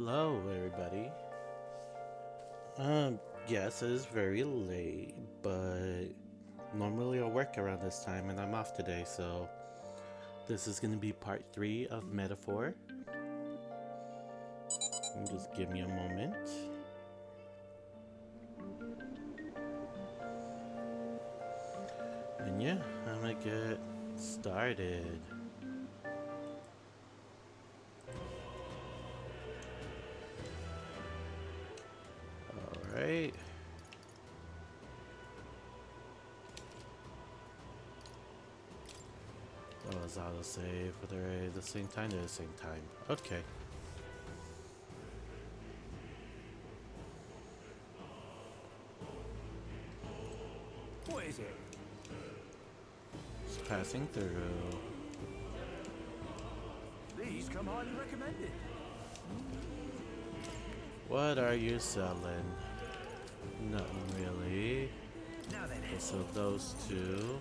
Hello, everybody. Yes, it is very late, but normally I work around this time and I'm off today, so this is gonna be part 3 of Metaphor. Just give me a moment. And yeah, I'm gonna get started. Alright. Oh, it's autosave, but they're at the same time, they're at the same time. Okay. What is it? Just passing through. These come highly recommended. What are you selling? Nothing really. Now then, So those two.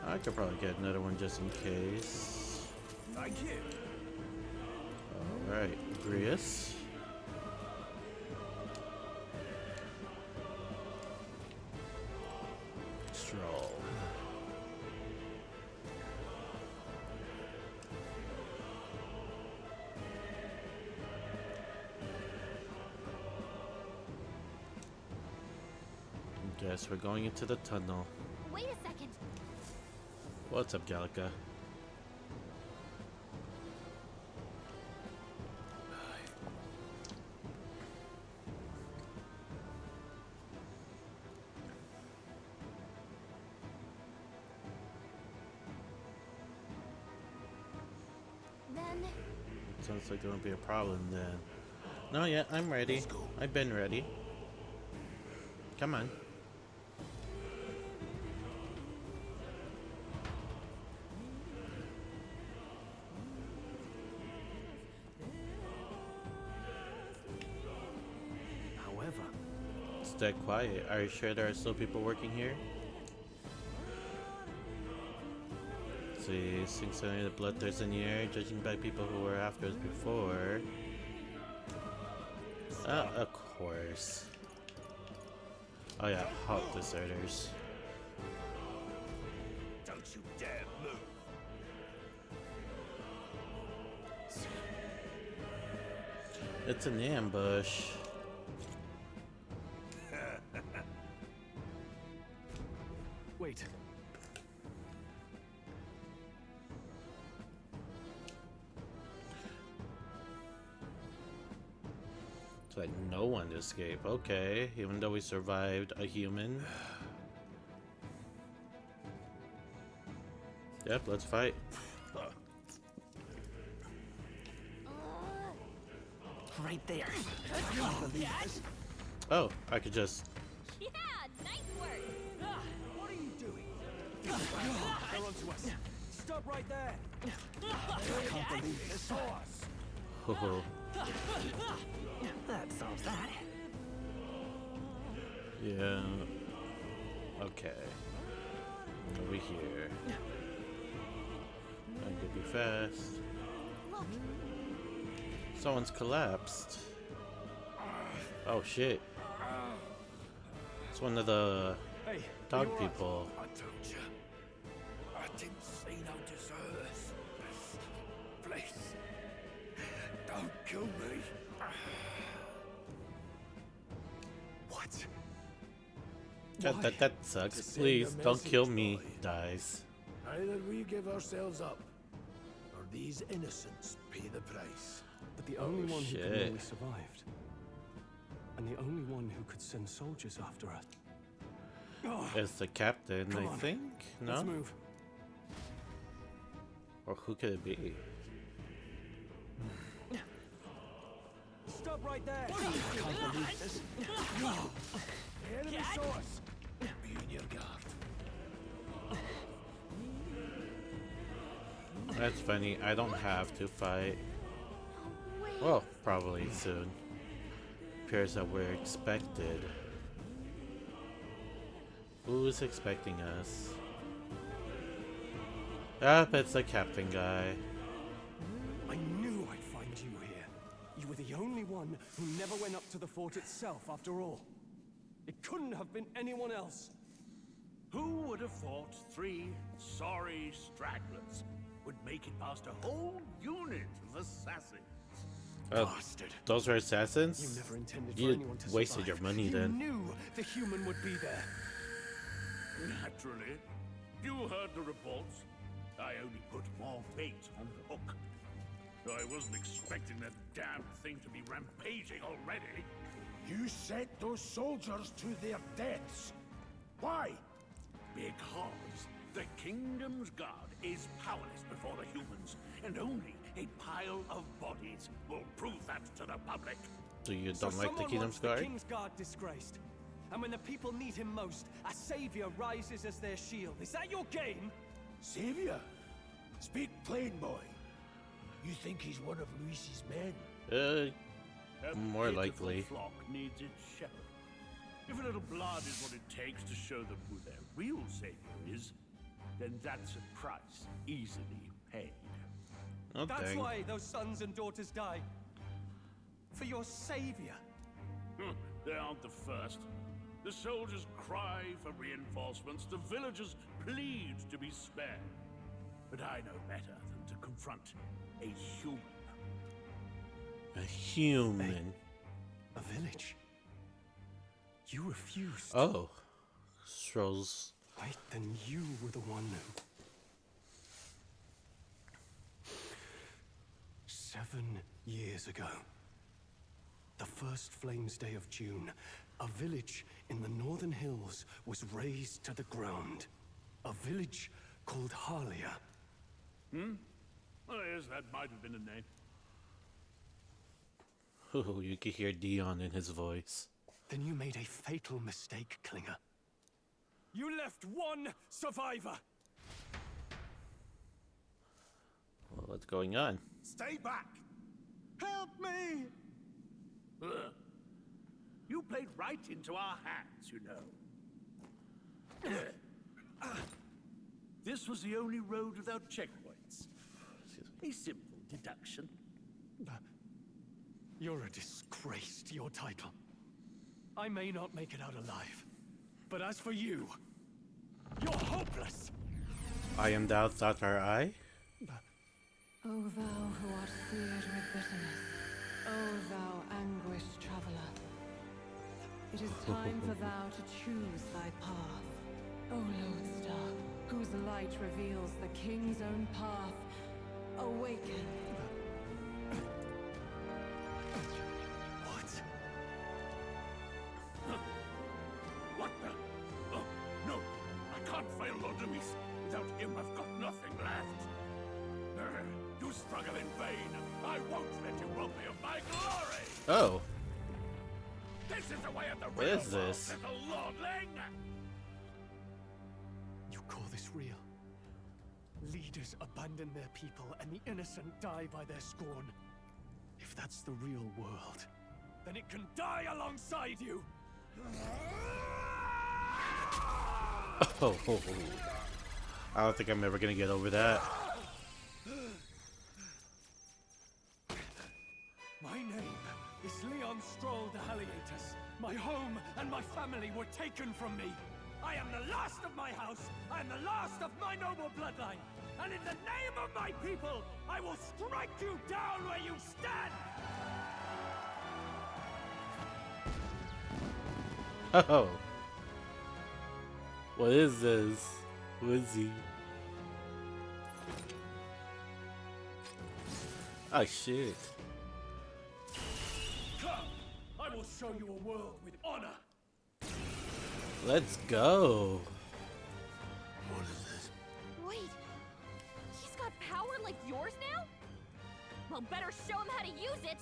I could probably get another one just in case. thank you. Alright, Grius. Stroll. Guess we're going into the tunnel. Wait a second. What's up, Gallica? Then Sounds like there won't be a problem then. No, yeah, I'm ready. I've been ready. Come on. However, It's dead quiet. Are you sure there are still people working here? See, seems to me the bloodthirst in the air, judging by people who were after us before. Of course. Oh yeah, halt deserters. don't you dare move. It's an ambush. Wait. It's like no one escaped. Okay, even though we survived a human. Yep, let's fight. Right there. Oh, I could just. yeah, nice work. What are you doing? They're onto us. Stop right there. I can't believe they saw us. Oh, That solves that. yeah. Okay. Over here. I could be fast. Look, Someone's collapsed. Oh shit. It's one of the Hey, dog you all right? people. I told you. I didn't see no deserters. Please, don't kill me. What? That sucks. To send Please a don't message, kill me, boy. guys. Either we give ourselves up, or these innocents pay the price. But the only one who shit. could know we survived. And the only one who could send soldiers after us. It's the captain, Come I on. think. Let's No? move. Or who could it be? Stop right there. Can't believe this. The enemy saw us. Be on your guard. That's funny. I don't have to fight. wait. Well, probably soon. Appears that we're expected. Who's expecting us? Yep, it's the captain guy. I knew only one who never went up to the fort itself, after all. It couldn't have been anyone else. Who would have thought 3 sorry stragglers would make it past a whole unit of assassins? Bastard. Those are assassins? You never intended for You anyone to wasted survive. your money You then. knew the human would be there. Naturally. You heard the reports. I only put more bait on the hook. I wasn't expecting that damn thing to be rampaging already. You sent those soldiers to their deaths. Why? Because the kingdom's guard is powerless before the humans, and only a pile of bodies will prove that to the public. So you So don't like the someone Kingdom's wants the Guard? King's Guard disgraced. And when the people need him most, a savior rises as their shield. Is that your game? Savior? Speak plain, boy. You think he's one of Luis's men? A More pitiful likely. flock needs its shepherd. If a little blood is what it takes to show them who their real savior is, then that's a price easily paid. Oh, That's dang. why those sons and daughters die. For your savior. They aren't the first. The soldiers cry for reinforcements, the villagers plead to be spared. But I know better than to confront a human. A human. A village. You refused. Oh. Strolls. Wait, then you were the one who... 7 years ago. The first Flames Day of June, a village in the northern hills was razed to the ground. A village called Harlia. Oh, yes, that might have been a name. Oh, you could hear Dion in his voice. Then you made a fatal mistake, Klinger. You left one survivor! Well, what's going on? Stay back! Help me! Ugh. You played right into our hands, you know. This was the only road without checkpoints. A simple deduction. You're a disgrace to your title. I may not make it out alive, but as for you, you're hopeless! I am thou, thought are I? O thou who art seared with bitterness, O thou anguished traveler, it is time for thou to choose thy path. O lodestar, whose light reveals the king's own path, awaken. What? What the? Oh, no! I can't fail Lord Luis. Without him, I've got nothing left. You struggle in vain. I won't let you rob me of my glory! Oh. This is the way of the What real is world, this? little lordling! You call this real? Leaders abandon their people and the innocent die by their scorn. If that's the real world, then it can die alongside you! Oh. I don't think I'm ever gonna get over that. My name is Leon Stroll de Halietus. My home and my family were taken from me. I am the last of my house. I am the last of my noble bloodline. And in the name of my people, I will strike you down where you stand! Oh. What is this? Who is he? Oh shit. Come! I will show you a world with honor! Let's go. What is this? Wait, he's got power like yours now? Well, better show him how to use it.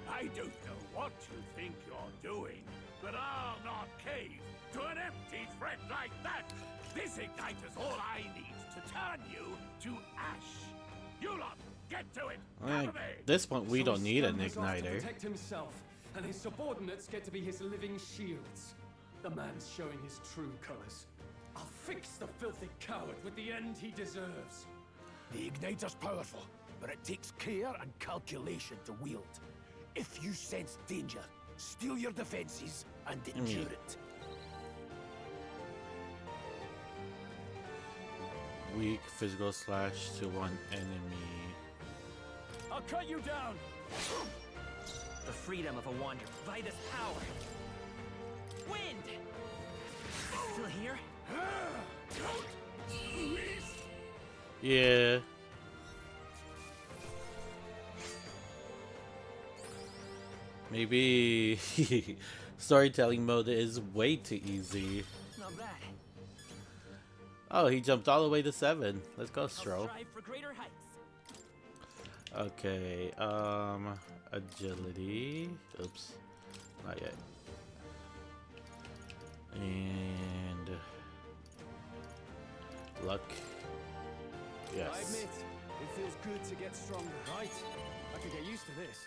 I don't know what you think you're doing, but I'll not cave to an empty threat like that. This igniter's all I need to turn you to ash. You lot, get to it. At this point, we don't need an Scum has off to igniter. protect himself, and his subordinates get to be his living shields. The man's showing his true colors. I'll fix the filthy coward with the end he deserves. The igniter's powerful, but it takes care and calculation to wield. If you sense danger, steel your defenses and endure it. Weak physical slash to one enemy. I'll cut you down! The freedom of a wanderer by this power. Wind! Still here? Yeah. Maybe storytelling mode is way too easy. Not bad. Oh, he jumped all the way to 7. Let's go, I'll Stro. strive for greater heights. Okay, agility. Oops, not yet. And luck. I Yes. admit, it feels good to get stronger, right? I could get used to this.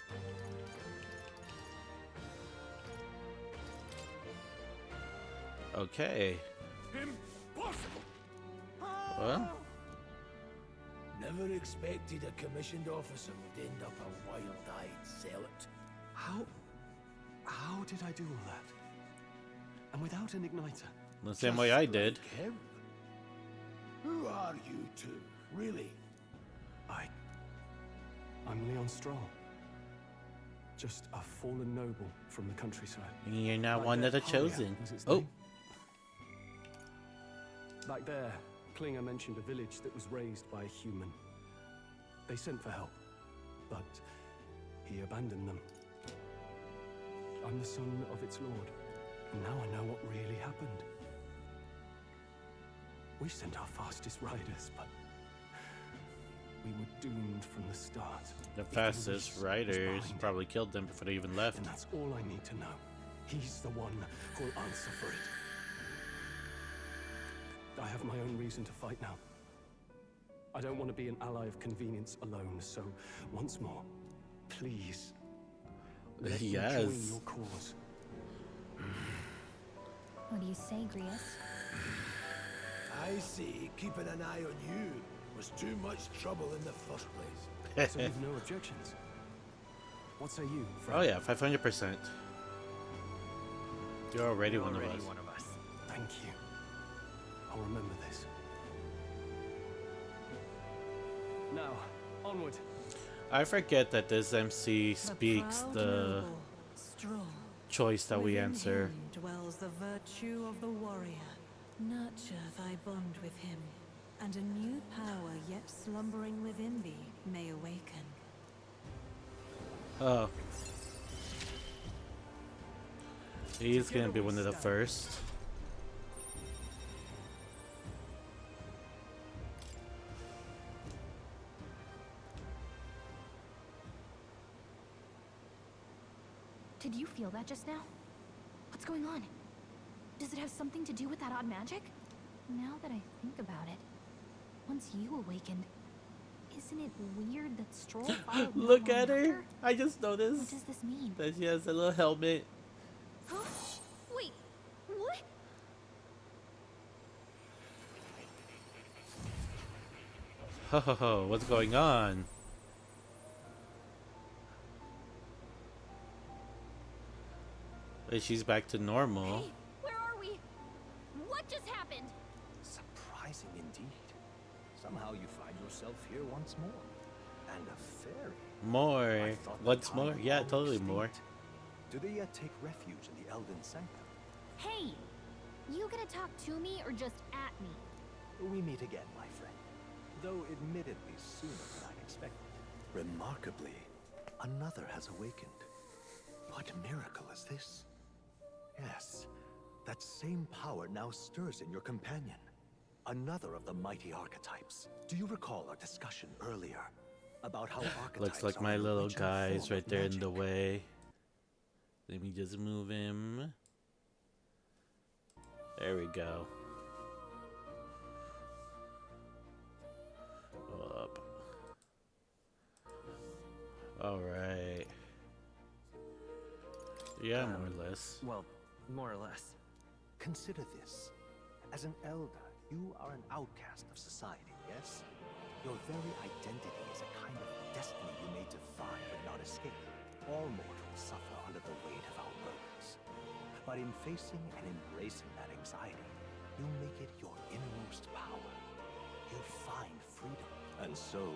Okay. Impossible! Well, Never expected a commissioned officer would end up a wild-eyed zealot. How did I do all that? And without an igniter? the same way I did. Like him? Who are you two, really? I'm Leon Stroll. Just a fallen noble from the countryside. And you're now Back one there, of the Halia chosen. was its Oh, name. Back there, Klinger mentioned a village that was raised by a human. They sent for help, but he abandoned them. I'm the son of its lord, and now I know what really happened. We sent our fastest riders, but we were doomed from the start. the If fastest Luis was riders behind it, probably killed them before they even left. and that's all I need to know. He's the one who'll answer for it. I have my own reason to fight now. I don't want to be an ally of convenience alone, so once more, please, let me Yes. join your cause. What do you say, Grius? I see keeping an eye on you was too much trouble in the first place. So you've no objections? What say you, Oh friend? yeah, 500%. You're already one of us. One of us. Thank you. I'll remember this. Now, onward. I forget that this MC speaks proud the noble, Stroll. choice that we Within answer. him dwells the virtue of the warrior. Nurture thy bond with him, and a new power yet slumbering within thee may awaken. Oh. He's gonna be one of the first. Did you feel that just now? What's going on? Does it have something to do with that odd magic? Now that I think about it, once you awakened, isn't it weird that Stroll followed no Look long at her. after? I just What noticed does this mean? that she has a little helmet. Huh? Wait, what? Ho ho ho, what's going on? Wait, she's back to normal. Hey, where are we? What just happened? Surprising indeed. Somehow you find yourself here once more. And a fairy. More. I thought the Once time more? had Yeah, long totally extinct. more. Do they yet take refuge in the Elden Sanctum? Hey, you gonna talk to me or just at me? We meet again, my friend. Though admittedly sooner than I expected. Remarkably, another has awakened. What miracle is this? Yes, that same power now stirs in your companion. Another of the mighty archetypes. Do you recall our discussion earlier about how archetypes Looks like are my an little original guy's form right of there in the magic? way. Let me just move him. There we go. Up. Alright. Yeah, more or less. Well, more or less. Consider this. As an elder, you are an outcast of society, yes? Your very identity is a kind of destiny you may defy but not escape. All mortals suffer under the weight of our burdens. But in facing and embracing that anxiety, you make it your innermost power. You find freedom. And so,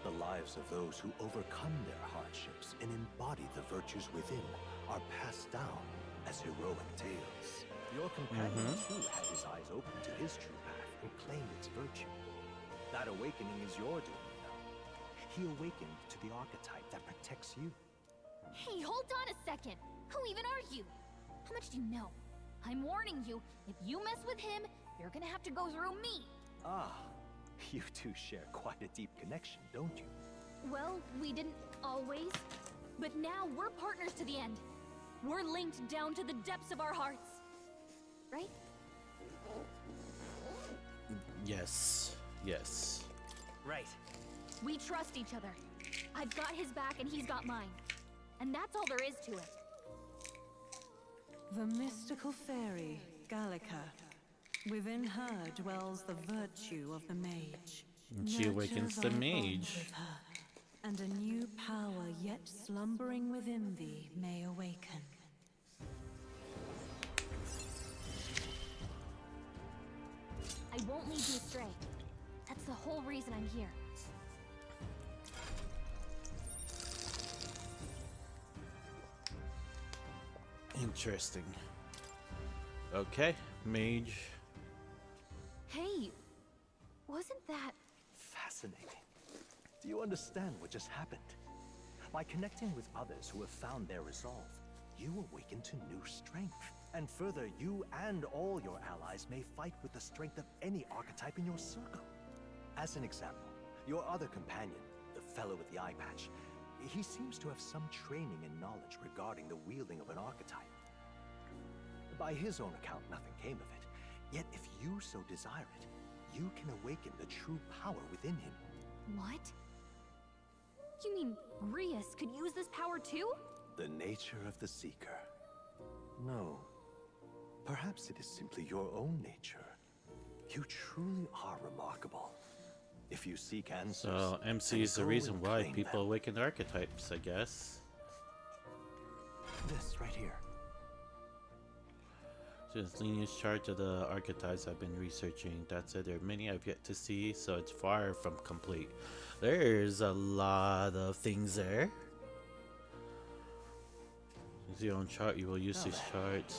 the lives of those who overcome their hardships and embody the virtues within are passed down as heroic tales. Your companion, too, had his eyes open to his true path and claimed its virtue. That awakening is your doing now. He awakened to the archetype that protects you. Hey, hold on a second! Who even are you? How much do you know? I'm warning you, if you mess with him, you're gonna have to go through me! Ah, you two share quite a deep connection, don't you? Well, we didn't always. But now we're partners to the end. We're linked down to the depths of our hearts. Right? Yes. Yes. Right. We trust each other. I've got his back and he's got mine. And that's all there is to it. The mystical fairy, Gallica. Within her dwells the virtue of the mage. And she awakens the Nurture thy bond mage. with her, and a new power yet slumbering within thee may awaken. I won't lead you astray. That's the whole reason I'm here. Interesting. Okay, mage. Hey, wasn't that... Fascinating. Do you understand what just happened? By connecting with others who have found their resolve, you awaken to new strength. And further, you and all your allies may fight with the strength of any archetype in your circle. As an example, your other companion, the fellow with the eye patch, he seems to have some training and knowledge regarding the wielding of an archetype. By his own account, nothing came of it. Yet if you so desire it, you can awaken the true power within him. What? You mean Rias could use this power too? The nature of the Seeker. No. Perhaps it is simply your own nature. You truly are remarkable. If you seek answers... So MC is the then go reason and why claim people them. awaken archetypes, I guess. This right here. Just lineage chart of the archetypes I've been researching. That's it. There are many I've yet to see, so it's far from complete. There's a lot of things there. Use your own chart. You will use this chart.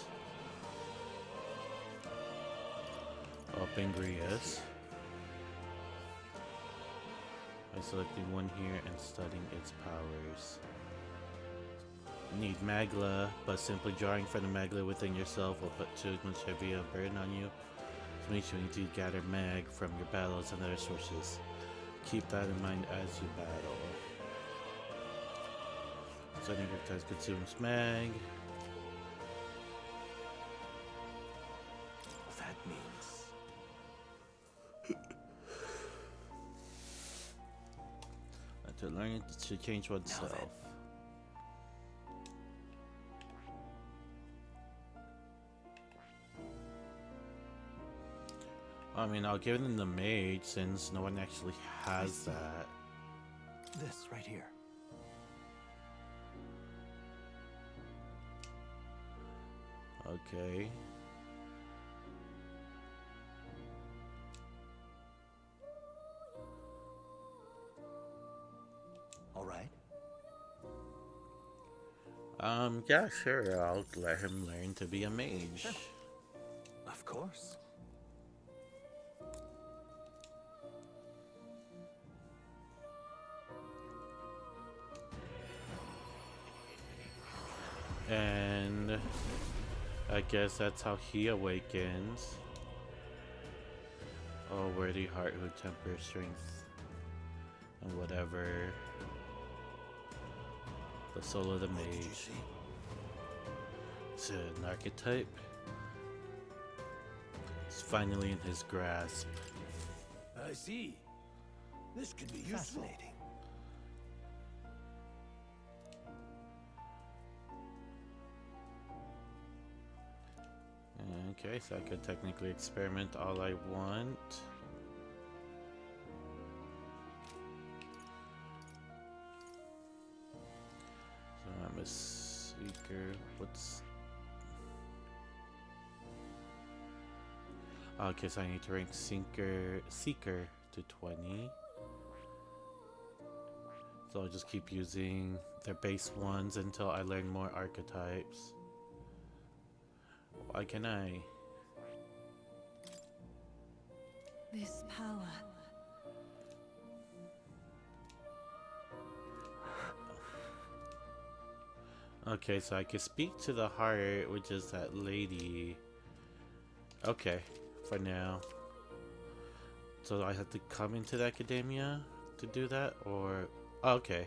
Open Grias. By selecting one here and studying its powers. Need Magla, but simply drawing from the Magla within yourself will put too much heavy a burden on you. So make sure you do gather Mag from your battles and other sources. Keep that in mind as you battle. Studying archetypes consumes Mag. That means... To learn to change oneself. I mean, I'll give them the mage since no one actually has that. This right here. Okay. All right. Yeah, sure. I'll let him learn to be a mage. Of course. And I guess that's how he awakens. Oh, worthy heart who tempers strength and whatever. The soul of the mage. It's an archetype. It's finally in his grasp. I see. This could be useful. Fascinating. Okay, so I could technically experiment all I want. So I'm a seeker. What's... Okay, so I need to rank seeker to 20. So I'll just keep using their base ones until I learn more archetypes. Why can I? This power. Okay, so I can speak to the heart, which is that lady. Okay, for now. So I have to come into the academia to do that, or... Oh, okay,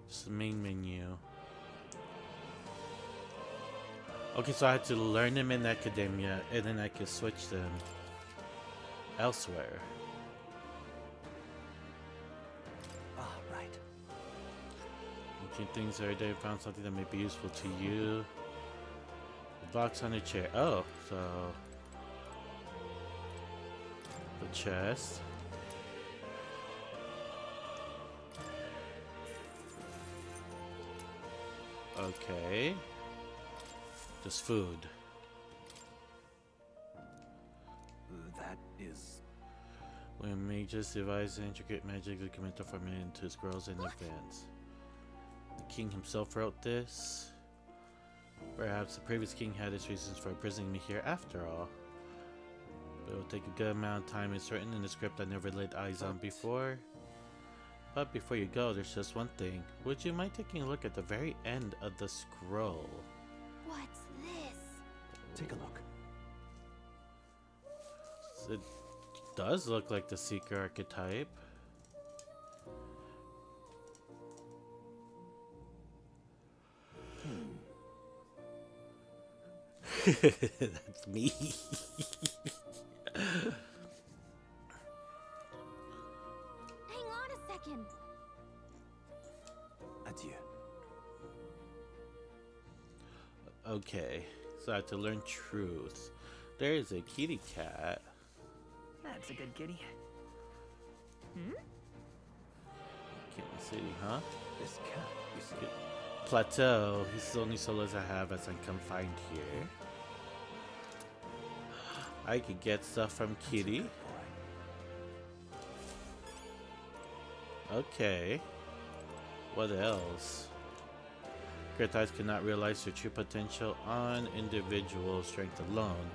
just the main menu. Okay, so I had to learn them in academia, and then I can switch them elsewhere. Ah, right. Looking things every day, found something that may be useful to you. The box on a chair. Oh, so the chest. Okay. Just food. That is... When mages devise intricate magic, they commit to form it into scrolls in advance. The king himself wrote this. Perhaps the previous king had his reasons for imprisoning me here after all. But it will take a good amount of time. It's written in a script I never laid eyes on before. But before you go, there's just one thing. Would you mind taking a look at the very end of the scroll? What's this? Take a look. It does look like the Seeker archetype. That's me. Hang on a second. Adieu. Okay, so I have to learn truth. There is a kitty cat. That's a good kitty. Kitty City, huh? This cat, you see. Plateau. He's the only solos I have as I'm confined here. I could get stuff from Kitty. Okay. What else? Creatives cannot realize their true potential on individual strength alone.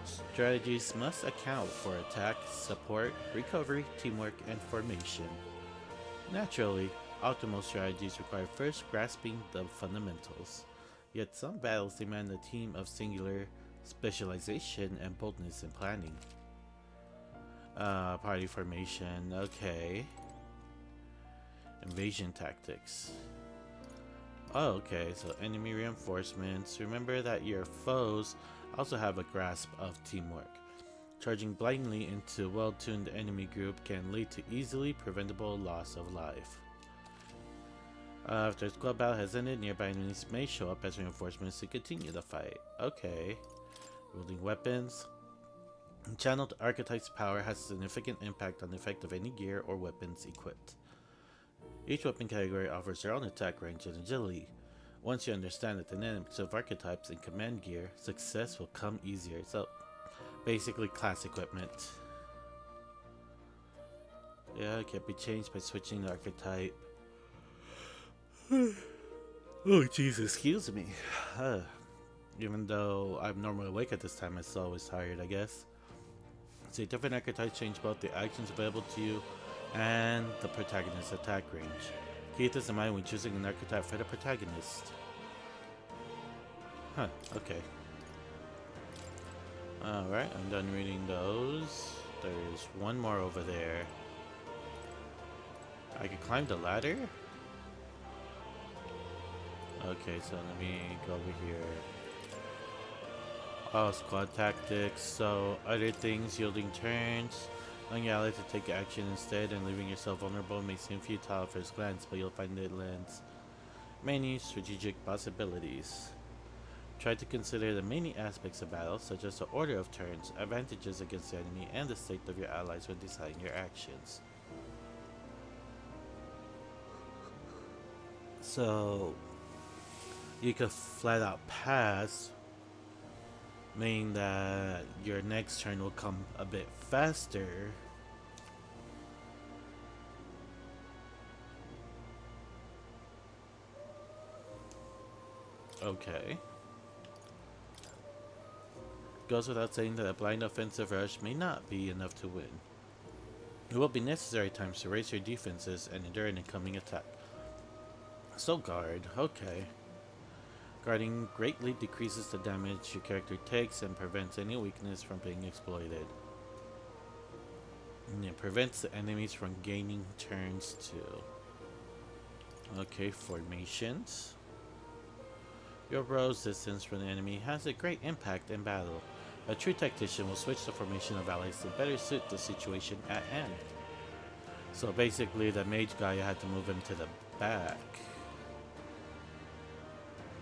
Strategies must account for attack, support, recovery, teamwork, and formation. Naturally, optimal strategies require first grasping the fundamentals. Yet some battles demand a team of singular specialization and boldness in planning. Party formation, okay. Invasion tactics. Oh, okay, so enemy reinforcements. Remember that your foes also have a grasp of teamwork. Charging blindly into a well-tuned enemy group can lead to easily preventable loss of life. After a squad battle has ended, nearby enemies may show up as reinforcements to continue the fight. Okay. Wielding weapons. Channeled Archetype's power has a significant impact on the effect of any gear or weapons equipped. Each weapon category offers their own attack range and agility. Once you understand the dynamics of archetypes and command gear, success will come easier. So, basically class equipment. Yeah, it can be changed by switching the archetype. Oh, Jesus, excuse me. Even though I'm normally awake at this time, I'm still always tired, I guess. See, different archetypes change both the actions available to you and the protagonist's attack range. Keep this in mind when choosing an archetype for the protagonist. Huh, okay. Alright, I'm done reading those. There's one more over there. I can climb the ladder? Okay, so let me go over here. Oh, squad tactics. So, other things yielding turns. Allowing your ally to take action instead and leaving yourself vulnerable may seem futile at first glance, but you'll find it lends many strategic possibilities. Try to consider the many aspects of battle, such as the order of turns, advantages against the enemy, and the state of your allies when deciding your actions. So, you could flat out pass, meaning that your next turn will come a bit faster. Okay. Goes without saying that a blind offensive rush may not be enough to win. It will be necessary at times to raise your defenses and endure an incoming attack. So guard, okay. Guarding greatly decreases the damage your character takes and prevents any weakness from being exploited. And it prevents the enemies from gaining turns too. Okay, formations. Your row's distance from the enemy has a great impact in battle. A true tactician will switch the formation of allies to better suit the situation at hand. So basically the mage guy, you had to move him to the back.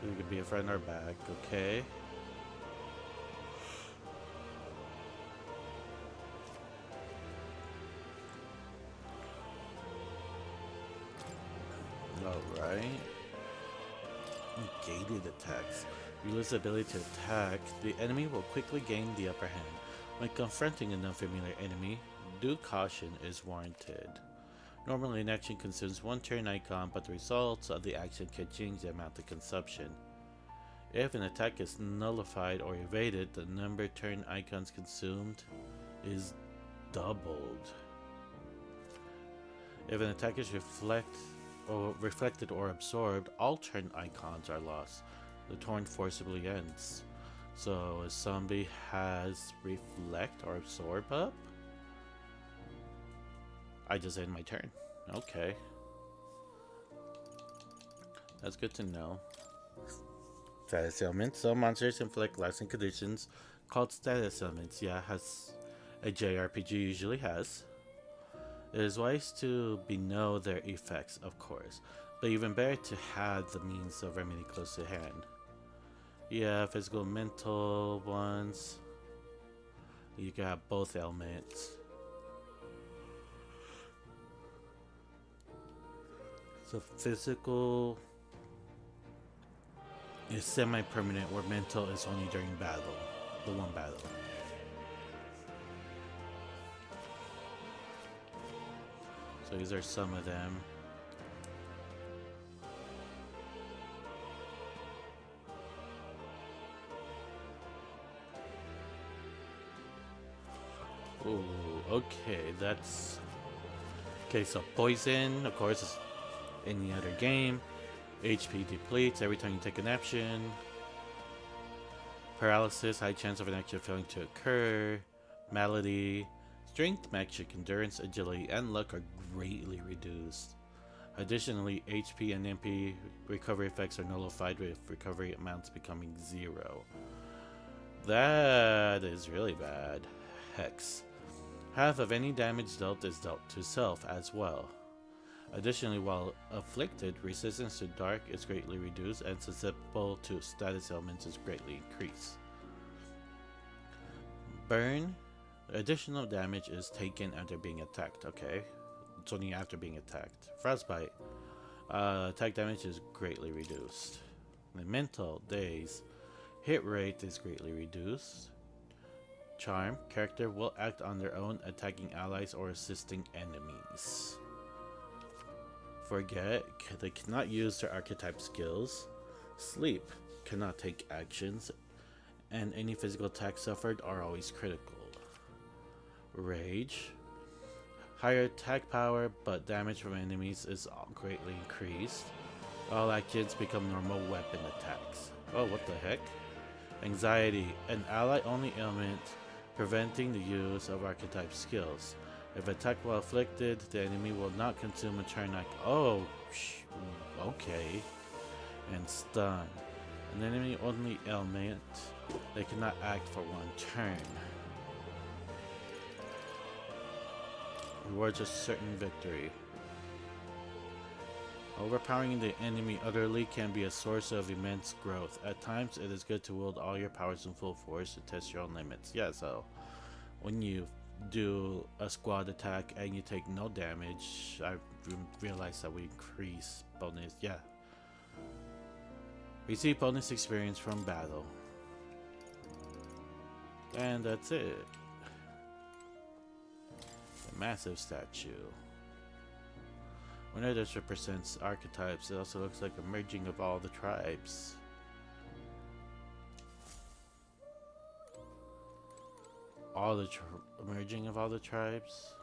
You could be a front or back, okay. Alright. Gated attacks. You lose the ability to attack. The enemy will quickly gain the upper hand. When confronting an unfamiliar enemy, due caution is warranted. Normally an action consumes one turn icon, but the results of the action can change the amount of consumption. If an attack is nullified or evaded, the number of turn icons consumed is doubled. If an attack is reflected or absorbed, all turn icons are lost. The turn forcibly ends. So a zombie has reflect or absorb up? I just end my turn. Okay. That's good to know. Status elements. Some monsters inflict lasting conditions called status elements. Yeah, has a JRPG usually has. It is wise to know their effects, of course, but even better to have the means of remedy close to hand. Yeah, physical and mental ones. You can have both elements. So physical is semi-permanent, where mental is only during battle. The one battle. So these are some of them. Ooh, okay, that's... Okay, so poison, of course, is any other game. HP depletes every time you take an action. Paralysis, high chance of an action failing to occur. Malady, strength, magic, endurance, agility, and luck are greatly reduced. Additionally, HP and MP recovery effects are nullified with recovery amounts becoming 0. That is really bad. Hex. Half of any damage dealt is dealt to self as well. Additionally, while afflicted, resistance to dark is greatly reduced and susceptible to status elements is greatly increased. Burn. Additional damage is taken after being attacked. Okay, it's only after being attacked. Frostbite. Attack damage is greatly reduced. The mental daze. Hit rate is greatly reduced. Charm. Character will act on their own, attacking allies or assisting enemies. Forget. They cannot use their archetype skills. Sleep. Cannot take actions. And any physical attacks suffered are always critical. Rage. Higher attack power, but damage from enemies is greatly increased. All actions become normal weapon attacks. Oh, what the heck? Anxiety. An ally-only ailment preventing the use of archetype skills. If attacked while afflicted, the enemy will not consume a turn icon. Oh, okay. And stun. An enemy-only ailment. They cannot act for one turn. Rewards a certain victory. Overpowering the enemy utterly can be a source of immense growth. At times, it is good to wield all your powers in full force to test your own limits. Yeah, so when you do a squad attack and you take no damage, I realized that we increase bonus. Yeah. Receive bonus experience from battle. And that's it. A massive statue. When this represents archetypes, it also looks like a merging of all the tribes. Merging of all the tribes?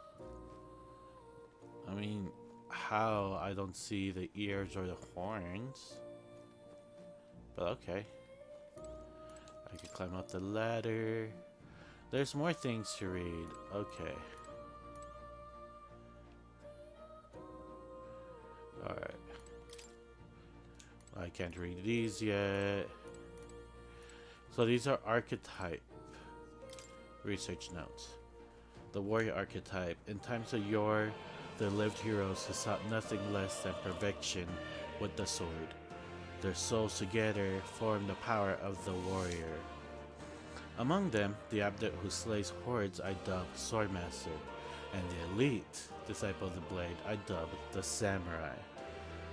I mean, how? I don't see the ears or the horns. But okay. I can climb up the ladder. There's more things to read. Okay. Alright. I can't read these yet. So these are archetype research notes. The warrior archetype. In times of yore, there lived heroes who sought nothing less than perfection with the sword. Their souls together form the power of the warrior. Among them, the adept who slays hordes I dub Swordmaster, and the elite disciple of the blade I dub the Samurai.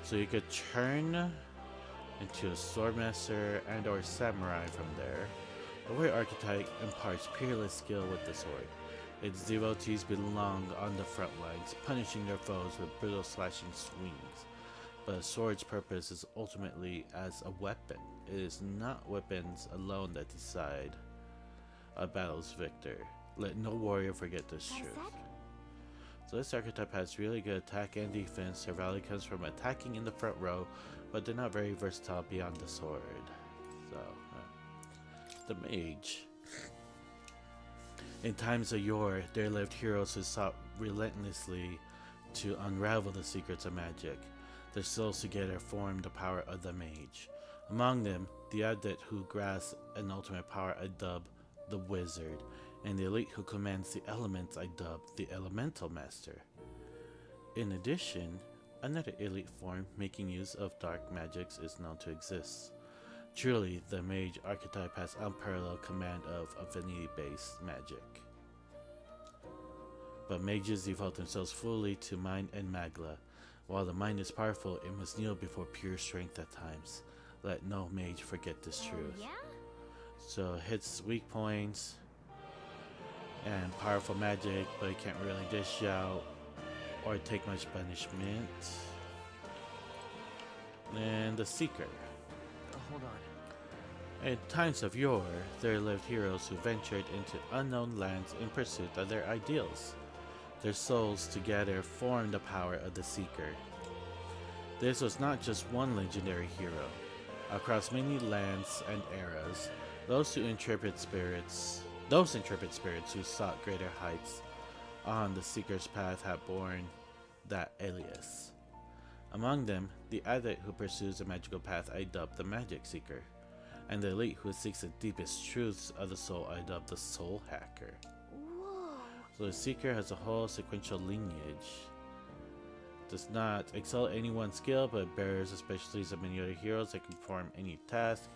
So you could turn into a Swordmaster and or Samurai from there. The warrior archetype imparts peerless skill with the sword. Its devotees belong on the front lines, punishing their foes with brutal slashing swings. But a sword's purpose is ultimately as a weapon. It is not weapons alone that decide a battle's victor. Let no warrior forget this truth. So this archetype has really good attack and defense. Their value comes from attacking in the front row, but they're not very versatile beyond the sword. So, the mage. In times of yore, there lived heroes who sought relentlessly to unravel the secrets of magic. Their souls together form the power of the mage. Among them, the adept who grasps an ultimate power I dub the wizard, and the elite who commands the elements I dub the elemental master. In addition, another elite form making use of dark magics is known to exist. Truly, the mage archetype has unparalleled command of affinity-based magic. But mages devote themselves fully to mind and magla. While the mind is powerful, it must kneel before pure strength at times. Let no mage forget this truth. Yeah? So it hits weak points and powerful magic, but it can't really dish out or take much punishment. And the Seeker. Hold on. In times of yore, there lived heroes who ventured into unknown lands in pursuit of their ideals. Their souls together formed the power of the Seeker. This was not just one legendary hero. Across many lands and eras, those intrepid spirits who sought greater heights on the Seeker's path have borne that alias. Among them, the adept who pursues the magical path I dub the Magic Seeker, and the elite who seeks the deepest truths of the soul I dub the Soul Hacker. Whoa. So the Seeker has a whole sequential lineage. Does not excel at any one skill, but bears the specialties of many other heroes that can perform any task.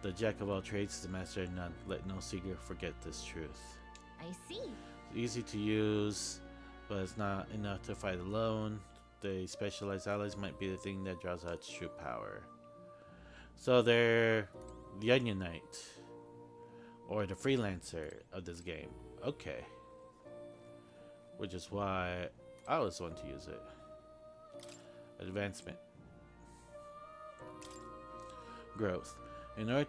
The jack of all trades is the master of none. Let no Seeker forget this truth. I see. It's easy to use, but it's not enough to fight alone. The specialized allies might be the thing that draws out its true power. So they're the Onion Knight, or the freelancer of this game. Okay. Which is why I was one to use it. Advancement. Growth. In order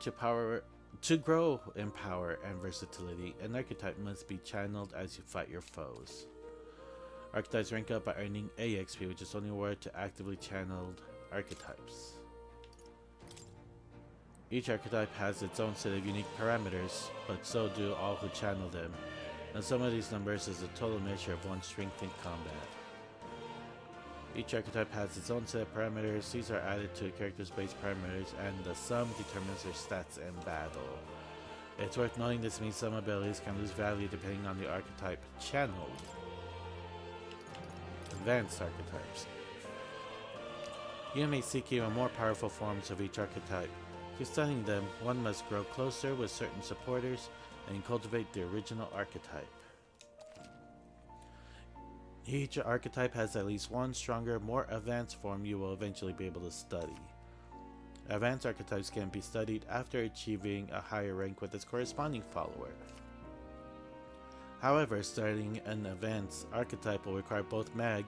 to grow in power and versatility, an archetype must be channeled as you fight your foes. Archetypes rank up by earning AXP, which is only awarded to actively channeled archetypes. Each archetype has its own set of unique parameters, but so do all who channel them, and some of these numbers is the total measure of one's strength in combat. Each archetype has its own set of parameters. These are added to a character's base parameters, and the sum determines their stats in battle. It's worth noting this means some abilities can lose value depending on the archetype channeled. Advanced archetypes. You may seek even more powerful forms of each archetype. To studying them, one must grow closer with certain supporters and cultivate the original archetype. Each archetype has at least one stronger, more advanced form you will eventually be able to study. Advanced archetypes can be studied after achieving a higher rank with its corresponding follower. However, starting an advanced archetype will require both mag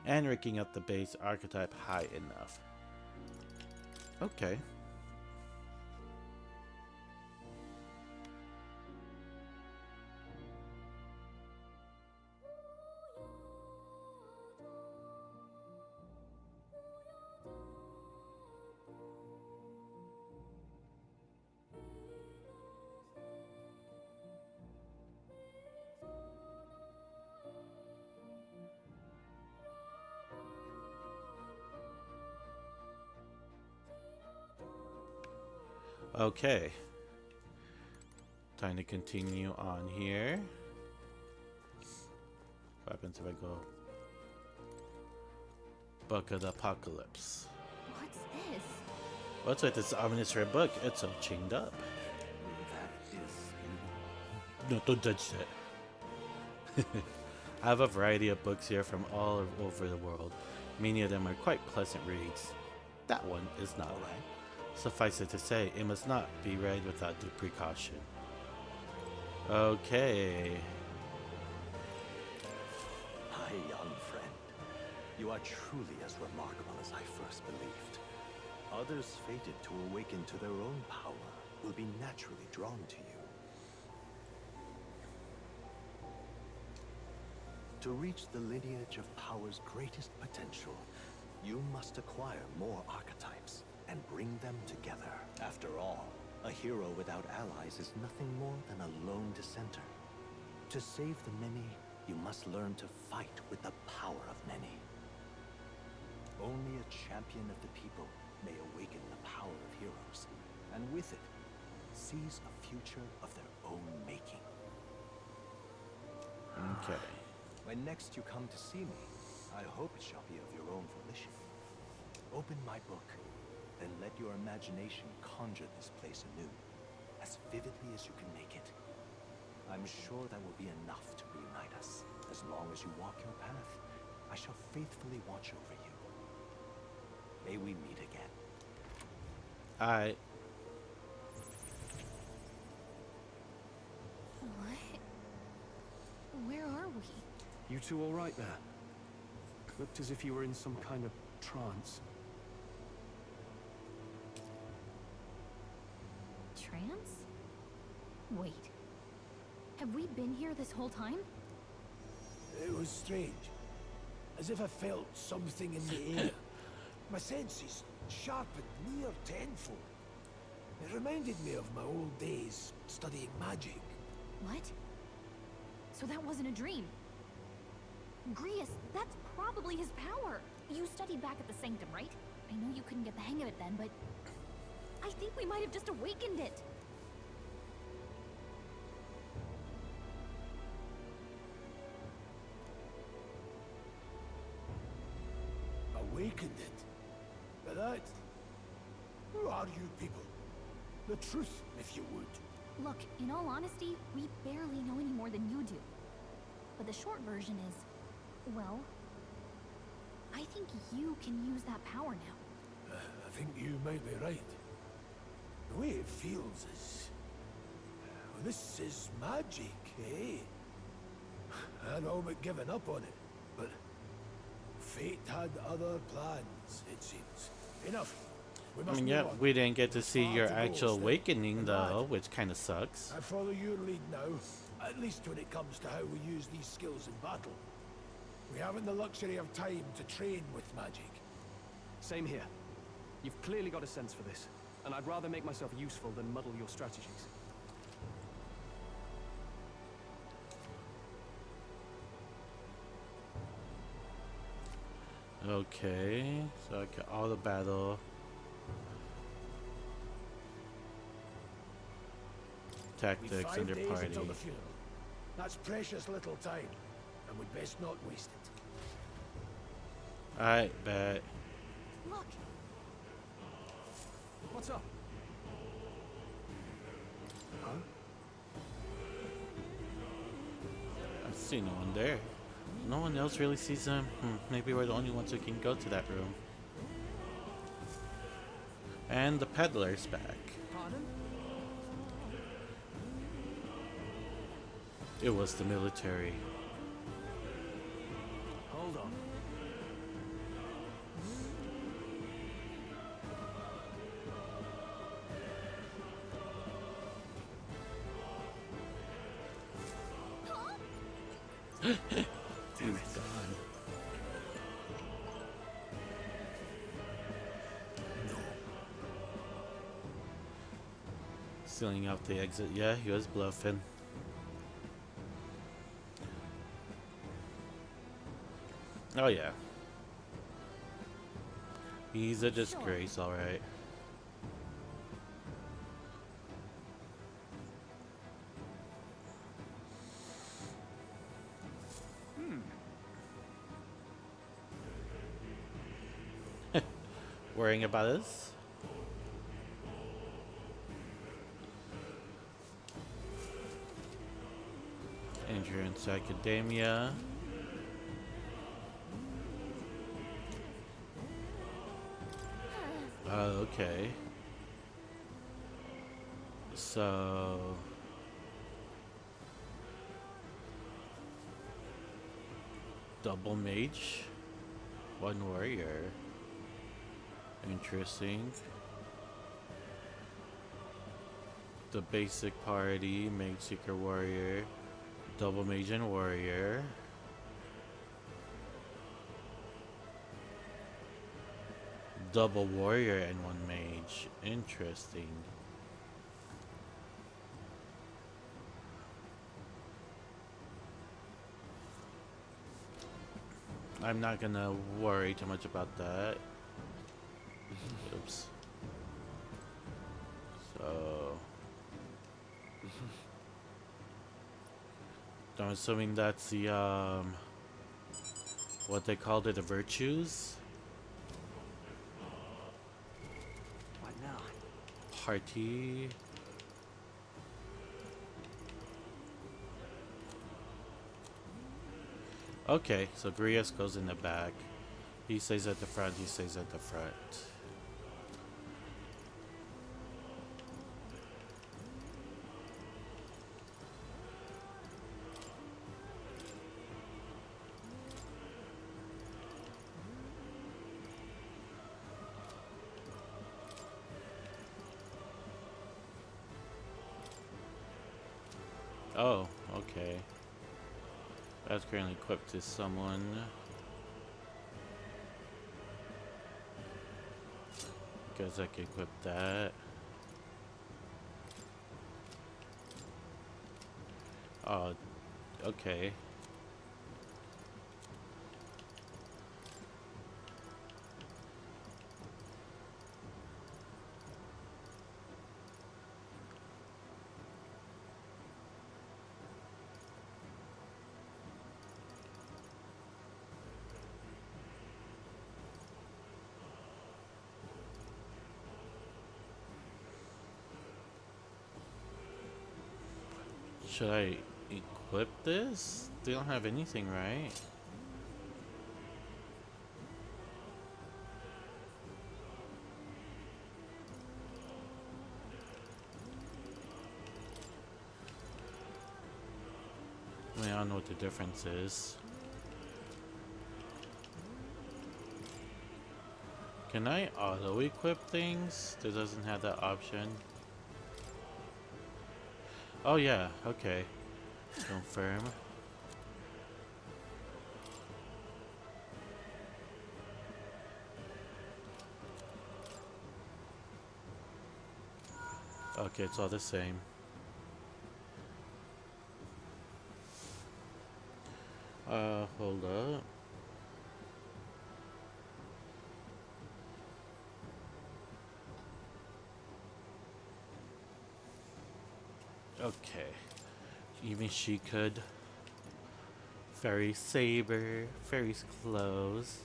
and ranking up the base archetype high enough. Okay. Okay. Time to continue on here. What happens if I go Book of the Apocalypse? What's this? What's with this ominous red book? It's all chained up. That is... No, don't touch that. I have a variety of books here from all over the world. Many of them are quite pleasant reads. That one is not. Suffice it to say, it must not be read without due precaution. Okay. My young friend, you are truly as remarkable as I first believed. Others fated to awaken to their own power will be naturally drawn to you. To reach the lineage of power's greatest potential, you must acquire more archetypes and bring them together. After all, a hero without allies is nothing more than a lone dissenter. To save the many, you must learn to fight with the power of many. Only a champion of the people may awaken the power of heroes, and with it, seize a future of their own making. Okay. When next you come to see me, I hope it shall be of your own volition. Open my book, then let your imagination conjure this place anew, as vividly as you can make it. I'm sure that will be enough to reunite us. As long as you walk your path, I shall faithfully watch over you. May we meet again. Alright. What? Where are we? You two all right there? Looked as if you were in some kind of trance. Trance? Wait. Have we been here this whole time? It was strange. As if I felt something in the air. My senses sharpened near tenfold. It reminded me of my old days studying magic. What? So that wasn't a dream. Grius, that's probably his power. You studied back at the Sanctum, right? I know you couldn't get the hang of it then, but I think we might have just awakened it. Awakened it? But that... Who are you people? The truth, if you would. Look, in all honesty, we barely know any more than you do. But the short version is, well, I think you can use that power now. I think you might be right. The way it feels is... Well, this is magic, eh? I'd all but given up on it, but... Fate had other plans, it seems. Enough. We I must mean, move yeah, on. we didn't get to see Far your to go actual still. awakening And though, that, which kind of sucks. I follow your lead now, at least when it comes to how we use these skills in battle. We haven't the luxury of time to train with magic. Same here. You've clearly got a sense for this, and I'd rather make myself useful than muddle your strategies. Okay, so I got all the battle. We've Tactics 5 under days party. until the funeral. That's precious little time, and we'd best not waste it. Alright, bet. Look, What's up? I see no one there. No one else really sees them. Maybe we're the only ones who can go to that room. And the peddler's back. Pardon? It was the military. Hold on. He's gone. Sealing out the exit. Yeah, he was bluffing. Oh yeah. He's a disgrace, alright. Worrying about us? Endurance Academia. Okay. So double mage, one warrior. Interesting. The basic party, mage, seeker, warrior, double mage and warrior. Double warrior and one mage. Interesting. I'm not gonna worry too much about that. Oops. So I'm assuming that's the what they called it, the virtues. What now? Party. Okay, so Grias goes in the back. He stays at the front, he stays at the front. Oh, okay. That's currently equipped to someone. Guess I can equip that. Oh, okay. Should I equip this? They don't have anything, right? I mean, I don't know what the difference is. Can I auto-equip things? That doesn't have that option. Oh yeah, okay. Confirm. Okay, it's all the same. Hold up. Okay. Even she could. Fairy saber, fairy's clothes,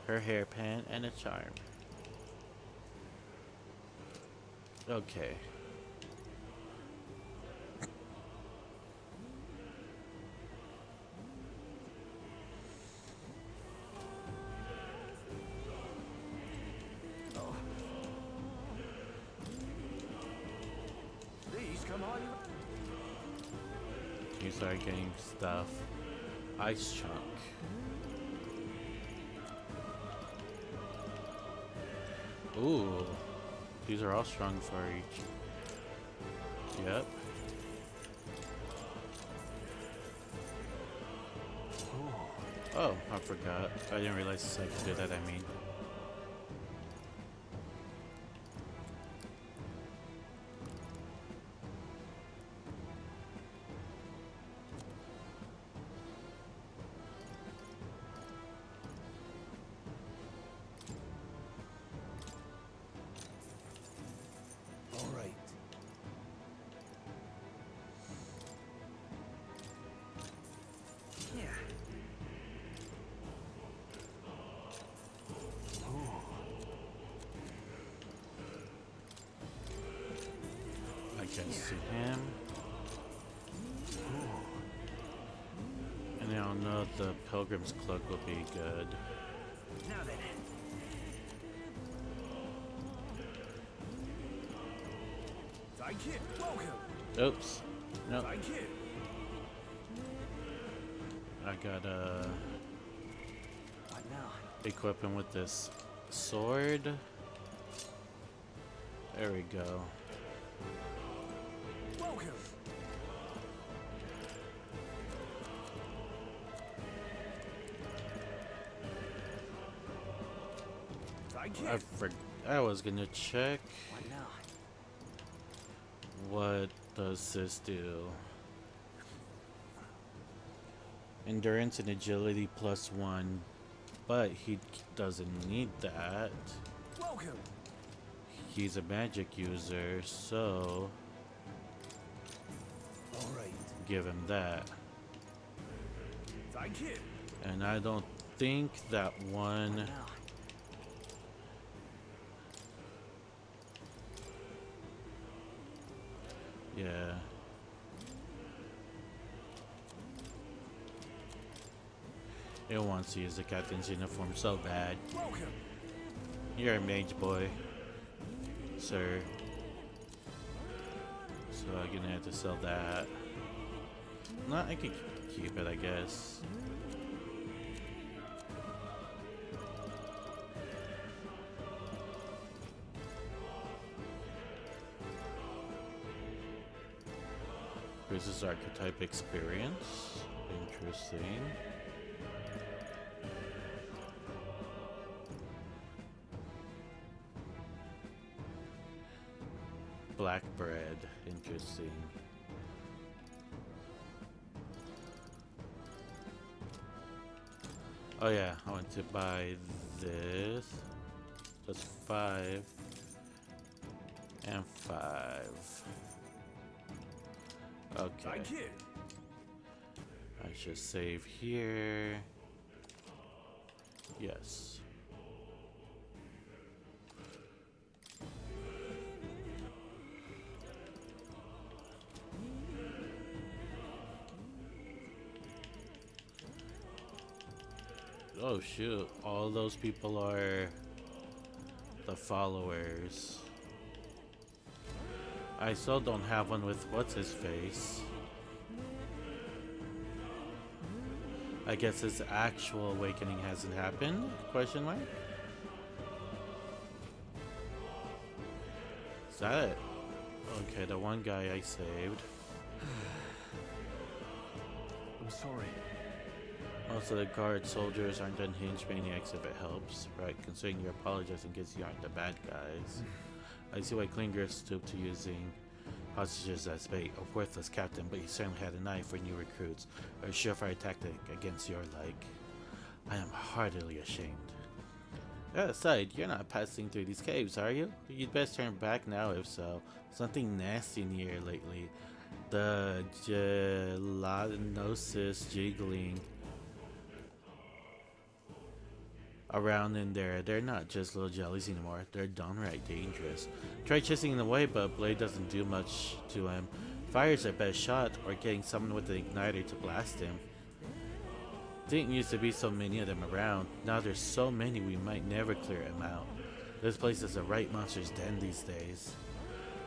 her hairpin, and a charm. Okay. You start getting stuff. Ice chunk. Ooh. These are all strong for each. Yep. Oh, I forgot. I didn't realize I could do that, I mean. All right. Yeah. I can see him. And I don't know if the Pilgrim's Cloak will be good. Now then. Thank you. Welcome. Oops. Nope. Thank you. I gotta What now? equip him with this sword. There we go. Welcome. Thank you. I was gonna check. What now? What does this do? Endurance and agility +1, but he doesn't need that. Welcome. He's a magic user, so All right. give him that. Thank you. And I don't think that one. What now? Yeah. It wants to use the captain's uniform so bad. Welcome. You're a mage boy, sir. So I'm gonna have to sell that. No, I can keep it, I guess. Increases archetype experience. Interesting. Black bread. Interesting. Oh yeah, I want to buy this. That's 5 and 5. Okay. Thank you. I should save here. Yes. Oh shoot, all those people are the followers. I still don't have one with what's his face. I guess his actual awakening hasn't happened? Question mark? Is that it? Okay, the one guy I saved. I'm sorry. Most of the guard soldiers aren't unhinged maniacs if it helps. Right, considering you're apologizing because you aren't the bad guys. I see why Klinger stooped to using hostages as bait. A worthless captain, but he certainly had an eye for new recruits. A surefire tactic against your like. I am heartily ashamed. That aside, you're not passing through these caves, are you? You'd best turn back now if so. Something nasty in here lately. The gelatinosis jiggling around in there. They're not just little jellies anymore. They're downright dangerous. Try chasing them away, but Blade doesn't do much to him. Fire's their best shot, or getting someone with an igniter to blast him. Didn't used to be so many of them around. Now there's so many we might never clear them out. This place is a right monster's den these days.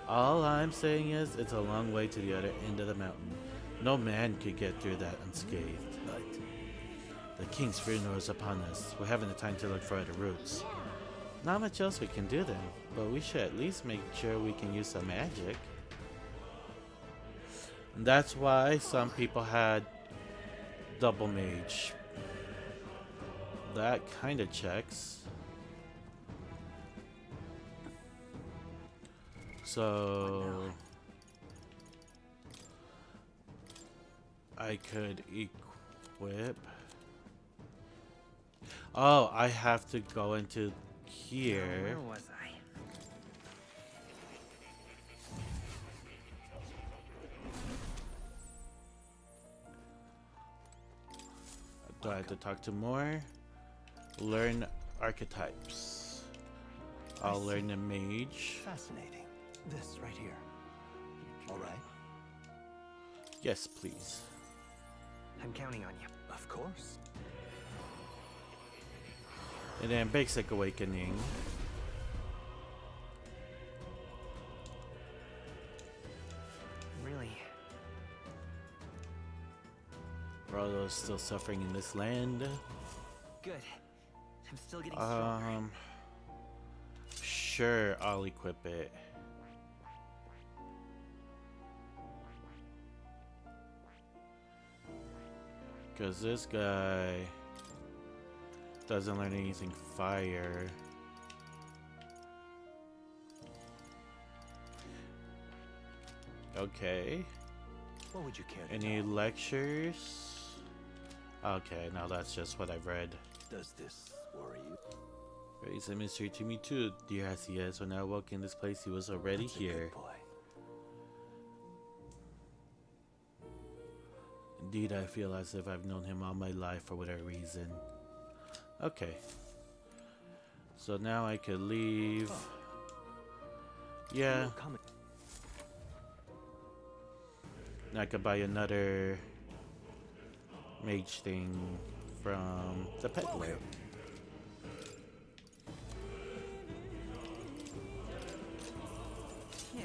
All I'm saying is it's a long way to the other end of the mountain. No man could get through that unscathed. Right. The king's funeral is upon us. We haven't the time to look for other routes. Not much else we can do then, but we should at least make sure we can use some magic. And that's why some people had double mage. That kind of checks. So I could equip. Oh, I have to go into here. Where was I? Do I have to talk to more? Learn archetypes. I'll learn the mage. Fascinating. This right here. All right. Yes, please. I'm counting on you. Of course. And then basic awakening. Really? Rollo's still suffering in this land. Good. I'm still getting stronger. Sure, I'll equip it. Because this guy doesn't learn anything fire. Okay. What would you care to Any tell? lectures? Okay, now that's just what I've read. Does this worry you? Raise a mystery to me too, dear as he is. When I woke in this place, he was already That's a good here. boy. Indeed, I feel as if I've known him all my life for whatever reason. Okay. So now I could leave. Yeah. You're coming. Now I could buy another mage thing from the peddler. Yeah.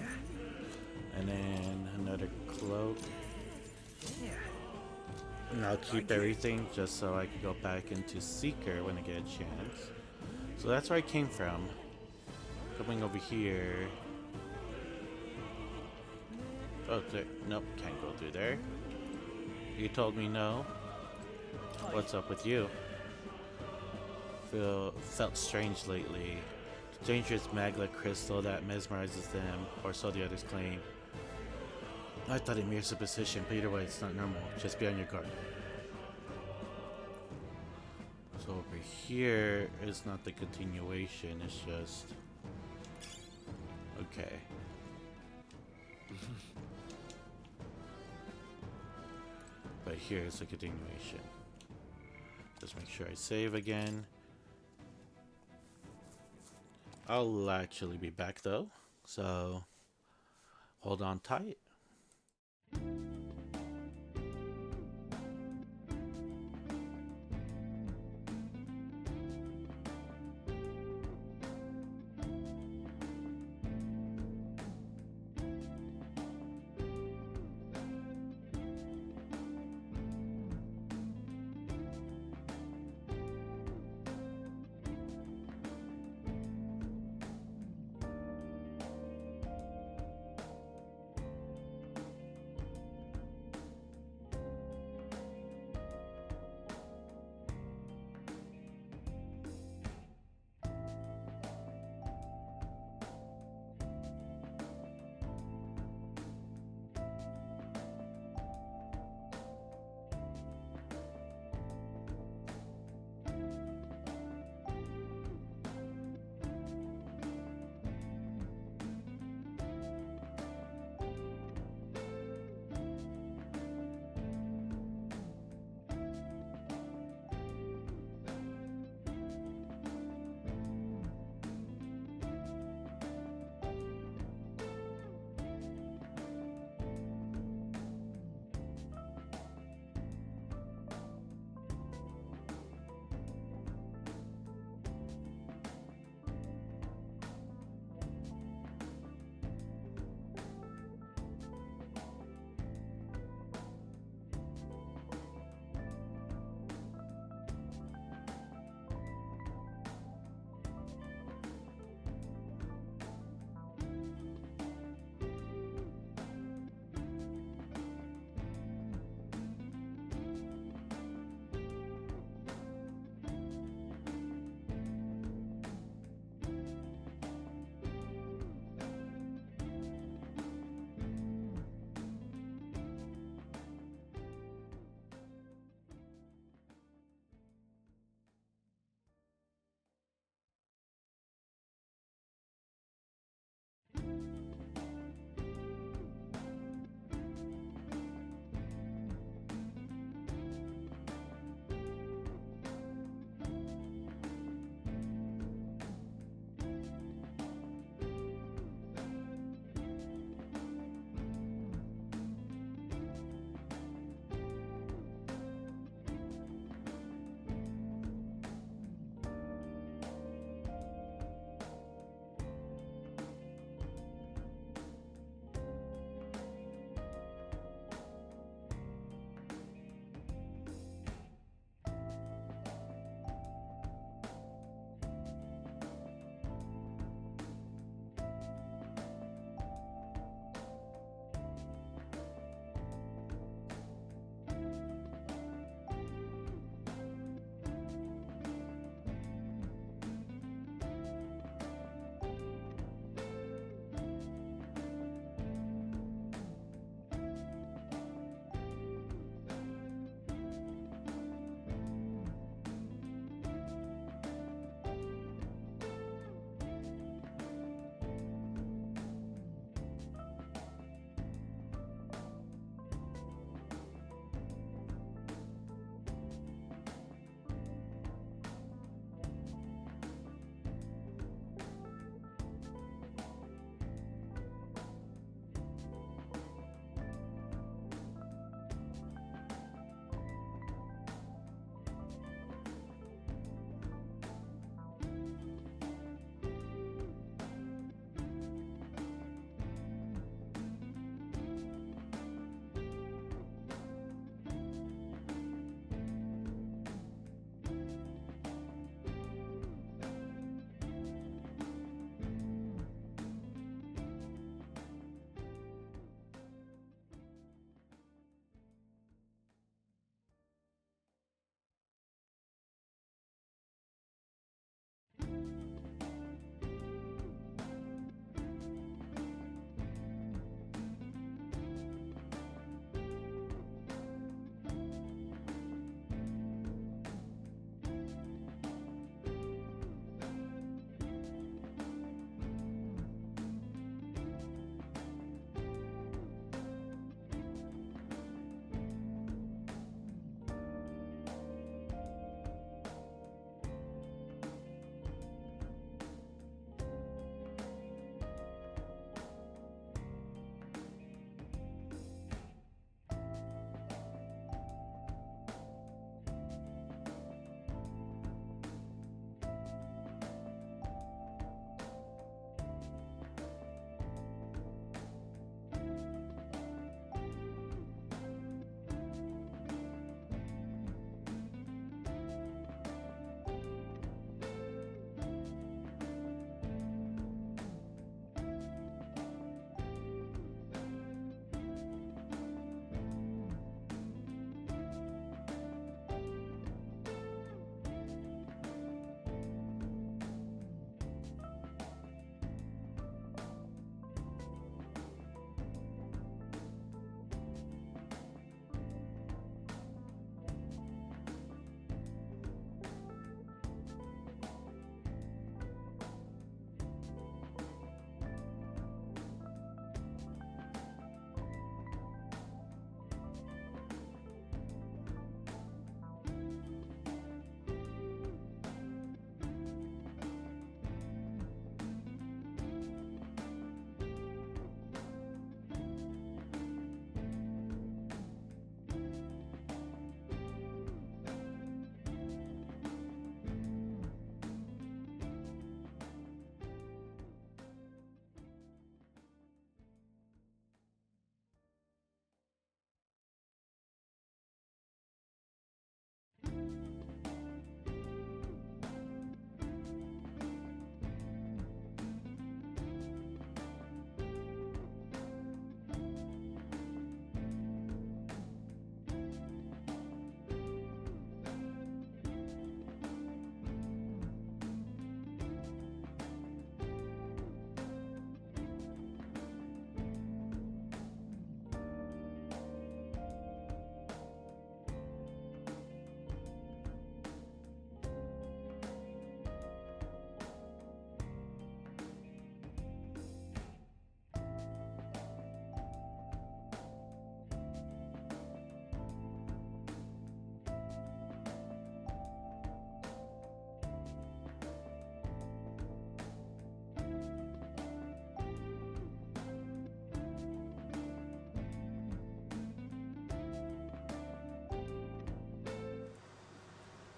And then another cloak. Yeah. And I'll keep everything just so I can go back into Seeker when I get a chance. So that's where I came from. Coming over here. Oh, there. Nope, can't go through there. You told me no. What's up with you? Felt strange lately. The dangerous magla crystal that mesmerizes them, or so the others claim. I thought it mere superstition, but either way, it's not normal. Just be on your guard. So over here is not the continuation, it's just... Okay. But here's the continuation. Just make sure I save again. I'll actually be back though, so hold on tight.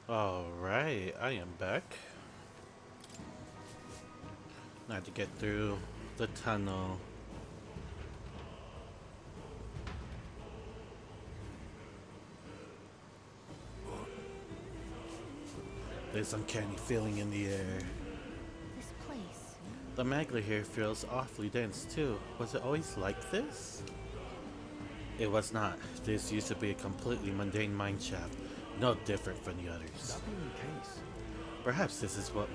Alright, I am back. Now I have to get through the tunnel. There's uncanny feeling in the air. This place. The magma here feels awfully dense too. Was it always like this? It was not. This used to be a completely mundane mine shaft, no different from the others. That being the case, Perhaps this is what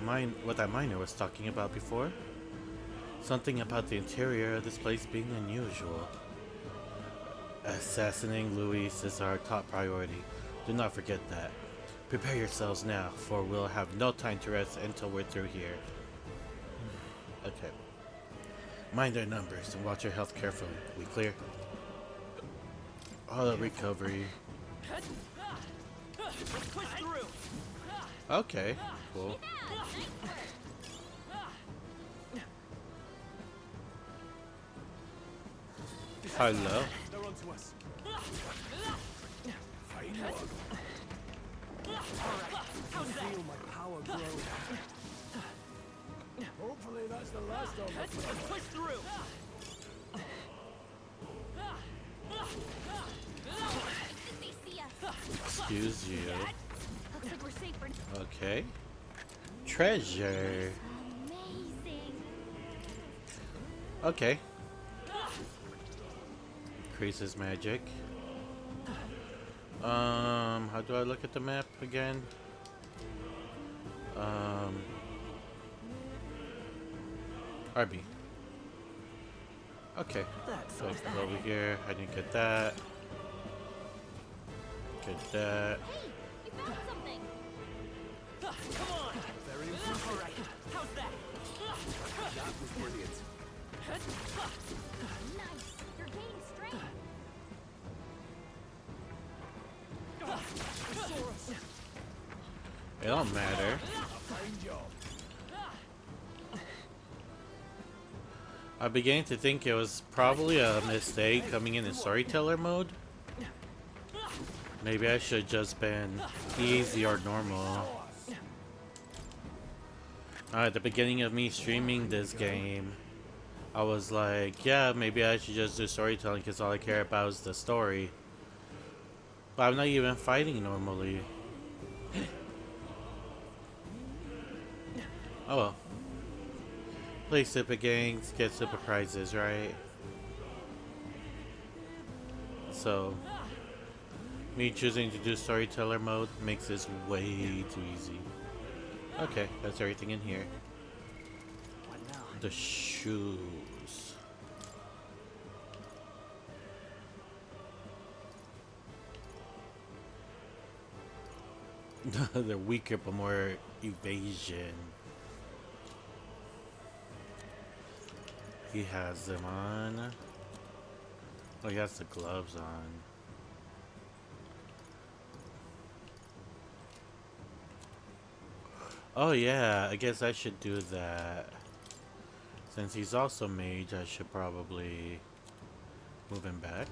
that miner was talking about before? Something about the interior of this place being unusual. Assassinating Luis is our top priority. Do not forget that. Prepare yourselves now, for we'll have no time to rest until we're through here. Okay. Mind their numbers and watch your health carefully. We clear? Auto recovery. Push through. Okay, cool. Hello. They're onto us. Fine one. Feel my power grow. Hopefully that's the last of it. Push through. They see us. Excuse you. Looks like we're safe for Okay. Treasure. amazing. Okay. Increases magic. How do I look at the map again? RB. Okay. So over here, I didn't get that. Get that. Hey, we found something. Come on. Very impressive. All right. How's that? That was brilliant. Nice. You're gaining strength. It don't matter. Fine job. I began to think it was probably a mistake coming in storyteller mode. Maybe I should just been easy or normal. At the beginning of me streaming this game, I was like, yeah, maybe I should just do storytelling because all I care about is the story. But I'm not even fighting normally. Oh well. Play super games, get super prizes, right? So, me choosing to do storyteller mode makes this way too easy. Okay, that's everything in here. What now? The shoes. They're weaker but more evasion. He has them on. Oh, he has the gloves on. Oh yeah, I guess I should do that. Since he's also mage, I should probably move him back.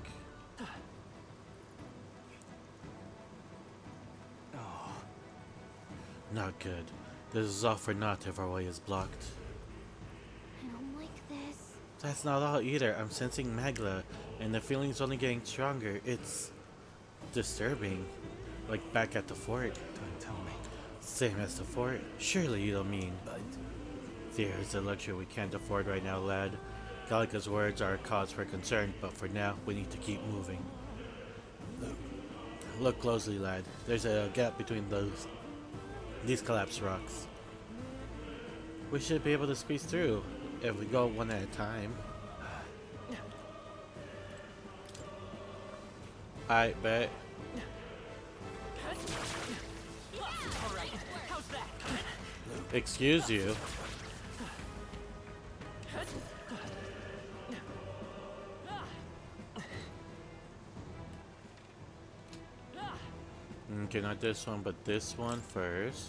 Not good. This is all for naught if our way is blocked. I don't like this. That's not all either. I'm sensing magla, and the feeling's only getting stronger. It's disturbing. Like back at the fort. don't tell me. Same as the fort. Surely you don't mean. Fear is a luxury we can't afford right now, lad. Gallica's words are a cause for concern, but for now, we need to keep moving. Look closely, lad. There's a gap between these collapsed rocks. We should be able to squeeze through if we go one at a time. I bet. All right. How's that? Excuse you. Okay, not this one, but this one first.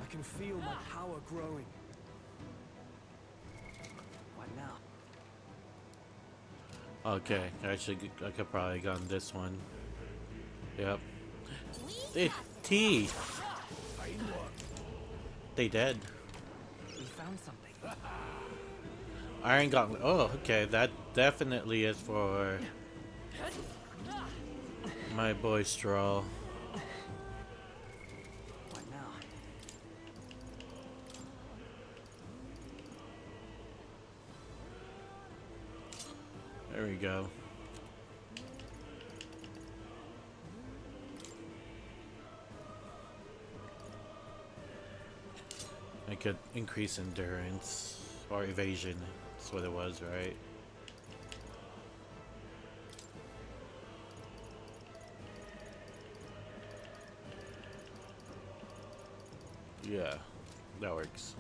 I can feel my power growing. What now? Okay, actually, I could probably gotten this one. Yep. T. They dead. We found something. Iron Gauntlet. Oh, okay. That definitely is for my boy Straw. What now? There we go. I could increase endurance or evasion. That's what it was, right? Yeah, that works.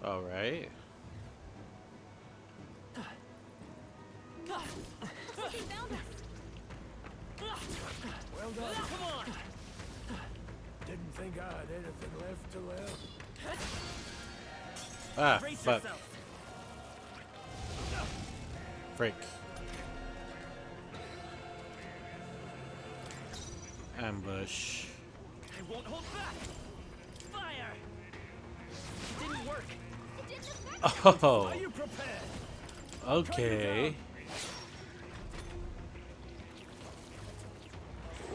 All right. Well done. Come on. Didn't think I had anything left to learn. Ah, Brace fuck. yourself. Frick. Ambush. I won't hold back. Fire. It didn't work. Oh, Are you prepared? okay.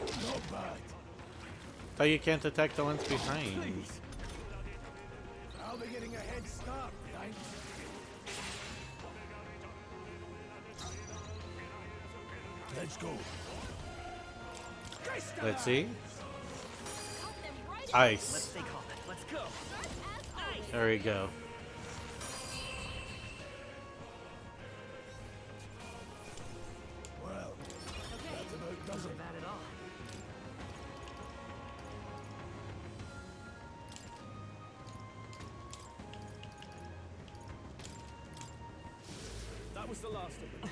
Not bad. Thought you can't attack the ones behind. Please. I'll be getting a head start, thanks. Let's go. Let's see. Let's Ice. take off. Let's go. Nice. There we go. Well, that about does it. Not bad at all. That was the last of them.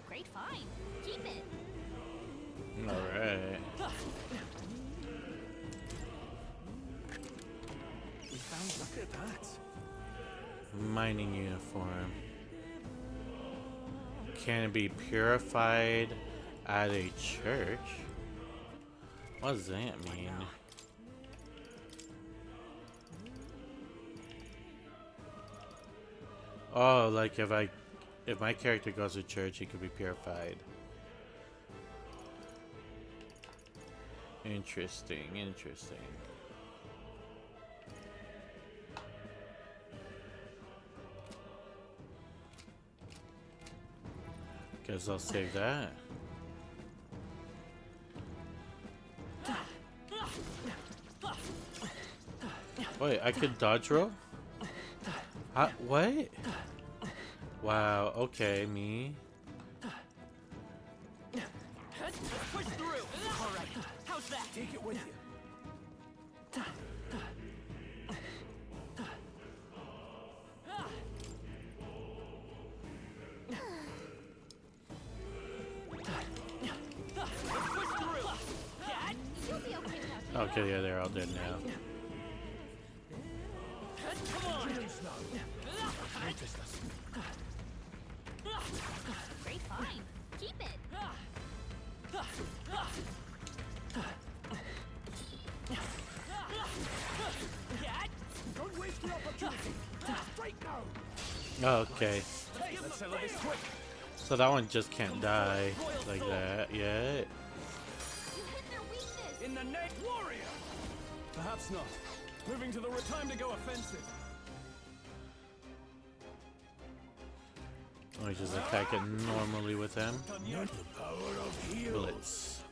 Great find. Keep it. All right. We found something. Look at that. Mining uniform. Can it be purified at a church? What does that mean? Oh, like if my character goes to church, he could be purified. Interesting, interesting. Guess I'll save that. Wait, I could dodge roll? What? Wow, okay, me. Push through. All right. How's that? Take it with you. Push through. Dad? You'll be okay without Okay, yeah, they're all dead now. Come on. Notice us. Great find. Keep it. Dad? Don't waste the opportunity. Strike now. Okay, Let's settle this quick. so that one just can't die like that yet. You hit their weakness. In the neck, warrior. Perhaps not. Moving to the time to go offensive. Let me just attack it normally with them. Not the power of heal. Bullets.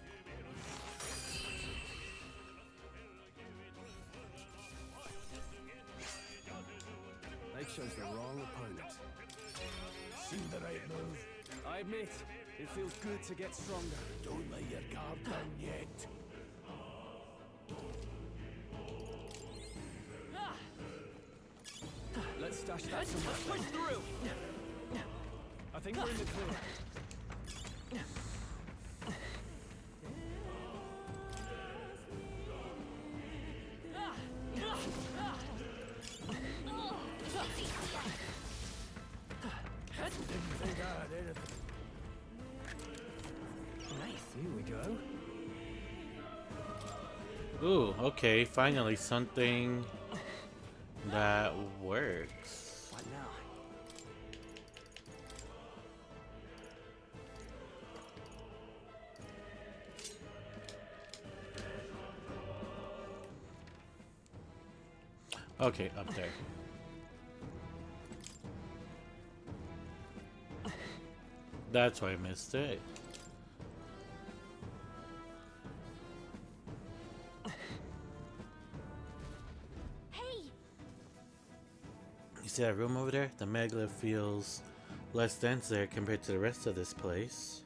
They chose the wrong opponent. Seemed the right move. I admit, it feels good to get stronger. Don't let your guard down yet. stash that somewhere. Push through! I think we're in the clear. Didn't think I had anything. Nice, here we go. Ooh, okay, finally something that works. What now? Okay, up there. That's why I missed it. Hey! You see that room over there? The magla feels less dense there compared to the rest of this place.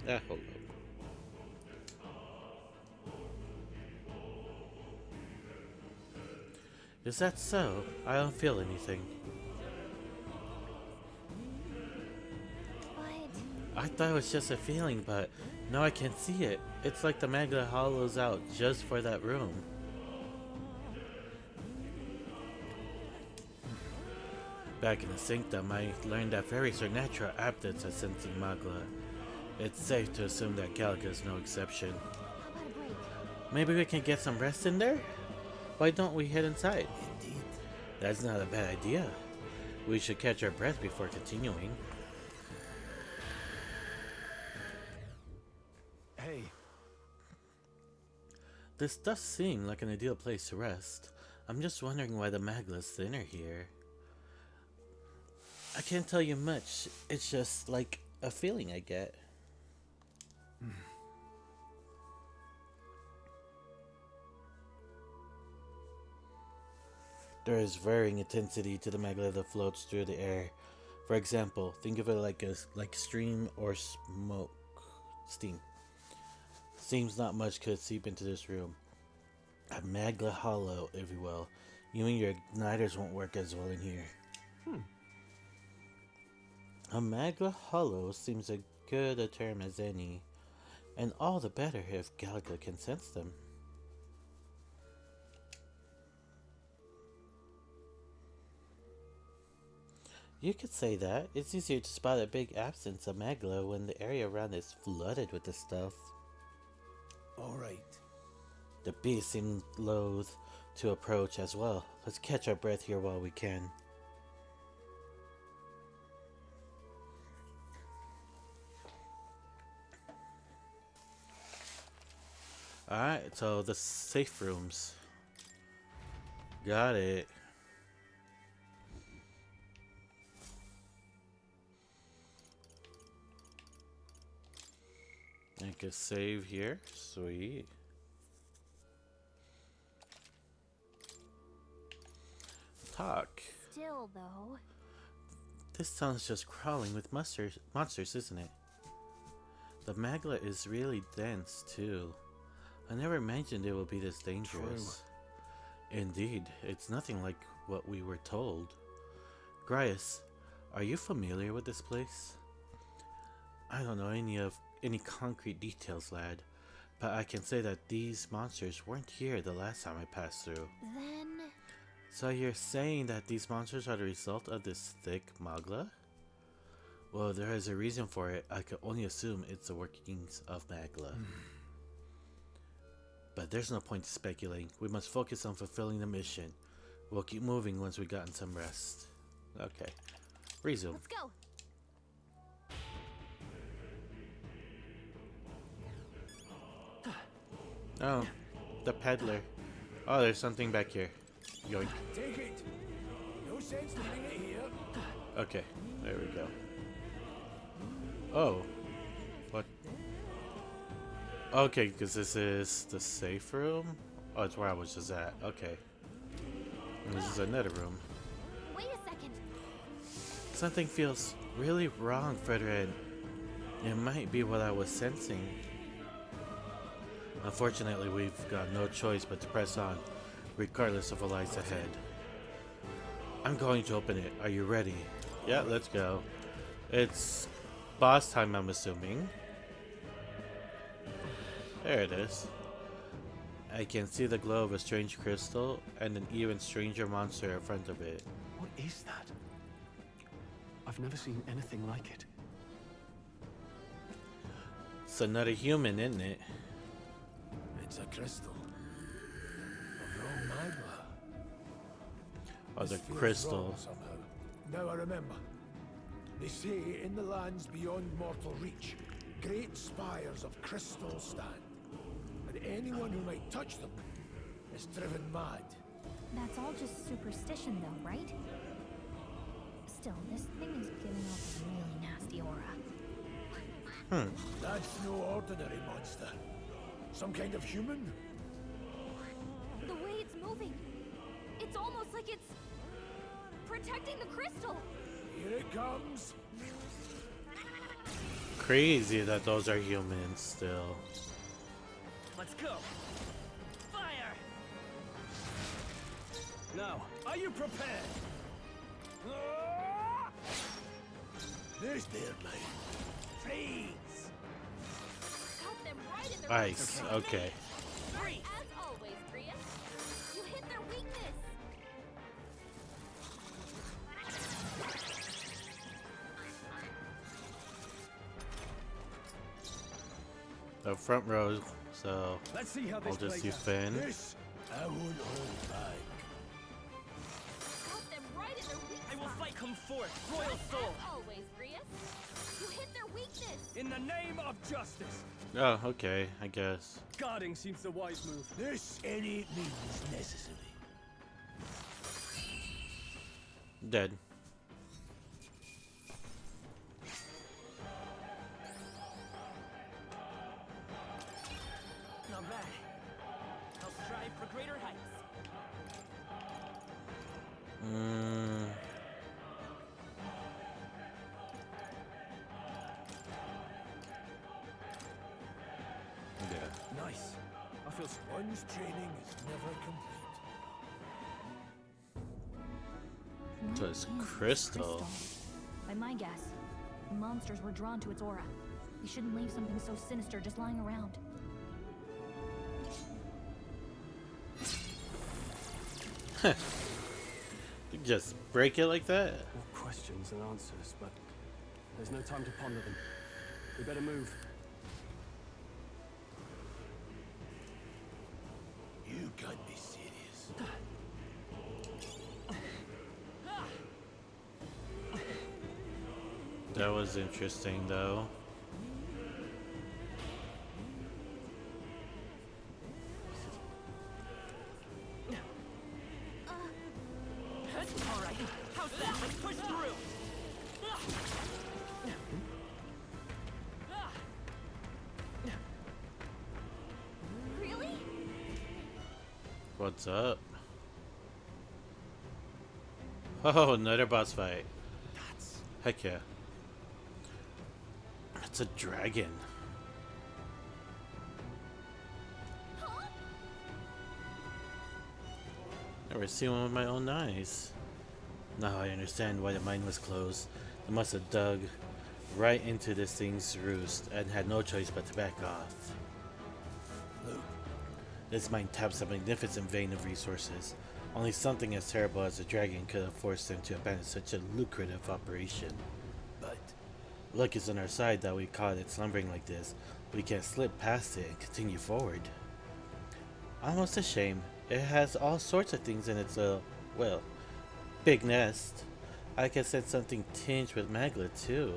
Ah, hold up. Is that so? I don't feel anything. But I thought it was just a feeling, but now I can see it. It's like the magla hollows out just for that room. Back in the sanctum, I learned that fairies are natural aptitudes at sensing magla. It's safe to assume that Galaga is no exception. how about a break? Maybe we can get some rest in there? Why don't we head inside? Indeed. That's not a bad idea. We should catch our breath before continuing. Hey, This does seem like an ideal place to rest. I'm just wondering why the magla's thinner here. I can't tell you much. It's just like a feeling I get. There is varying intensity to the magla that floats through the air. For example, think of it like stream or smoke. Steam. Seems not much could seep into this room. A magla hollow, if you will. You and your igniters won't work as well in here. A magla hollow seems as good a term as any, and all the better if Galaga can sense them. You could say that. It's easier to spot a big absence of magla when the area around is flooded with the stuff. all right. The beast seemed loath to approach as well. Let's catch our breath here while we can. Alright, so the safe rooms. Got it. Make a save here. Sweet. Talk. Still, though. This town's just crawling with monsters, isn't it? The magla is really dense, too. I never imagined it would be this dangerous. Indeed, it's nothing like what we were told. Grias, are you familiar with this place? I don't know any concrete details, lad, but I can say that these monsters weren't here the last time I passed through. Then... So you're saying that these monsters are the result of this thick magla? Well, there is a reason for it. I could only assume it's the workings of magla. But there's no point speculating. We must focus on fulfilling the mission. We'll keep moving once we've gotten some rest. Okay. Resume. let's go! Oh, the peddler. Oh, there's something back here. Yoink. Take it. No sense leaving it here. Okay, there we go. Oh. What? Okay, because this is the safe room? Oh, it's where I was just at. Okay. And this is another room. Wait a second! Something feels really wrong further in. It might be what I was sensing. Unfortunately, we've got no choice but to press on, regardless of what lies ahead. I'm going to open it. Are you ready? Yeah, let's go. It's boss time, I'm assuming. There it is. I can see the glow of a strange crystal and an even stranger monster in front of it. What is that? I've never seen anything like it. It's another human, isn't it? It's a crystal. Of raw magma. Oh, the This feels crystal. wrong somehow. Now I remember. They say in the lands beyond mortal reach, great spires of crystal stand. And anyone who might touch them is driven mad. That's all just superstition, though, right? Still, this thing is giving off a really nasty aura. That's no ordinary monster. Some kind of human? The way it's moving, it's almost like it's protecting the crystal. Here it comes. Crazy that those are humans still. Let's go. Fire! Now, are you prepared? There's their mate. Freeze! Cut them right in their Ice. Okay. Freeze! As always, Grius, you hit their weakness. The front row, so Let's see how I'll this just plays see out. Finn. This I won't hold back. Cut them right in their weak I will spot. fight come forth, royal soul! As always, Grius, you hit their weakness. In the name of justice. Oh, okay, I guess. Guarding seems the wise move. This any means necessary. Dead. Not bad. I'll strive for greater heights. Yeah. Nice. I feel One's training is never complete. So it's What is this crystal. By my guess, the monsters were drawn to its aura. We shouldn't leave something so sinister just lying around. You just break it like that? More questions than answers, but there's no time to ponder them. We better move. You can't be serious. That was interesting, though. All right. How's that? Let's push through. Really? What's up? Oh, another boss fight. Heck yeah. It's a dragon. Never seen one with my own eyes. Now I understand why the mine was closed. They must have dug right into this thing's roost and had no choice but to back off. Look, This mine taps a magnificent vein of resources. Only something as terrible as a dragon could have forced them to abandon such a lucrative operation. but Luck is on our side that we caught it slumbering like this. We can't slip past it and continue forward. Almost a shame. It has all sorts of things in its, well, big nest. I can sense something tinged with magla too.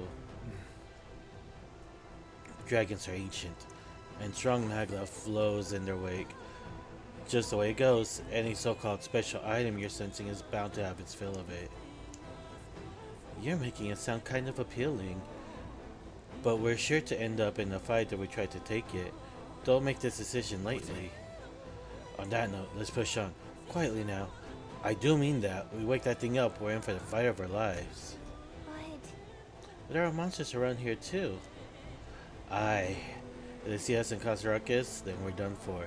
Dragons are ancient, and strong magla flows in their wake. Just the way it goes, any so-called special item you're sensing is bound to have its fill of it. You're making it sound kind of appealing. But we're sure to end up in a fight if we try to take it. Don't make this decision lightly. On that note, let's push on. Quietly now. I do mean that. We wake that thing up, we're in for the fight of our lives. But There are monsters around here too. Aye. If they see us and cause ruckus, then we're done for.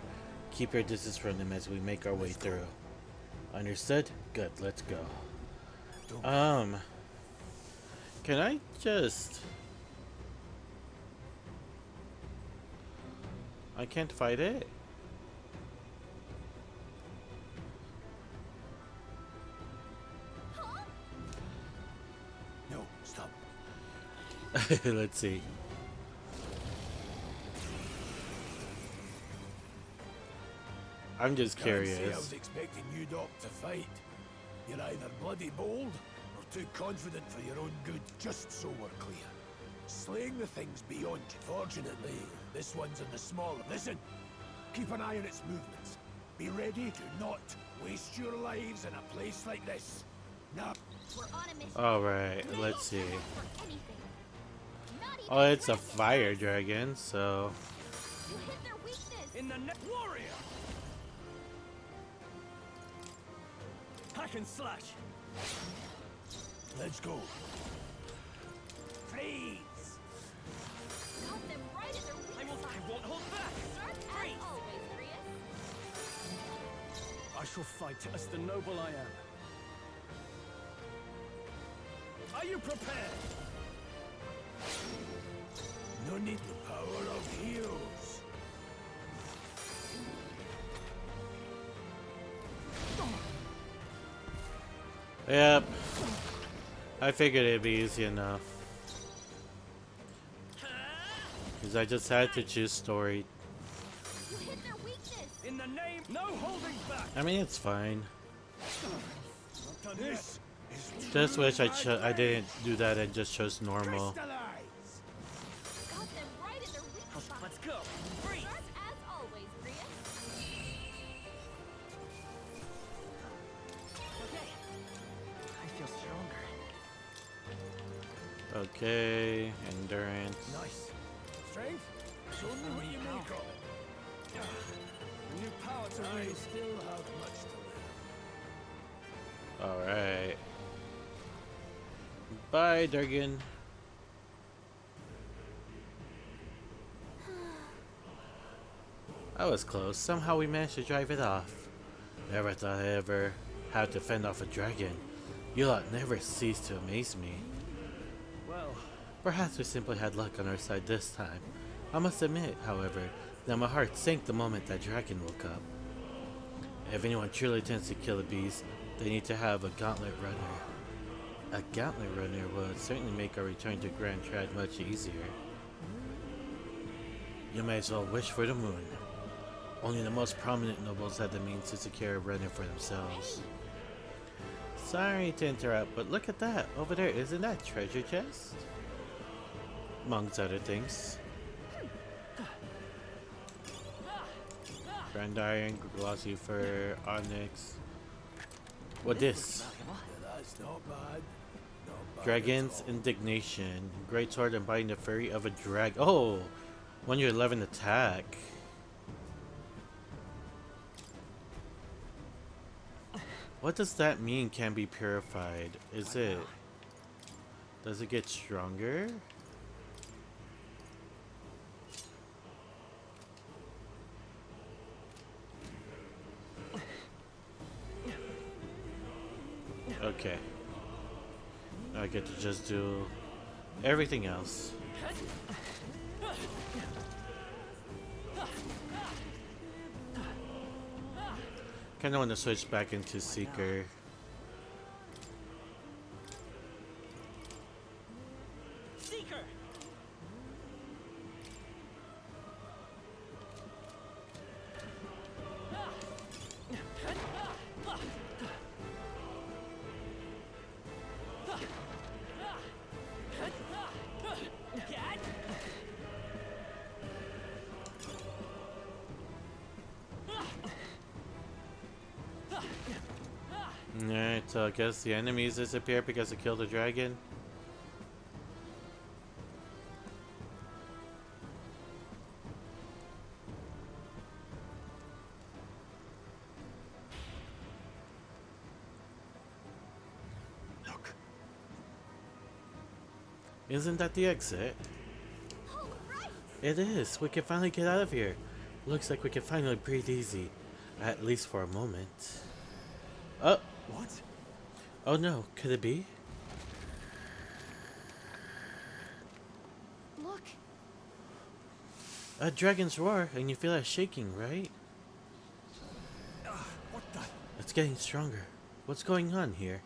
Keep your distance from them as we make our way through. Understood? Good, let's go. Don't Can I just... I can't fight it. No, stop. Let's see. I'm just Can't say I was curious. expecting you, Doc, to fight. You're either bloody bold or too confident for your own good, just so we're clear. Slaying the thing's beyond you. Fortunately, this one's in the smaller. Listen, keep an eye on its movements. Be ready to not waste your lives in a place like this. Now, We're on a mission. Alright, let's see. For anything. Not even Oh, it's a fire dragon, so... You hit their weakness. In the neck warrior! Hack and slash! let's go. Freeze! Got them right in their weakness. I won't hold back! Sharp as always, Grius. I shall fight as the noble I am. Are you prepared? No need the power of heroes. Yep. I figured it'd be easy enough. Because I just had to choose story. You hit their weakness. In the name, no holding back! I mean, it's fine. Not done yet. This is Just wish I true didn't do that and just chose normal. crystallize. Got them right in their weak spot. Let's go! Freeze! Sharp as always, Grius. Okay. I feel stronger. Okay, endurance. Nice. Strength? Show me what you make of it. A new power to I wield. still have much to learn. Alright. Bye, Durgan. That was close. Somehow we managed to drive it off. Never thought I'd ever have to fend off a dragon. You lot never cease to amaze me. Well, Perhaps we simply had luck on our side this time. I must admit, however, that my heart sank the moment that dragon woke up. If anyone truly intends to kill a beast, they need to have a gauntlet runner. A gauntlet runner would certainly make our return to Grand Trad much easier. You may as well wish for the moon. Only the most prominent nobles had the means to secure a runner for themselves. Sorry to interrupt, but look at that. Over there, isn't that a treasure chest? Amongst other things. Grand Iron, Glossy Fur, Onyx. What this? That's not bad. Not bad Dragon's at all. Indignation. Great sword embodying the fury of a drag. Oh! When you're 11 attack. What does that mean can be purified? Is it... Does it get stronger? Okay. I get to just do everything else. Kinda want to switch back into Seeker. Seeker! Cat? Alright, so I guess the enemies disappear because I killed the dragon. Look, Isn't that the exit? Oh, right. It is. We can finally get out of here. Looks like we can finally breathe easy. At least for a moment. Oh, what? Oh no, could it be? Look, A dragon's roar, and you feel it shaking, right? What the? It's getting stronger. What's going on here?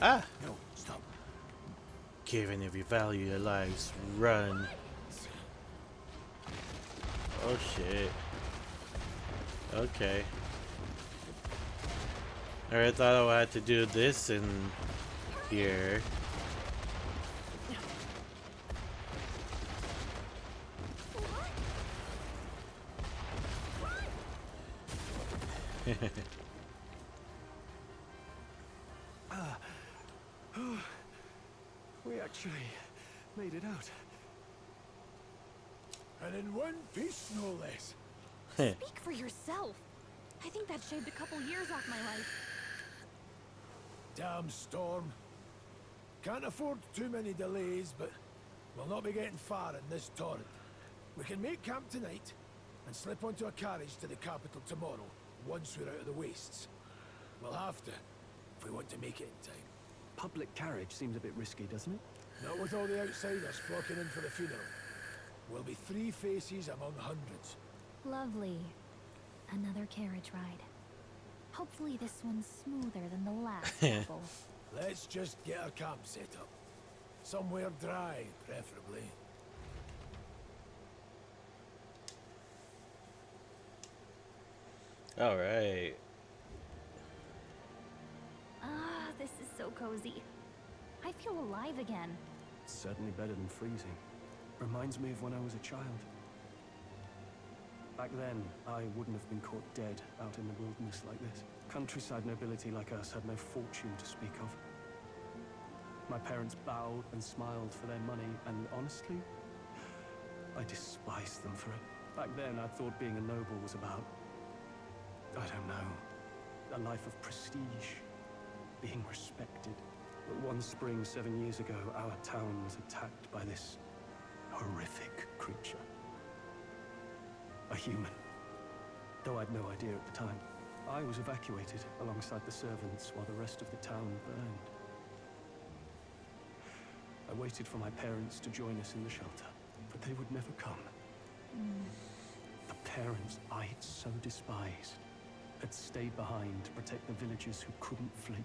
Ah! No, stop. Given if you value your lives, run. Oh shit. Okay. I thought I had to do this in here. We actually made it out. And in one piece, no less. speak for yourself. I think that shaved a couple years off my life. Damn storm. Can't afford too many delays, but we'll not be getting far in this torrent. We can make camp tonight and slip onto a carriage to the capital tomorrow, once we're out of the wastes. We'll have to, if we want to make it in time. Public carriage seems a bit risky, doesn't it? Not with all the outsiders flocking in for the funeral. We'll be 3 faces among hundreds. Lovely. Another carriage ride. Hopefully this one's smoother than the last couple. Let's just get our camp set up. Somewhere dry, preferably. Alright. Ah, this is so cozy. I feel alive again. It's certainly better than freezing. Reminds me of when I was a child. Back then, I wouldn't have been caught dead out in the wilderness like this. Countryside nobility like us had no fortune to speak of. My parents bowed and smiled for their money, and honestly, I despised them for it. Back then, I thought being a noble was about, I don't know, a life of prestige, being respected. But one spring 7 years ago, our town was attacked by this horrific creature. A human. Though I'd no idea at the time. I was evacuated alongside the servants while the rest of the town burned. I waited for my parents to join us in the shelter, but they would never come. The parents I'd so despised had stayed behind to protect the villagers who couldn't flee.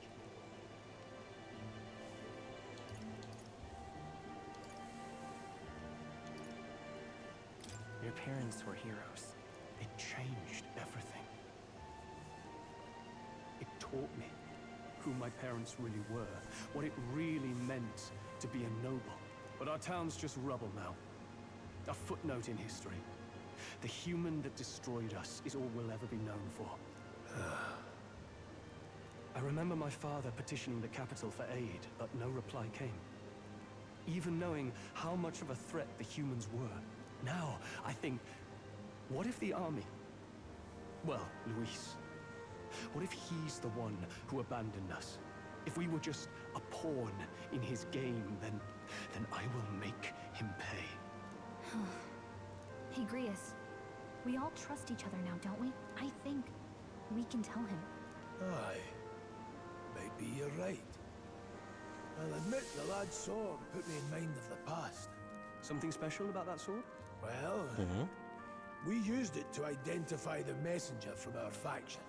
Your parents were heroes. It changed everything. It taught me who my parents really were, what it really meant to be a noble. But our town's just rubble now. A footnote in history. The human that destroyed us is all we'll ever be known for. I remember my father petitioning the capital for aid, but no reply came. Even knowing how much of a threat the humans were. Now, I think, what if the army? Well, Luis. What if he's the one who abandoned us? If we were just a pawn in his game, then I will make him pay. Hey, Grius. We all trust each other now, don't we? I think we can tell him. Aye. Maybe you're right. I'll admit the lad's sword put me in mind of the past. Something special about that sword? Well, we used it to identify the messenger from our faction.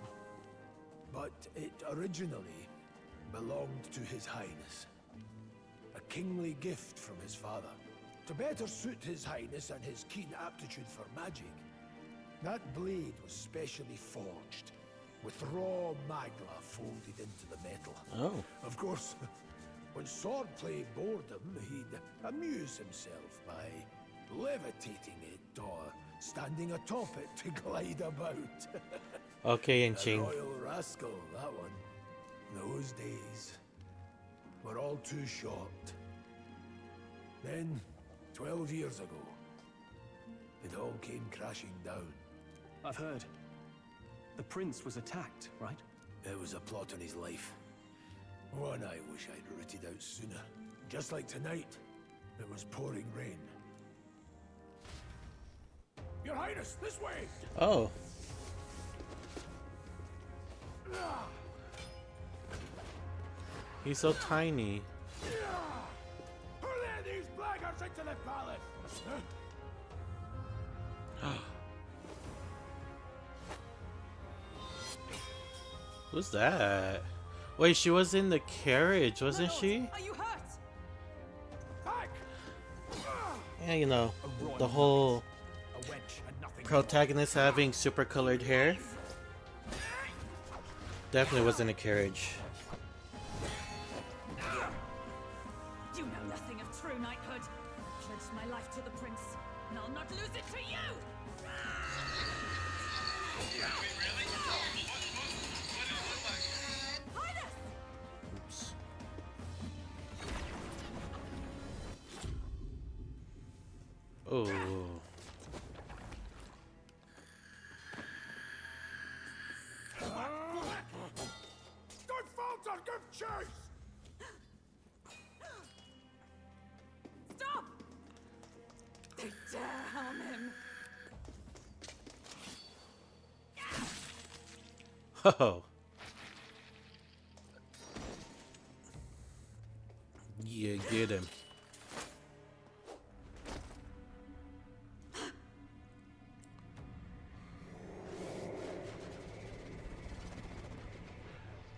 But it originally belonged to His Highness. A kingly gift from his father. To better suit His Highness and his keen aptitude for magic, that blade was specially forged, with raw magla folded into the metal. Oh. Of course, when swordplay bored him, he'd amuse himself by levitating it or standing atop it to glide about. Okay, and A Ching. royal rascal, that one. Those days were all too short. Then, 12 years ago, it all came crashing down. I've heard. The prince was attacked, right? It was a plot on his life. One I wish I'd rooted out sooner. Just like tonight, it was pouring rain. Your Highness, this way! Oh. He's so tiny. Who let these blackguards into the palace? Who's that? Wait, she was in the carriage, wasn't she? Are you hurt? Back! Yeah, you know, the whole protagonist having super colored hair. Definitely was in a carriage. You know nothing of true knighthood. Pledged my life to the prince, and I'll not lose it to you! Oops. Oh. Don't falter, give chase! Stop! They dare harm him. Oh. Yeah, get him.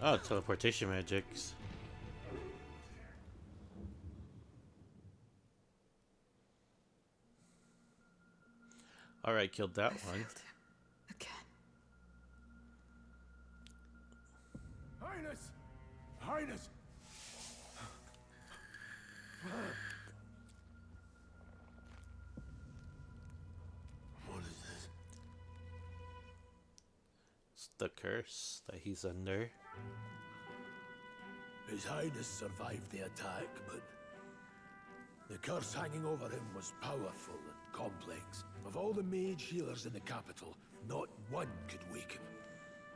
Oh, teleportation magics. Alright, killed that one. Again. Highness! Highness! What is this? It's the curse that he's under. His Highness survived the attack, but the curse hanging over him was powerful and complex. Of all the mage healers in the capital, not one could wake him.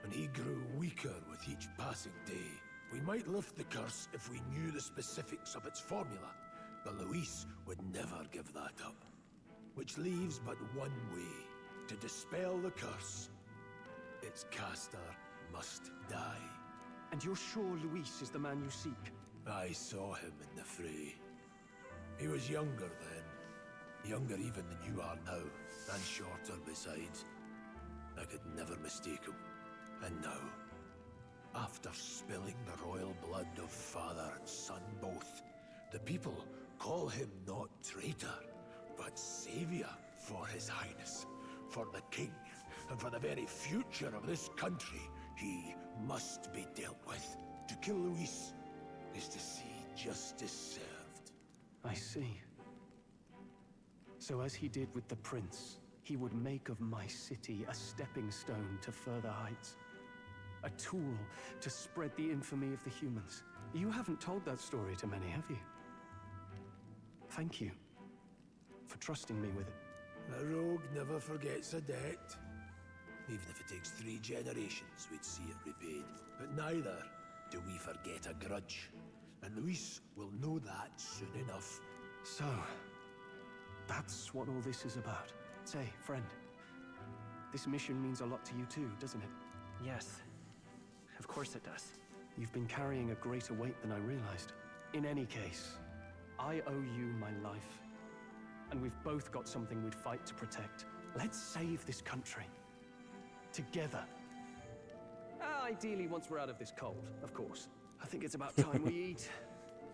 And he grew weaker with each passing day. We might lift the curse if we knew the specifics of its formula, but Luis would never give that up. Which leaves but one way to dispel the curse. Its caster must die. And you're sure Luis is the man you seek? I saw him in the fray. He was younger then. Younger even than you are now, and shorter besides. I could never mistake him. And now, after spilling the royal blood of father and son both, the people call him not traitor, but savior for his highness, for the king, and for the very future of this country. He must be dealt with. To kill Luis is to see justice served. I see. So as he did with the prince, he would make of my city a stepping stone to further heights. A tool to spread the infamy of the humans. You haven't told that story to many, have you? Thank you for trusting me with it. A rogue never forgets a debt. Even if it takes 3 generations, we'd see it repaid. But neither do we forget a grudge. And Luis will know that soon enough. So, that's what all this is about. Say, friend, this mission means a lot to you too, doesn't it? Yes, of course it does. You've been carrying a greater weight than I realized. In any case, I owe you my life. And we've both got something we'd fight to protect. Let's save this country. Together. Ideally, once we're out of this cold, of course. I think it's about time we eat.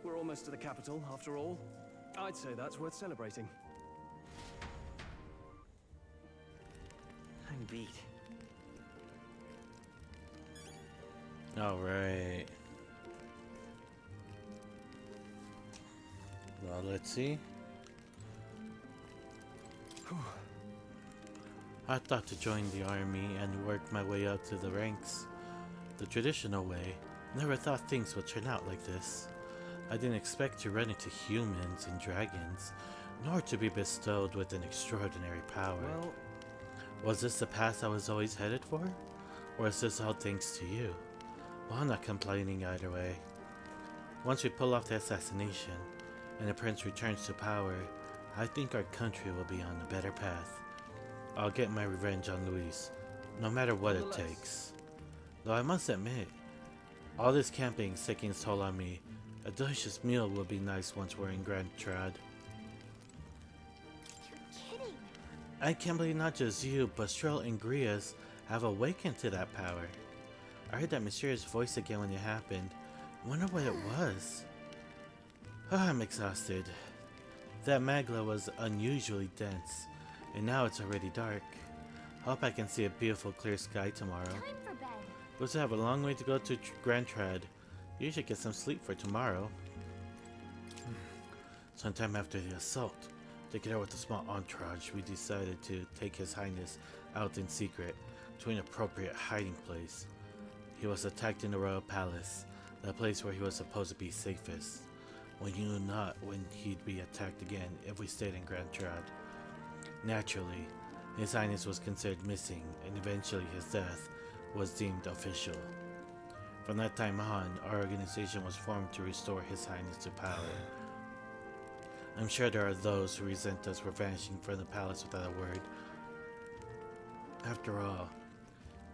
We're almost to the capital, after all. I'd say that's worth celebrating. I'm beat. Alright. Well, let's see. I thought to join the army and work my way up to the ranks the traditional way. Never thought things would turn out like this. I didn't expect to run into humans and dragons, nor to be bestowed with an extraordinary power. Well, was this the path I was always headed for? Or is this all thanks to you? Well, I'm not complaining either way. Once we pull off the assassination, and the prince returns to power, I think our country will be on a better path. I'll get my revenge on Luis, no matter what it takes. Though I must admit, All this camping is taking its toll on me. A delicious meal will be nice once we're in Grand Trad. You're kidding. I can't believe not just you, but Strill and Grias have awakened to that power. I heard that mysterious voice again when it happened. Wonder what it was. I'm exhausted. That magla was unusually dense, and now it's already dark. Hope I can see a beautiful clear sky tomorrow. Time for bed. We also have a long way to go to Grand Trad. You should get some sleep for tomorrow. Sometime after the assault, together with a small entourage, we decided to take His Highness out in secret to an appropriate hiding place. He was attacked in the royal palace, the place where he was supposed to be safest. We knew not when he'd be attacked again if we stayed in Grand Trad. Naturally, His Highness was considered missing, and eventually his death was deemed official. From that time on, our organization was formed to restore His Highness to power. I'm sure there are those who resent us for vanishing from the palace without a word. After all,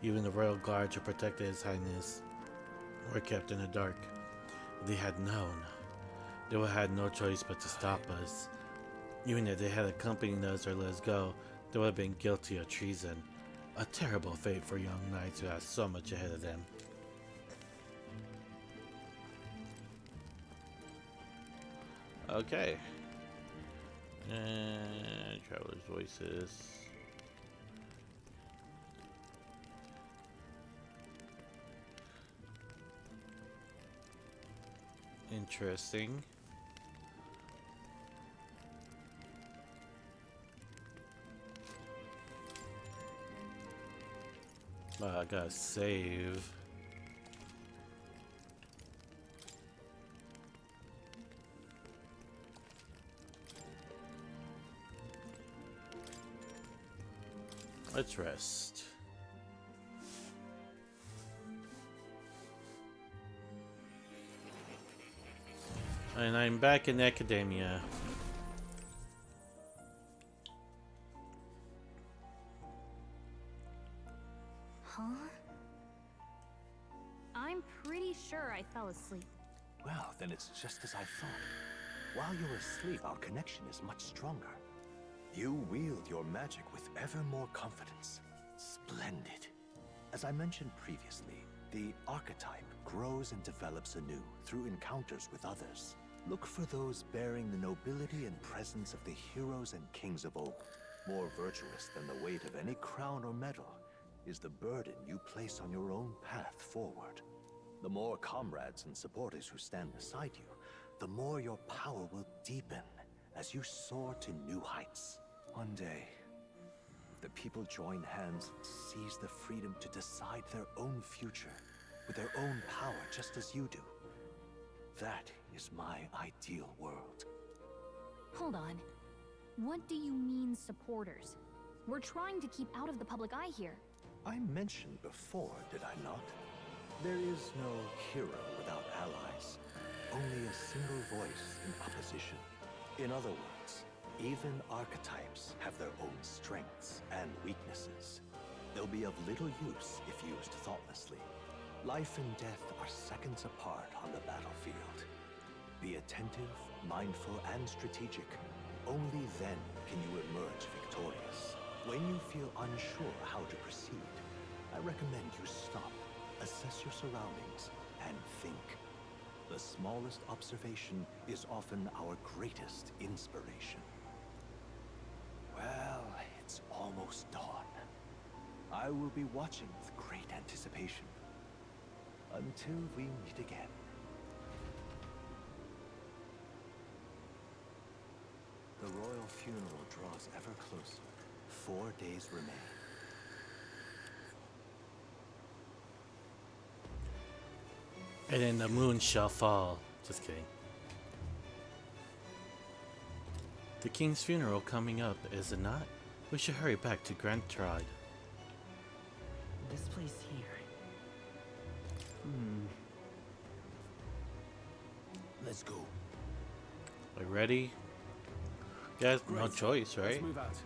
even the royal guards who protected His Highness were kept in the dark. If they had known, they would have had no choice but to stop us. Even if they had accompanied us or let us go, they would have been guilty of treason. A terrible fate for young knights who had so much ahead of them. Okay. And Traveler's Voices. Interesting. I gotta save. Let's rest. And I'm back in academia. Huh? I'm pretty sure I fell asleep. Well, then it's just as I thought. While you're asleep, our connection is much stronger. You wield your magic with ever more confidence. Splendid. As I mentioned previously, the archetype grows and develops anew through encounters with others. Look for those bearing the nobility and presence of the heroes and kings of old. More virtuous than the weight of any crown or medal is the burden you place on your own path forward. The more comrades and supporters who stand beside you, the more your power will deepen as you soar to new heights. One day, the people join hands and seize the freedom to decide their own future with their own power, just as you do. That is my ideal world. Hold on. What do you mean, supporters? We're trying to keep out of the public eye here. I mentioned before, did I not? There is no hero without allies. Only a single voice in opposition. In other words, even archetypes have their own strengths and weaknesses. They'll be of little use if used thoughtlessly. Life and death are seconds apart on the battlefield. Be attentive, mindful, and strategic. Only then can you emerge victorious. When you feel unsure how to proceed, I recommend you stop, assess your surroundings, and think. The smallest observation is often our greatest inspiration. Well, it's almost dawn. I will be watching with great anticipation. Until we meet again. The royal funeral draws ever closer. 4 days remain. And then the moon shall fall. Just kidding. The king's funeral coming up, is it not? We should hurry back to Grand Trad. This place here. Let's go. Are you ready? Guys, no Right. choice, Let's right? move out.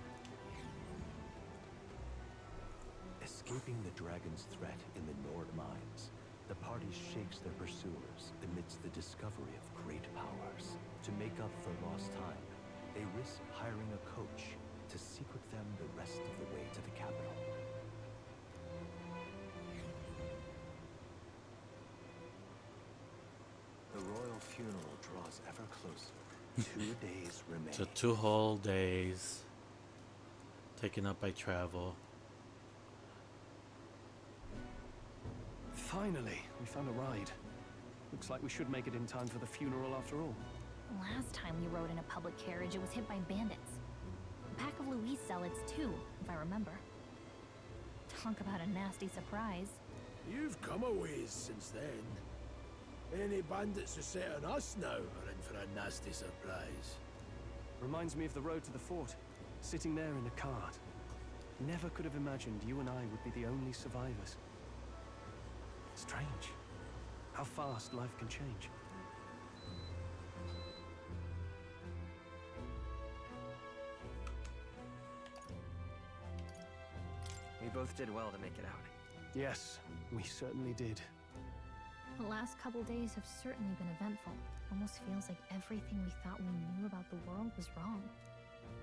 Escaping the dragon's threat in the Nord mines, the party shakes their pursuers amidst the discovery of great powers. To make up for lost time, they risk hiring a coach to secret them the rest of the way to the capital. The royal funeral draws ever closer. 2 days remain. So 2 whole days taken up by travel. Finally, we found a ride. Looks like we should make it in time for the funeral after all. Last time we rode in a public carriage, it was hit by bandits. A pack of Louise zealots too, if I remember. Talk about a nasty surprise. You've come a ways since then. Any bandits who set on us now are in for a nasty surprise. Reminds me of the road to the fort, sitting there in a cart. Never could have imagined you and I would be the only survivors. Strange. How fast life can change. We both did well to make it out. Yes, we certainly did. The last couple days have certainly been eventful. Almost feels like everything we thought we knew about the world was wrong.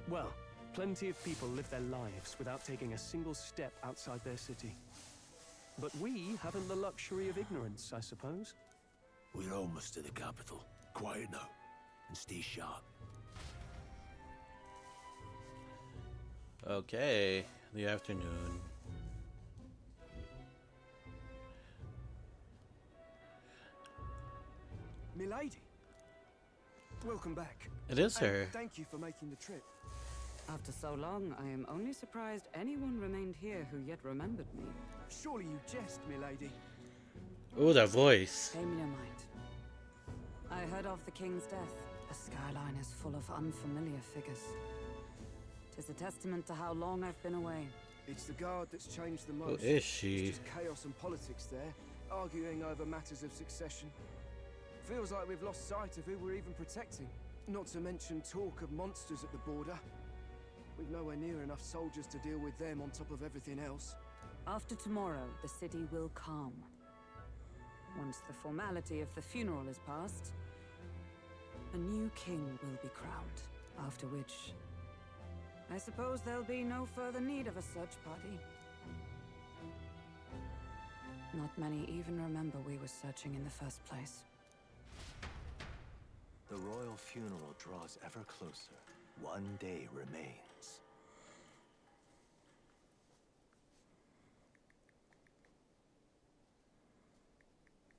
Well, plenty of people live their lives without taking a single step outside their city. But we haven't the luxury of ignorance, I suppose. We're almost to the capital. Quiet now, and stay sharp. Okay, the afternoon. Milady, welcome back. It is her. And thank you for making the trip. After so long, I am only surprised anyone remained here who yet remembered me. Surely you jest, milady. Oh, that voice. Pay me no mind. I heard of the king's death. The skyline is full of unfamiliar figures. 'Tis a testament to how long I've been away. It's the guard that's changed the Who most. is she? It's just chaos and politics there, arguing over matters of succession. Feels like we've lost sight of who we're even protecting. Not to mention talk of monsters at the border. We've nowhere near enough soldiers to deal with them on top of everything else. After tomorrow, the city will calm. Once the formality of the funeral is past, a new king will be crowned. After which, I suppose there'll be no further need of a search party. Not many even remember we were searching in the first place. The royal funeral draws ever closer. 1 day remains.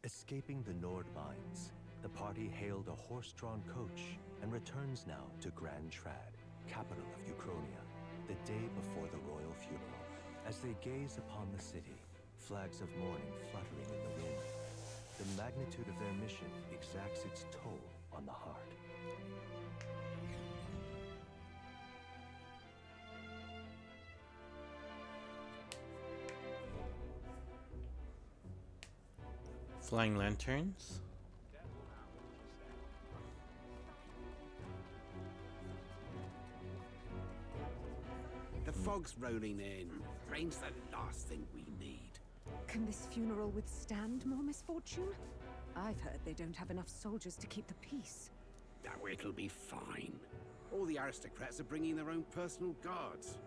Escaping the Nord mines, the party hailed a horse-drawn coach and returns now to Grand Trad, capital of Uchronia, the day before the royal funeral. As they gaze upon the city, flags of mourning fluttering in the wind, the magnitude of their mission exacts its toll on the heart. Flying lanterns? The fog's rolling in. Rain's the last thing we need. Can this funeral withstand more misfortune? I've heard they don't have enough soldiers to keep the peace. Oh, it'll be fine. All the aristocrats are bringing their own personal guards.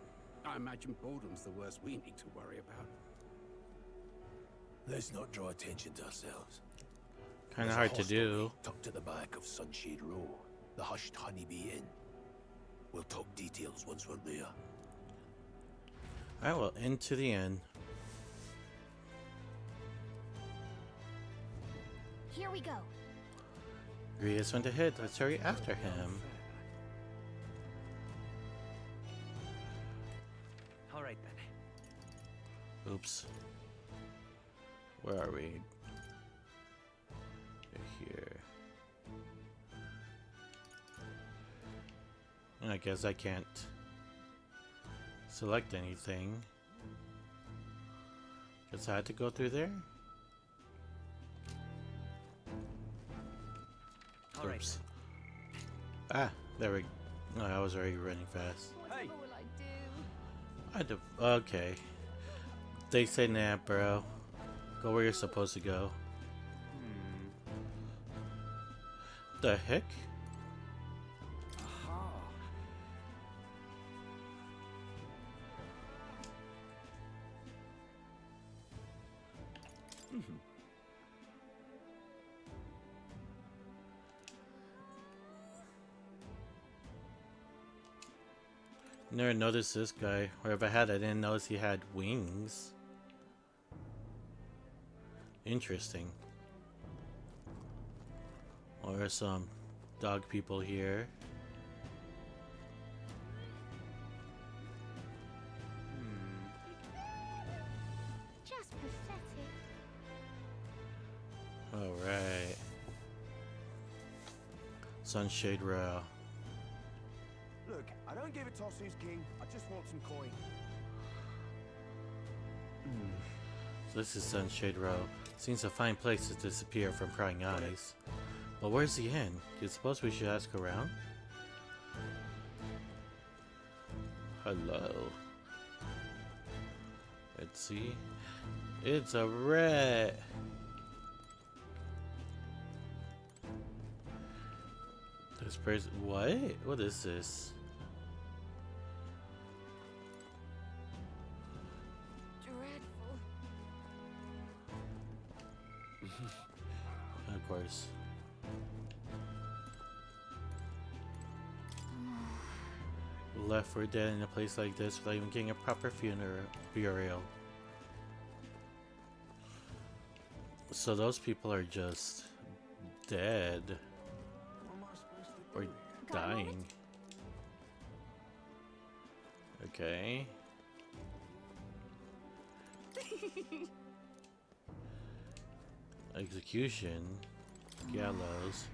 I imagine boredom's the worst we need to worry about. Let's not draw attention to ourselves. Kind There's of a hard to hostelry do. tucked at the back of Sunshade Row, the hushed Honeybee Inn. We'll talk details once we're there. Alright, well, into the end. Here we go. Rias went ahead. Let's hurry after him. All right then. Oops. Where are we? We're here. I guess I can't select anything. Guess I had to go through there? All right. Oops. Ah, there we go. No, I was already running fast. Hey. What will I do? I do. Okay. They say, nah, bro. Go where you're supposed to go. The heck? Aha. Never noticed this guy. Or if I had, I didn't notice he had wings. Interesting. Or some dog people here. Just pathetic. Alright. Sunshade Row. Look, I don't give a toss who's king. I just want some coin. So this is Sunshade Row. Seems a fine place to disappear from prying eyes. But where's the inn? Do you suppose we should ask around? Hello. Let's see. It's a rat. This person. What? What is this? Dreadful. Of course. Left for dead in a place like this without even getting a proper burial. So those people are just dead or dying. Okay. Execution. Gallows.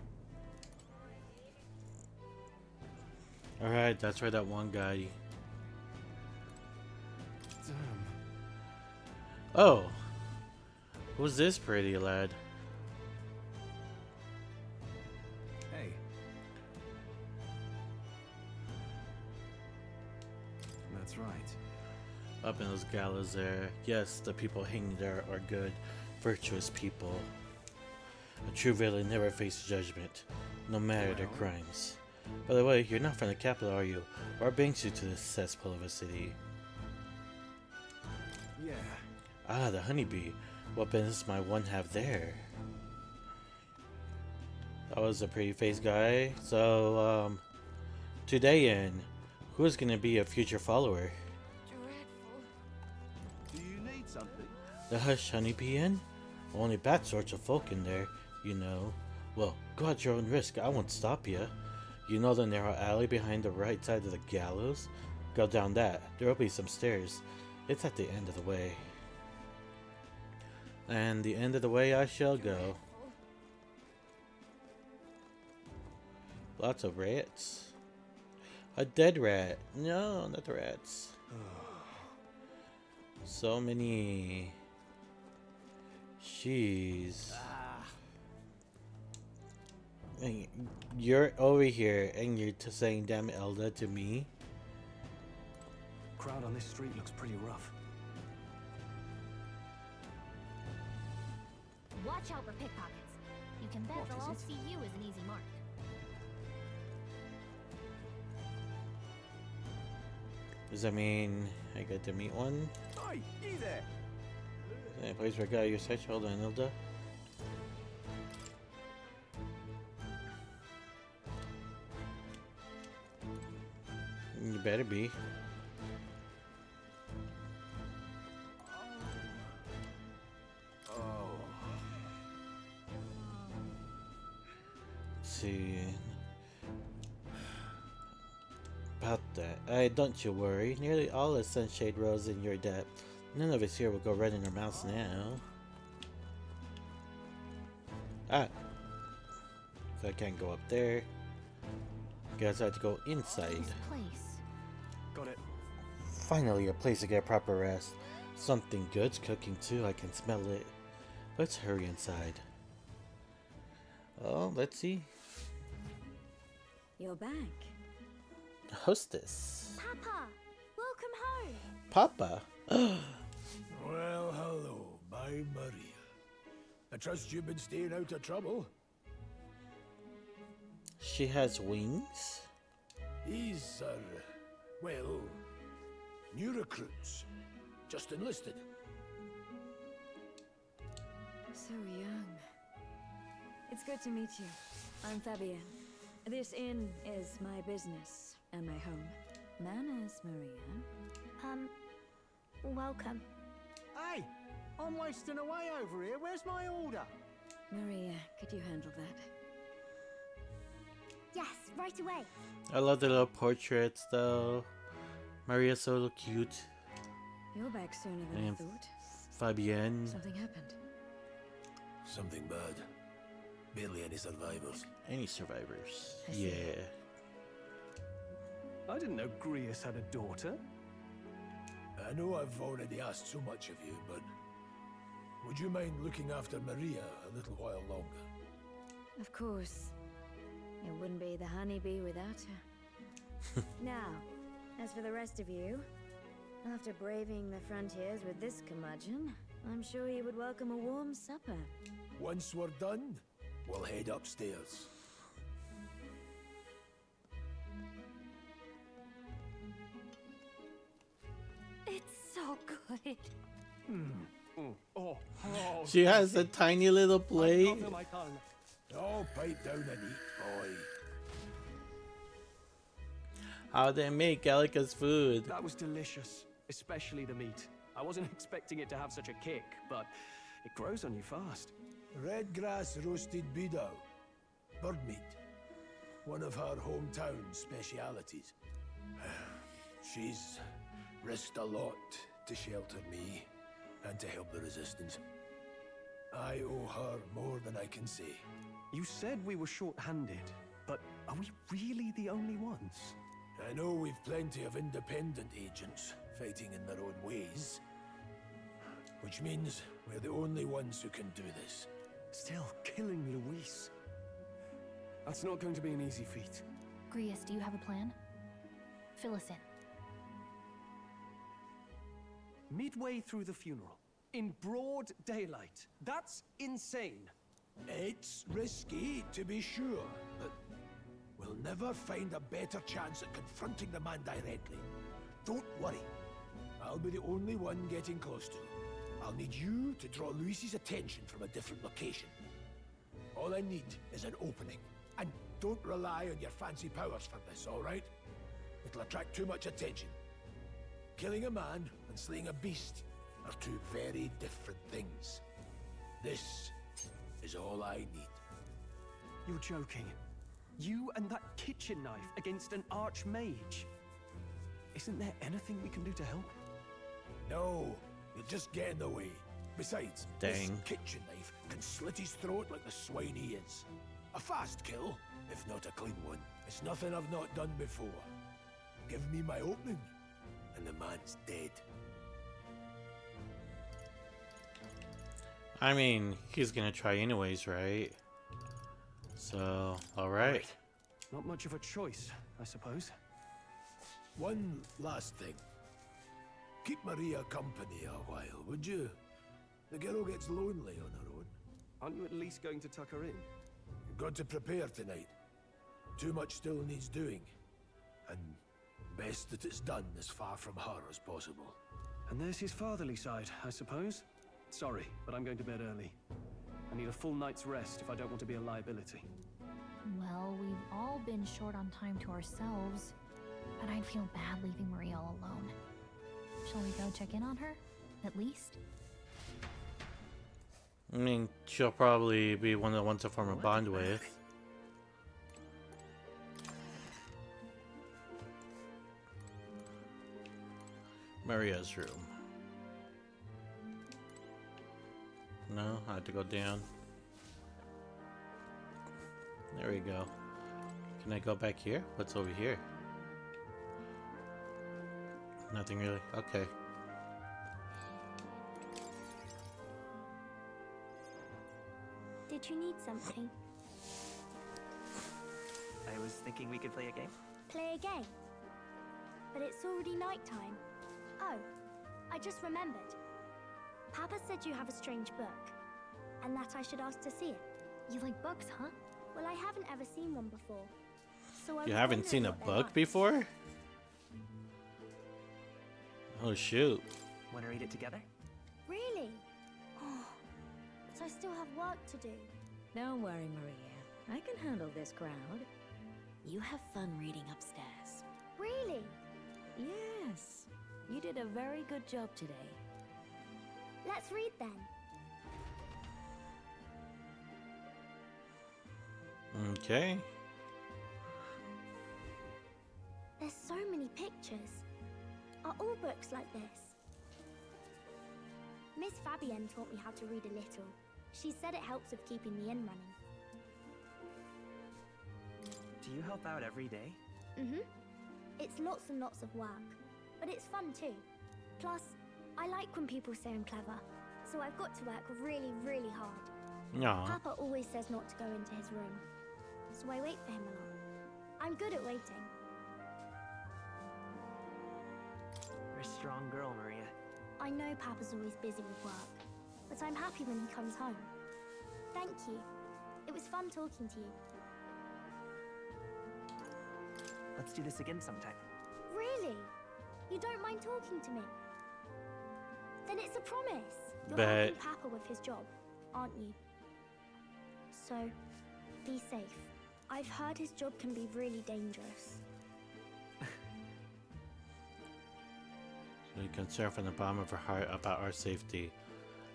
Alright, that's where that one guy. Damn. Oh! Who's this pretty lad? Hey. That's right. Up in those gallows there. Yes, the people hanging there are good, virtuous people. A true villain never faces judgment, no matter their crimes. By the way, you're not from the capital, are you? What brings you to this cesspool of a city? Yeah. Ah, the honeybee. What business might one have there? That was a pretty face guy. So, today in, who's gonna be a future follower? Dreadful. Do you need something? The hush honeybee inn? Only bad sorts of folk in there, you know. Well, go at your own risk, I won't stop you. You know the narrow alley behind the right side of the gallows? Go down that. There'll be some stairs. It's at the end of the way. And the end of the way I shall go. Lots of rats. A dead rat. No, not the rats. So many. Jeez. And you're over here and you're saying damn Elda to me? Crowd on this street looks pretty rough. Watch out for pickpockets. You can bet What they'll is all it? see you as an easy mark. Does that mean I get to meet one? Hey, you there? Any place where I got your search? Hold on, Elda. You better be. Oh. Let's see. About that. Don't you worry. Nearly all the sunshade rose in your debt. None of us here will go running our mouths now. Ah. So I can't go up there. Guess I have to go inside. This place. Got it. Finally, a place to get proper rest. Something good's cooking too, I can smell it. Let's hurry inside. Oh, let's see. You're back. Hostess. Papa, welcome home. Papa. Well, hello, my Maria. I trust you've been staying out of trouble. She has wings? These are, well, new recruits. Just enlisted. So young. It's good to meet you. I'm Fabienne. This inn is my business and my home. Manners, Maria. Welcome. Hey! I'm wasting away over here. Where's my order? Maria, could you handle that? Yes, right away. I love the little portraits though. Maria's so cute. You're back sooner than I And thought. Fabienne. Something happened. Something bad. Barely any survivors. Any survivors? I see. Yeah. I didn't know Grius had a daughter. I know I've already asked so much of you, but would you mind looking after Maria a little while longer? Of course. It wouldn't be the honeybee without her. Now, as for the rest of you, after braving the frontiers with this curmudgeon, I'm sure you would welcome a warm supper. Once we're done, we'll head upstairs. It's so good. Oh, She has a tiny little plate. Under my tongue. Oh, pipe down and eat, boy. How they make Gallica's food. That was delicious, especially the meat. I wasn't expecting it to have such a kick, but it grows on you fast. Red grass roasted beetle. Bird meat. One of her hometown specialities. She's risked a lot to shelter me and to help the resistance. I owe her more than I can say. You said we were short-handed, but are we really the only ones? I know we've plenty of independent agents fighting in their own ways, which means we're the only ones who can do this. Still, killing Luis. That's not going to be an easy feat. Grius, do you have a plan? Fill us in. Midway through the funeral, in broad daylight. That's insane. It's risky, to be sure, but we'll never find a better chance at confronting the man directly. Don't worry. I'll be the only one getting close to him. I'll need you to draw Luis's attention from a different location. All I need is an opening. And don't rely on your fancy powers for this, all right? It'll attract too much attention. Killing a man and slaying a beast are two very different things. This is all I need. You're joking. You and that kitchen knife against an archmage. Isn't there anything we can do to help? No, you'll just get in the way. Besides, this Dang. kitchen knife can slit his throat like the swine he is. A fast kill, if not a clean one. It's nothing I've not done before. Give me my opening, and the man's dead. I mean, he's gonna try anyways, right? So, alright. Not much of a choice, I suppose. One last thing. Keep Maria company a while, would you? The girl gets lonely on her own. Aren't you at least going to tuck her in? You've got to prepare tonight. Too much still needs doing. And best that it's done as far from her as possible. And there's his fatherly side, I suppose. Sorry, but I'm going to bed early. I need a full night's rest if I don't want to be a liability. Well, we've all been short on time to ourselves, but I'd feel bad leaving Maria all alone. Shall we go check in on her, at least? I mean, she'll probably be one of the ones to form a bond with. Maria's room. No, I had to go down. There we go. Can I go back here? What's over here? Nothing really. Okay. Did you need something? I was thinking we could play a game. Play a game? But it's already nighttime. Oh, I just remembered. Papa said you have a strange book, and that I should ask to see it. You like books, huh? Well, I haven't ever seen one before. So I You was haven't wondering seen a what they're book like. before? Oh shoot. Want to read it together? Really? Oh, but I still have work to do. Don't worry, Maria. I can handle this crowd. You have fun reading upstairs. Really? Yes. You did a very good job today. Let's read then. Okay. There's so many pictures. Are all books like this? Miss Fabienne taught me how to read a little. She said it helps with keeping the inn running. Do you help out every day? Mm-hmm. It's lots and lots of work, but it's fun too. Plus, I like when people say I'm clever, so I've got to work really, really hard. No. Papa always says not to go into his room, so I wait for him a lot. I'm good at waiting. You're a strong girl, Maria. I know Papa's always busy with work, but I'm happy when he comes home. Thank you. It was fun talking to you. Let's do this again sometime. Really? You don't mind talking to me? Then it's a promise. You're Bet. helping Papa with his job, aren't you? So, be safe. I've heard his job can be really dangerous. Really concerned from the bottom of her heart about our safety.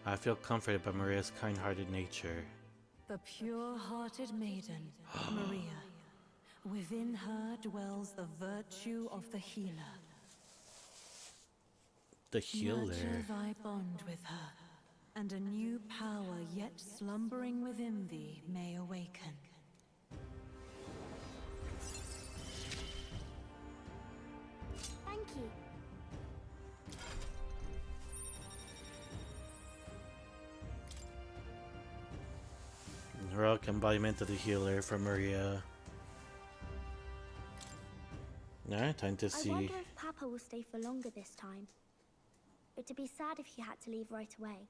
I feel comforted by Maria's kind-hearted nature. The pure-hearted maiden, Maria. Within her dwells the virtue of the healer. The healer. Nurture thy bond with her, and a new power yet slumbering within thee may awaken. Thank you. Heroic embodiment of the healer from Maria. Alright, time to I see. wonder if Papa will stay for longer this time. It'd be sad if he had to leave right away.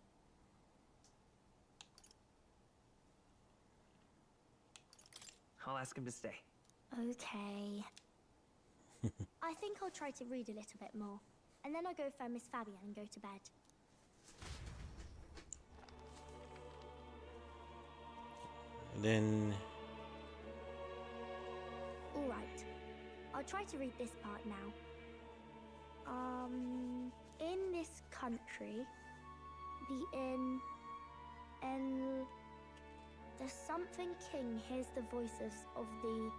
I'll ask him to stay. Okay. I think I'll try to read a little bit more, and then I'll go find Miss Fabienne and go to bed. And then All right. I'll try to read this part now. In this country, the something king hears the voices of the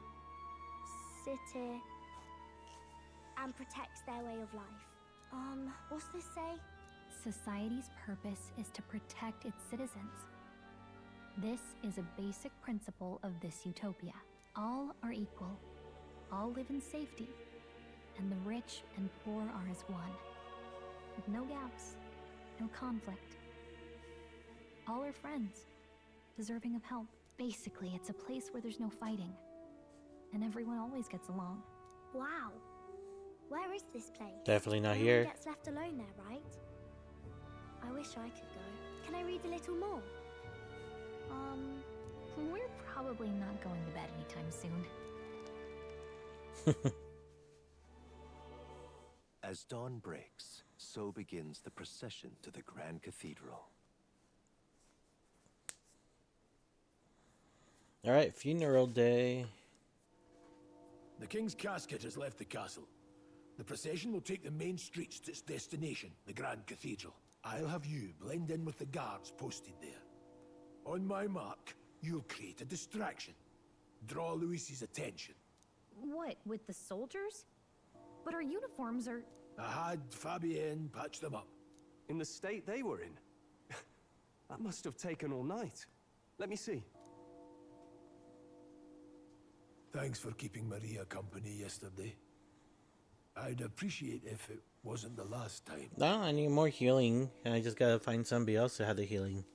city and protects their way of life. What's this say? Society's purpose is to protect its citizens. This is a basic principle of this utopia. All are equal. All live in safety. And the rich and poor are as one. With no gaps, no conflict. All are friends, deserving of help. Basically, it's a place where there's no fighting. And everyone always gets along. Wow. Where is this place? Definitely not No one here. gets left alone there, right? I wish I could go. Can I read a little more? We're probably not going to bed anytime soon. As dawn breaks, so begins the procession to the Grand Cathedral. Alright, funeral day. The king's casket has left the castle. The procession will take the main streets to its destination, the Grand Cathedral. I'll have you blend in with the guards posted there. On my mark, you'll create a distraction. Draw Luis's attention. What, with the soldiers? But our uniforms are... I had Fabienne patch them up. In the state they were in? That must have taken all night. Let me see. Thanks for keeping Maria company yesterday. I'd appreciate if it wasn't the last time. No, I need more healing. I just gotta find somebody else to have the healing.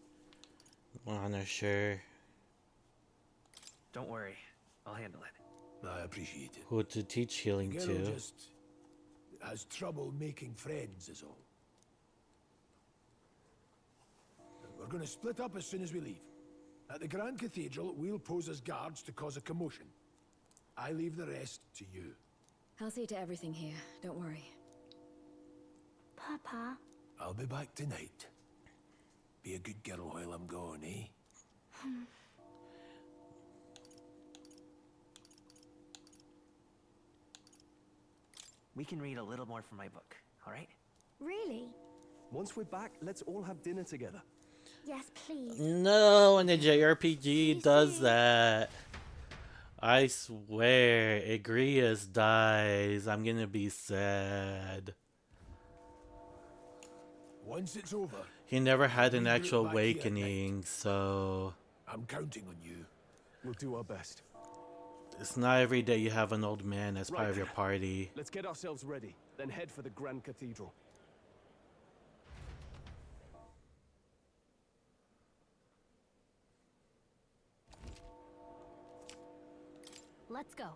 Honor, sure. Don't worry. I'll handle it. I appreciate it. Who to teach healing Girl to. just has trouble making friends is all. We're gonna split up as soon as we leave. At the Grand Cathedral, we'll pose as guards to cause a commotion. I leave the rest to you. I'll see to everything here, don't worry. Papa. I'll be back tonight. Be a good girl while I'm gone, eh? We can read a little more from my book, all right? Really? Once we're back, let's all have dinner together. Yes, please. No, when the JRPG does that. I swear, Igrius dies. I'm gonna be sad. Once it's over, He never had an we do it actual back here at awakening, so I'm counting on you. We'll do our best. it's not every day you have an old man as part Right. of your party. Let's get ourselves ready, then head for the Grand Cathedral. Let's go.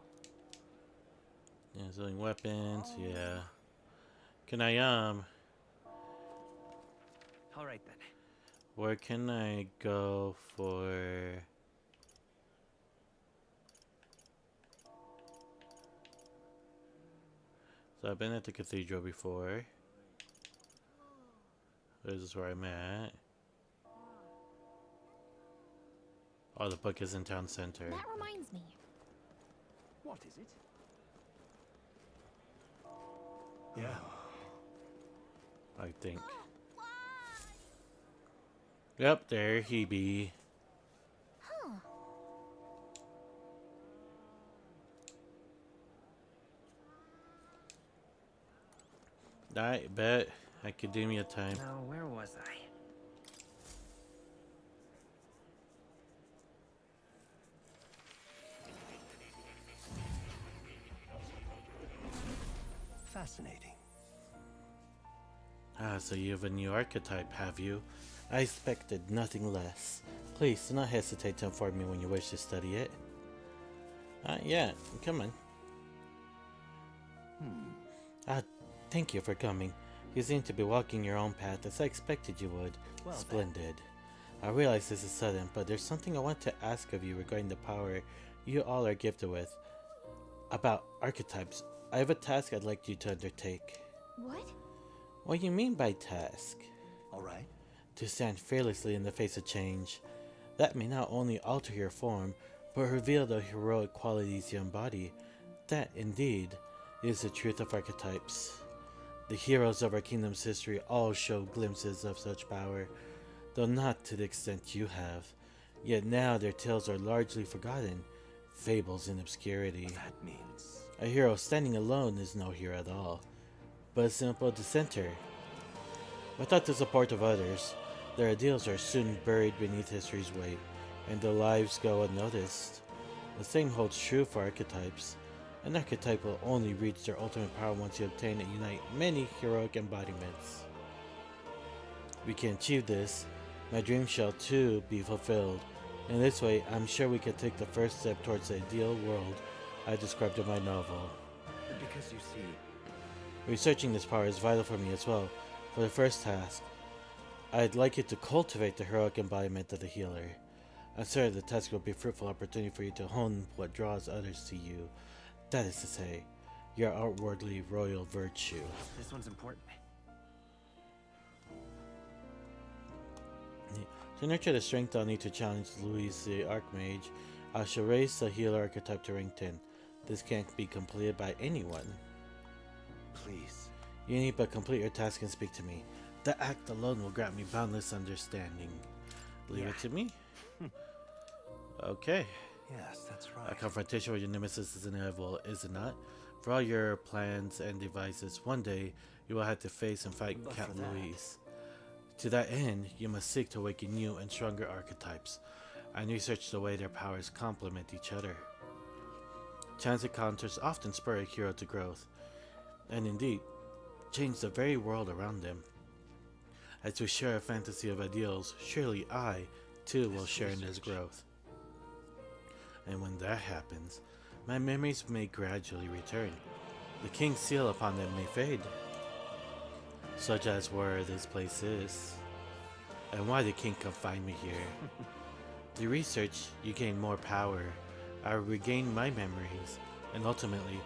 Yeah, selling weapons, yeah. Can I, All right then. where can I go for... So I've been at the cathedral before. This is where I'm at. Oh, the book is in town center. That reminds me. What is it? Yeah. I think. Yep, there he be. Huh. I bet. Academia time. Now, where was I? Fascinating. Ah, so you have a new archetype, have you? I expected nothing less. Please, do not hesitate to inform me when you wish to study it. Yeah, come on. Thank you for coming. You seem to be walking your own path as I expected you would. Well, Splendid. I realize this is sudden, but there's something I want to ask of you regarding the power you all are gifted with. About archetypes, I have a task I'd like you to undertake. What? What do you mean by task? All right. To stand fearlessly in the face of change. That may not only alter your form, but reveal the heroic qualities you embody. That, indeed, is the truth of archetypes. The heroes of our kingdom's history all show glimpses of such power, though not to the extent you have. Yet now their tales are largely forgotten, fables in obscurity. That means... A hero standing alone is no hero at all, but a simple dissenter. Without the support of others, their ideals are soon buried beneath history's weight, and their lives go unnoticed. The same holds true for archetypes. An archetype will only reach their ultimate power once you obtain and unite many heroic embodiments. We can achieve this, my dream shall too be fulfilled. In this way, I'm sure we can take the first step towards the ideal world I described in my novel. Because you see... Researching this power is vital for me as well. For the first task, I'd like you to cultivate the heroic embodiment of the healer. I'm certain the task will be a fruitful opportunity for you to hone what draws others to you. That is to say, your outwardly royal virtue. This one's important. To nurture the strength I'll need to challenge Louis the Archmage, I shall raise the healer archetype to rank 10. This can't be completed by anyone. Please. You need but complete your task and speak to me. The act alone will grant me boundless understanding. Leave it to me? Okay. Yes, that's A right. confrontation with your nemesis is inevitable, is it not? For all your plans and devices, one day you will have to face and fight But Count for that- Louise. To that end, you must seek to awaken new and stronger archetypes, and research the way their powers complement each other. Chance encounters often spur a hero to growth, and indeed, change the very world around them. As we share a fantasy of ideals, surely I, too, will share in this growth. And when that happens, my memories may gradually return. The king's seal upon them may fade, such as where this place is, and why the king confined me here. Through research, you gain more power. I regain my memories, and ultimately,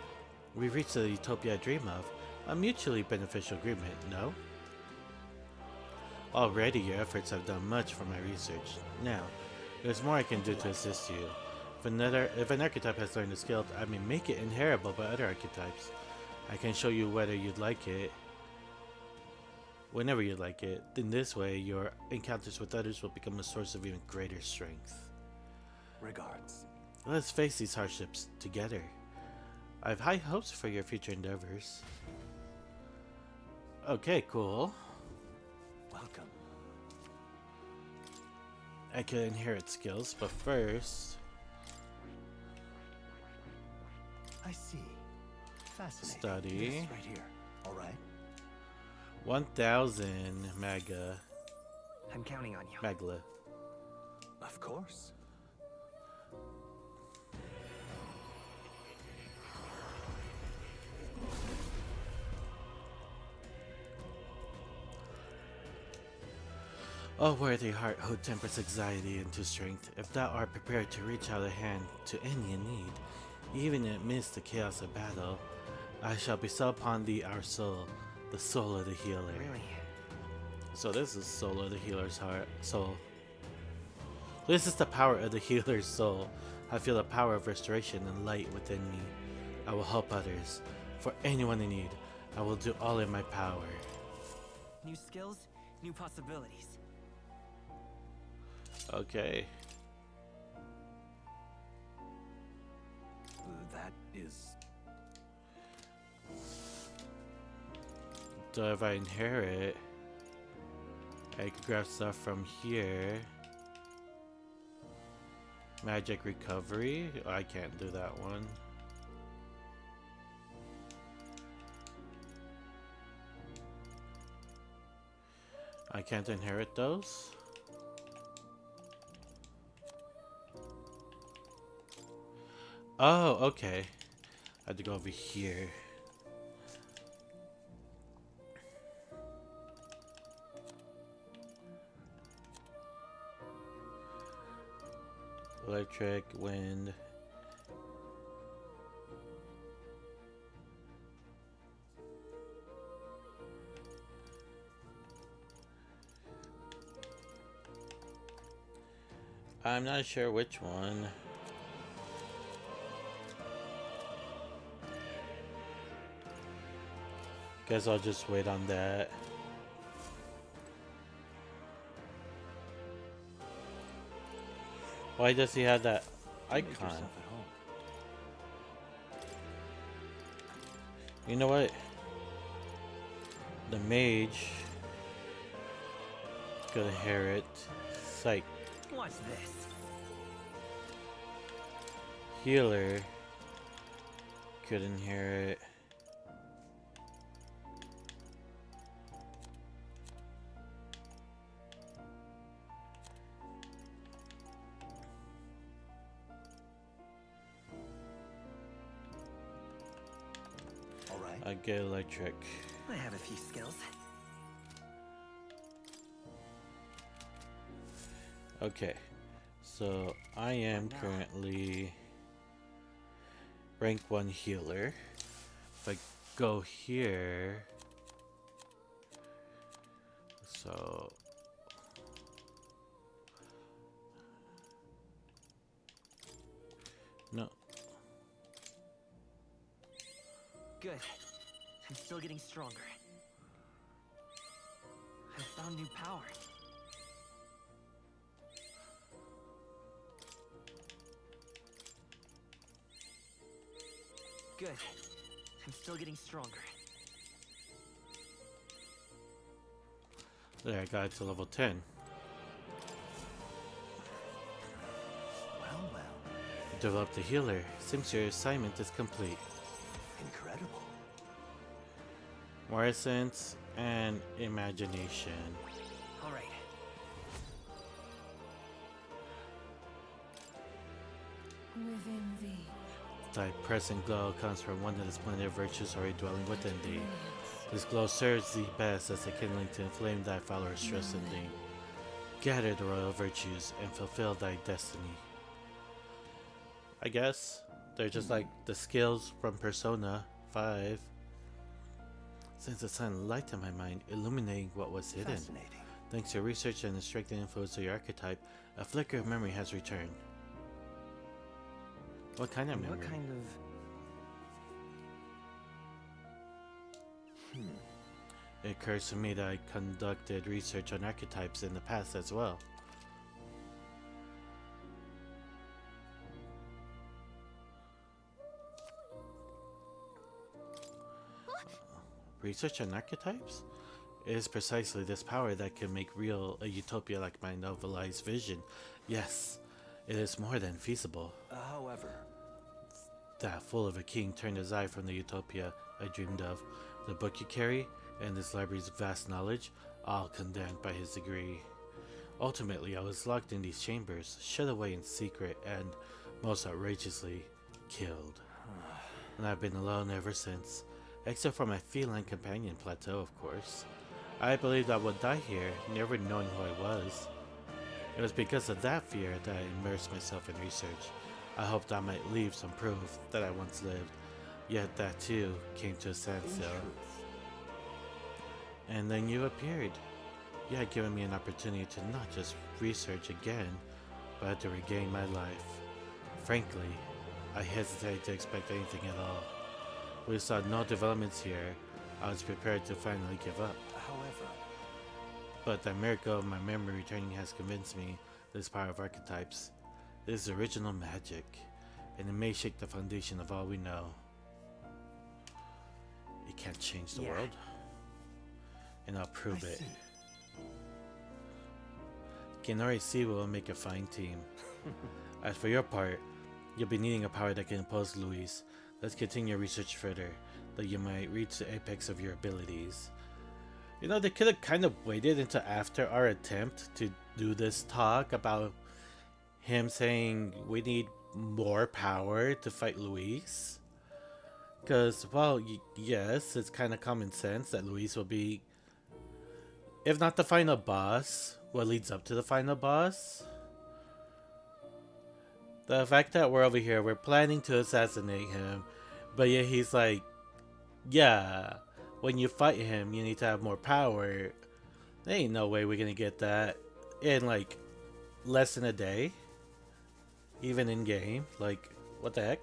we reach the utopia I dream of. A mutually beneficial agreement, no? Already your efforts have done much for my research. Now, there's more I can do to assist you. If an archetype has learned a skill, I may make it inheritable by other archetypes. I can show you whether you'd like it. Whenever you'd like it. In this way, your encounters with others will become a source of even greater strength. Regards. Let's face these hardships together. I have high hopes for your future endeavors. Okay, cool. Welcome. I can inherit skills, but first... I see. Fascinating. Study. Yes, right here. All right. 1,000 Maga. I'm counting on you. Magla. Of course. O worthy heart who tempers anxiety into strength, if thou art prepared to reach out a hand to any in need, even amidst the chaos of battle, I shall bestow upon thee our soul, the soul of the healer. Really? So this is soul of the healer's heart, soul. This is the power of the healer's soul. I feel the power of restoration and light within me. I will help others. For anyone in need, I will do all in my power. New skills, new possibilities. Okay. That is... So if I inherit, I can grab stuff from here. Magic recovery? Oh, I can't do that one. I can't inherit those? Oh, okay. I have to go over here. Electric, wind. I'm not sure which one. Guess I'll just wait on that. Why does he have that icon? You know what? The mage could inherit psych. Watch this. Healer could inherit I get electric. I have a few skills. Okay, so I am currently rank 1 healer. If I go here, so no. Good. I'm still getting stronger. I found new power. Good. I'm still getting stronger. There, I got it to level 10. Well. Develop the healer. Seems your assignment is complete. Incredible. More essence and imagination. All right. Within thee. Thy present glow comes from one of the splendid virtues already dwelling within thee. This glow serves thee best as a kindling to inflame thy followers' trust in thee. Gather the royal virtues and fulfill thy destiny. I guess they're just like the skills from Persona 5. Since the sun light in my mind, illuminating what was hidden. Thanks to research and the strengthening influence of your archetype, a flicker of memory has returned. What kind of memory? What kind of... It occurs to me that I conducted research on archetypes in the past as well. Research on archetypes? It is precisely this power that can make real a utopia like my novelized vision. Yes, it is more than feasible. However... That fool of a king turned his eye from the utopia I dreamed of. The book you carry, and this library's vast knowledge, all condemned by his degree. Ultimately, I was locked in these chambers, shut away in secret, and, most outrageously, killed. And I've been alone ever since, except for my feline companion Plateau, of course. I believed I would die here, never knowing who I was. It was because of that fear that I immersed myself in research. I hoped I might leave some proof that I once lived, yet that too came to a standstill. And then you appeared. You had given me an opportunity to not just research again, but to regain my life. Frankly, I hesitated to expect anything at all. We saw no developments here. I was prepared to finally give up. However... But the miracle of my memory returning has convinced me this power of archetypes is original magic, and it may shake the foundation of all we know. It can't change the world, and I'll prove it. Genori Siwa will make a fine team. As for your part, you'll be needing a power that can impose Luis. Let's continue research further, that you might reach the apex of your abilities. You know, they could have kind of waited until after our attempt to do this talk about him saying we need more power to fight Luis. Because, well, yes, it's kind of common sense that Luis will be, if not the final boss, what leads up to the final boss. The fact that we're over here, we're planning to assassinate him, but yet he's like, yeah, when you fight him, you need to have more power. There ain't no way we're gonna get that in like less than a day. Even in game, like, what the heck?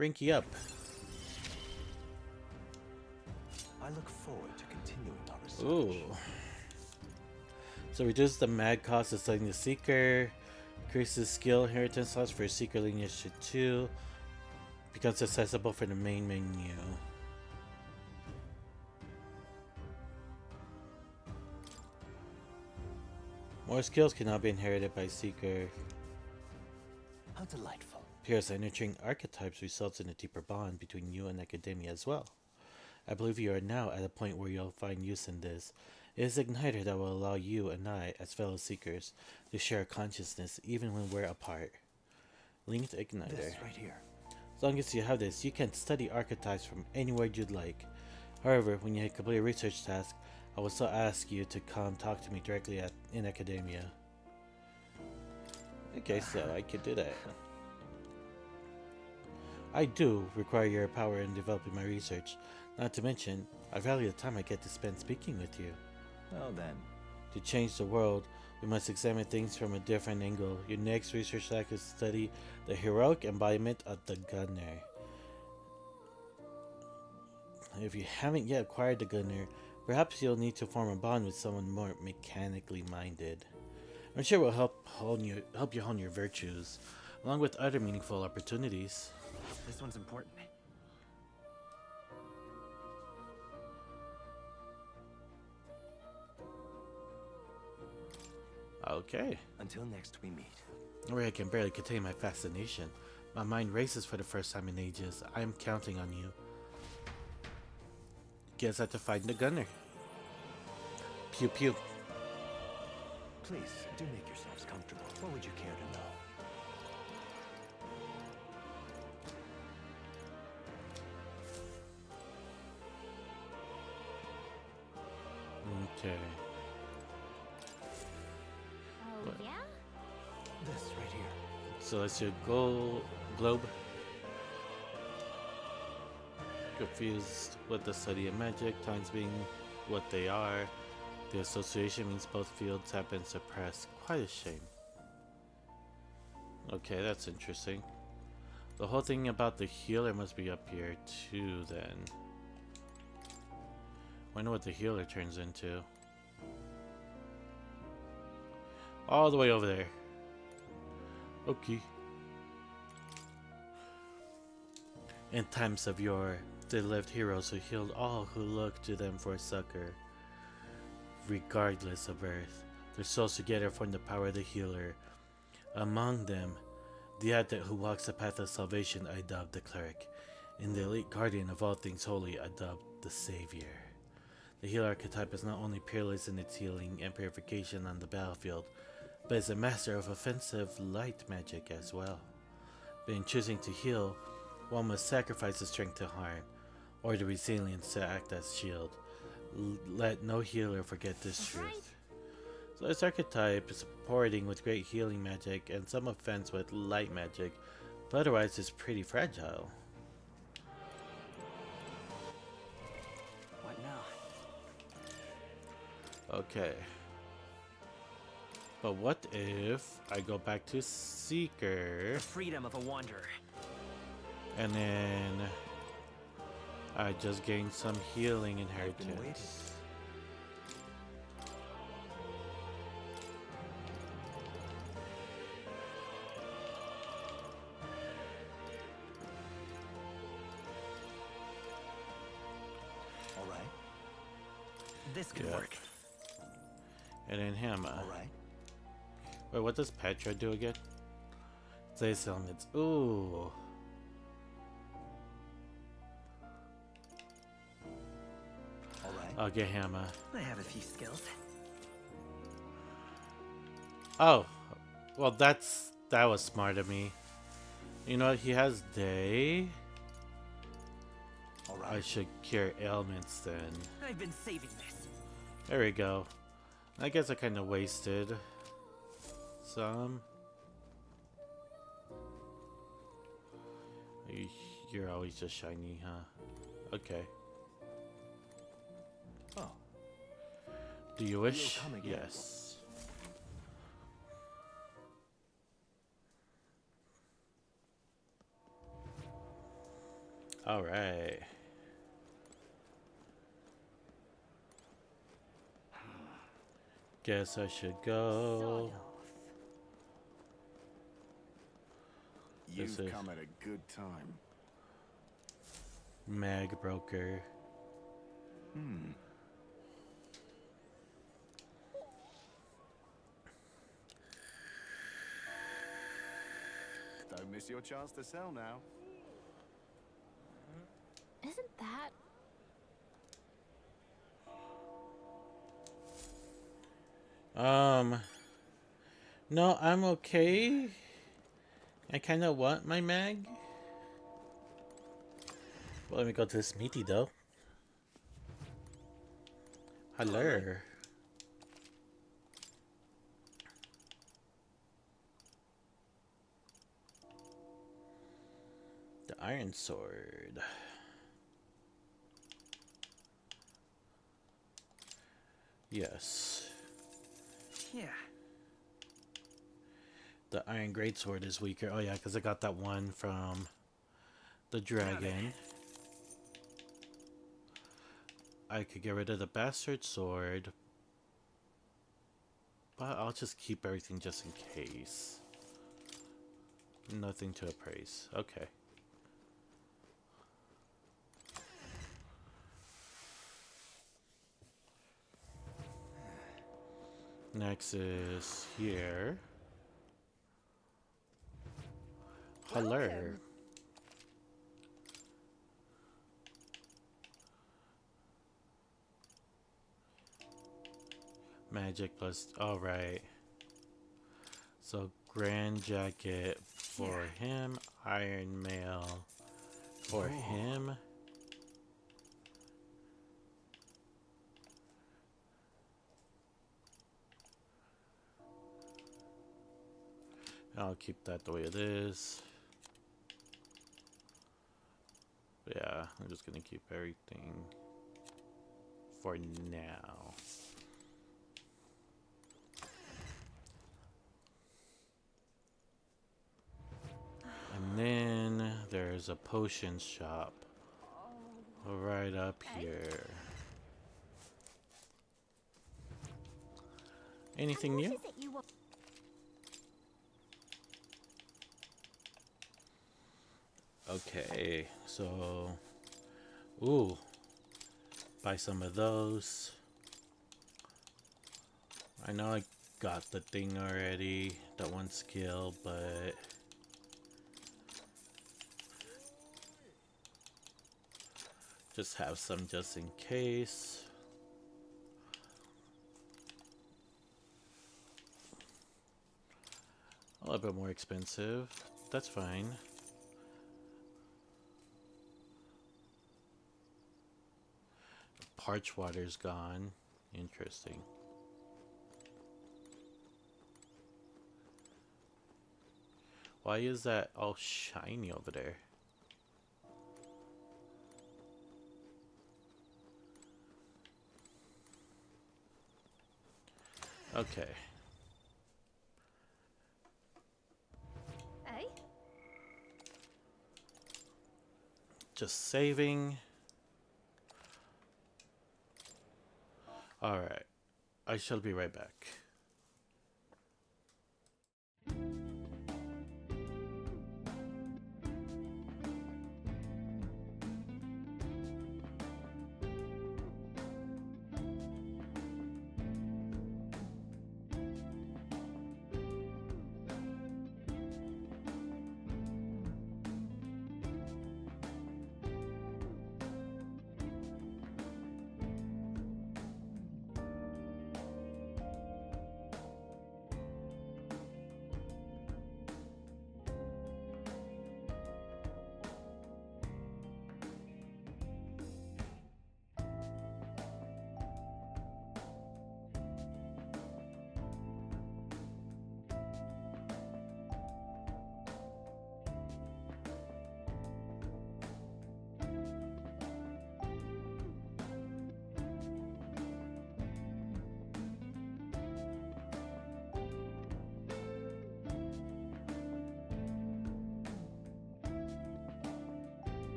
Rinky up. I look forward to continuing our research. Ooh. So reduce the mad cost of studying the Seeker. Increases skill inheritance slots for Seeker lineage to 2. Becomes accessible for the main menu. More skills can now be inherited by Seeker. How delightful. Here's nurturing archetypes results in a deeper bond between you and academia as well. I believe you are now at a point where you'll find use in this. It is Igniter that will allow you and I, as fellow Seekers, to share consciousness even when we're apart. Linked Igniter. This right here. As long as you have this, you can study archetypes from anywhere you'd like. However, when you complete a research task, I will still ask you to come talk to me directly in academia. Okay, so I could do that. I do require your power in developing my research. Not to mention, I value the time I get to spend speaking with you. Well then. To change the world, we must examine things from a different angle. Your next research task is to study the heroic embodiment of the Gunner. If you haven't yet acquired the Gunner, perhaps you'll need to form a bond with someone more mechanically minded. I'm sure it will help you hone your virtues, along with other meaningful opportunities. This one's important. Okay. Until next we meet. Where I can barely contain my fascination. My mind races for the first time in ages. I am counting on you. Guess I have to find the Gunner. Pew pew. Please, do make yourselves comfortable. What would you care to know? Okay. Oh, What? yeah? This right here. Celestial globe. Confused with the study of magic, times being what they are. The association means both fields have been suppressed. Quite a shame. Okay, that's interesting. The whole thing about the healer must be up here too then. Wonder what the healer turns into. All the way over there. Okay. In times of yore, they lived heroes who healed all who looked to them for succor. Regardless of birth, their souls together form the power of the healer. Among them, the adept who walks the path of salvation I dubbed the cleric, and the elite guardian of all things holy I dubbed the savior. The healer archetype is not only peerless in its healing and purification on the battlefield, but is a master of offensive light magic as well. But in choosing to heal, one must sacrifice his strength to harm, or the resilience to act as shield. Let no healer forget this truth. So this archetype is supporting with great healing magic and some offense with light magic, but otherwise it's pretty fragile. What now? Okay. But what if I go back to Seeker? The freedom of a wanderer. And then I just gained some healing inheritance. All right. This could Yeah. work. And then Hammer. All right. Wait, what does Petra do again? Place elements. Ooh. All right. I'll get Hammer. I have a few skills. Oh, well that was smart of me. You know what? He has Day. All right. I should cure ailments then. I've been saving this. There we go. I guess I kind of wasted some. You're always just shiny, huh? Okay. Oh. Do you wish? You'll come again. Yes. All right. Guess I should go. You've This is come at a good time. Mag Broker. Don't miss your chance to sell now. Isn't that... No, I'm okay. I kind of want my mag. Well, let me go to this meaty though. Hello. The Iron Sword. Yes. Yeah. The Iron Greatsword is weaker. Oh yeah, because I got that one from the dragon. I could get rid of the Bastard Sword. But I'll just keep everything just in case. Nothing to appraise. Okay. Next is here. Hello. Welcome. Magic plus. Alright. So, Grand Jacket for him. Iron Mail for him. I'll keep that the way it is. Yeah, I'm just gonna keep everything for now. And then there's a potion shop right up here. Anything new? Okay, so ooh, buy some of those. I know I got the thing already, that one skill, but just have some just in case. A little bit more expensive. That's fine. Parch water's gone. Interesting. Why is that all shiny over there? Okay. Hey? Just saving. Alright. I shall be right back.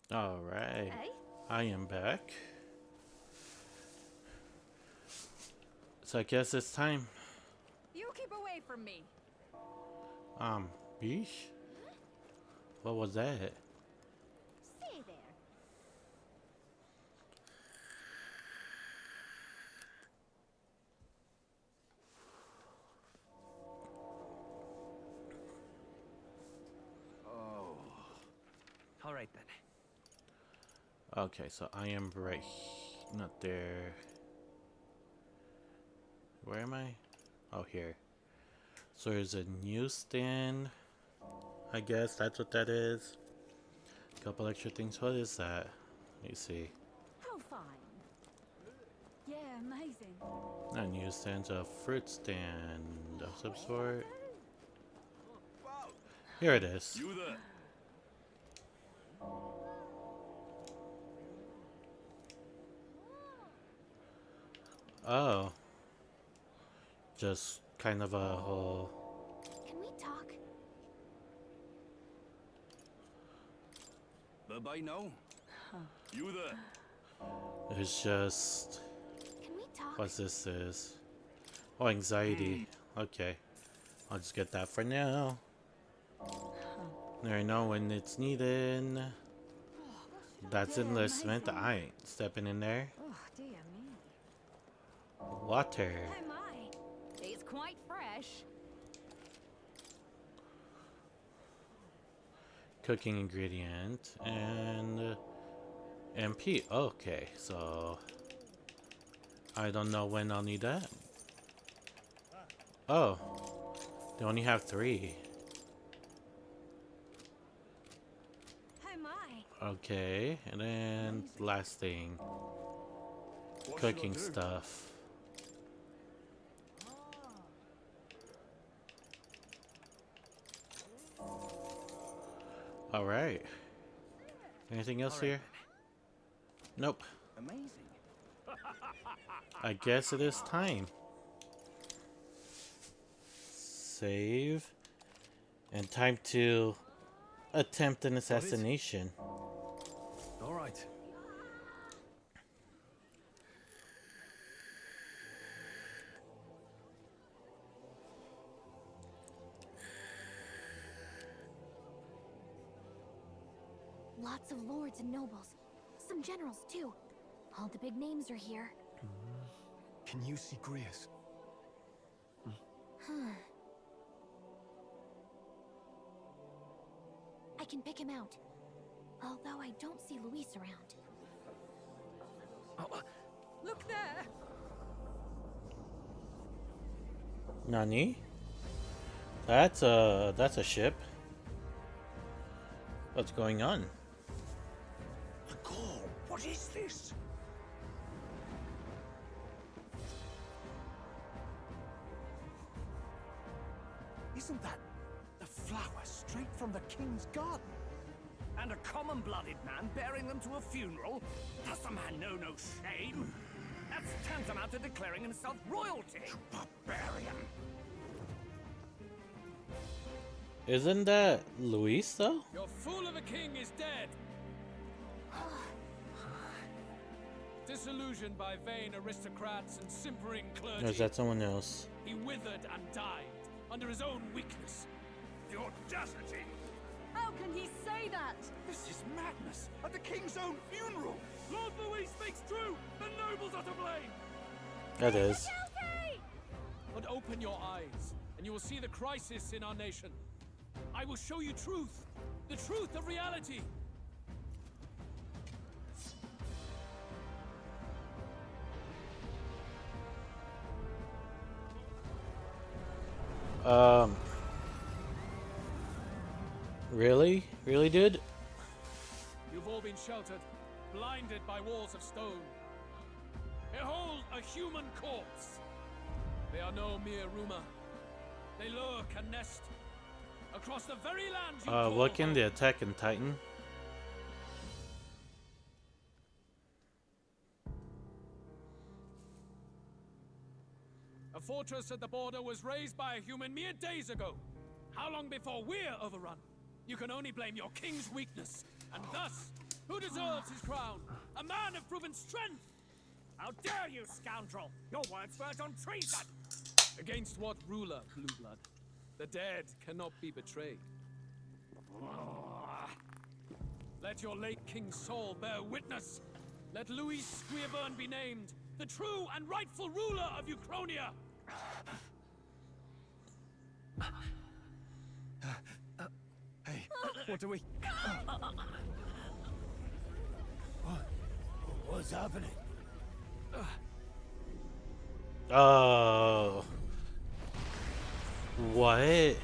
Alright. Hey? I am back. So I guess it's time. You keep away from me. Beesh? What was that? Stay there. Oh. All right then. Okay, so I am right, not there. Where am I? Oh, here. So there's a newsstand. I guess that's what that is. A couple extra things. What is that? Let me see. How fine. Yeah, amazing. A new stand, a fruit stand of some sort. Here it is. You there? Oh. Just kind of a whole... Can we talk? Bye-bye now. You there? It's just... Can we talk? What's this is? Oh, anxiety. Okay. I'll just get that for now. There I know when it's needed. That's enlistment. I ain't stepping in there. Oh, dear me. Water. Oh my. It's quite fresh. Cooking ingredient. And... MP. Okay, so... I don't know when I'll need that. Oh. They only have 3. Oh my. Okay, and then last thing. Cooking stuff. Alright. Anything else here? Nope. Amazing. I guess it is time. Save. And time to attempt an assassination. All right. Lots of lords and nobles. Some generals, too. All the big names are here. Can you see Grius? I can pick him out. Although I don't see Luis around. Look there. Nani? That's a ship. What's going on? The call. What is this? Isn't that the flower straight from the king's garden? And a common-blooded man bearing them to a funeral? Does the man know no shame? That's tantamount to declaring himself royalty. You barbarian! Isn't that Luis though? Your fool of a king is dead. Disillusioned by vain aristocrats and simpering clergy. Or is that someone else? He withered and died under his own weakness. The audacity! How can he say that? This is madness at the king's own funeral. Lord Louis speaks true. The nobles are to blame. That is. But open your eyes, and you will see the crisis in our nation. I will show you truth, the truth of reality. Really? Really, dude? You've all been sheltered, blinded by walls of stone. Behold a human corpse. They are no mere rumor. They lurk and nest across the very land you call What can home. the attack in Titan? A fortress at the border was raised by a human mere days ago. How long before we're overrun? You can only blame your king's weakness. And thus, who deserves his crown? A man of proven strength! How dare you, scoundrel! Your words verge on treason! Against what ruler, Blue Blood? The dead cannot be betrayed. Let your late king's soul bear witness. Let Louis Squeerburn be named the true and rightful ruler of Uchronia. Hey, what do we... What's happening? Oh. What?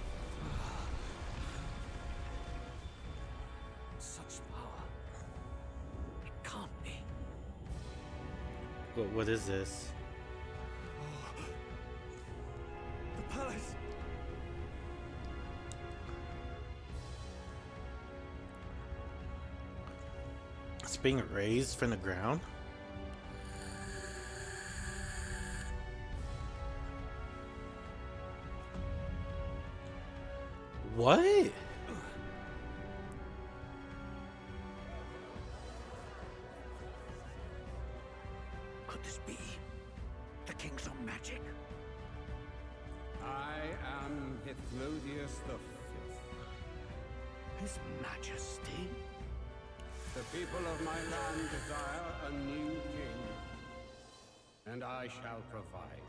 Such power. It can't be. What is this? It's being raised from the ground. What? Could this be the King's own magic? I am Hithlodius the Fifth. His Majesty? The people of my land desire a new king, and I shall provide.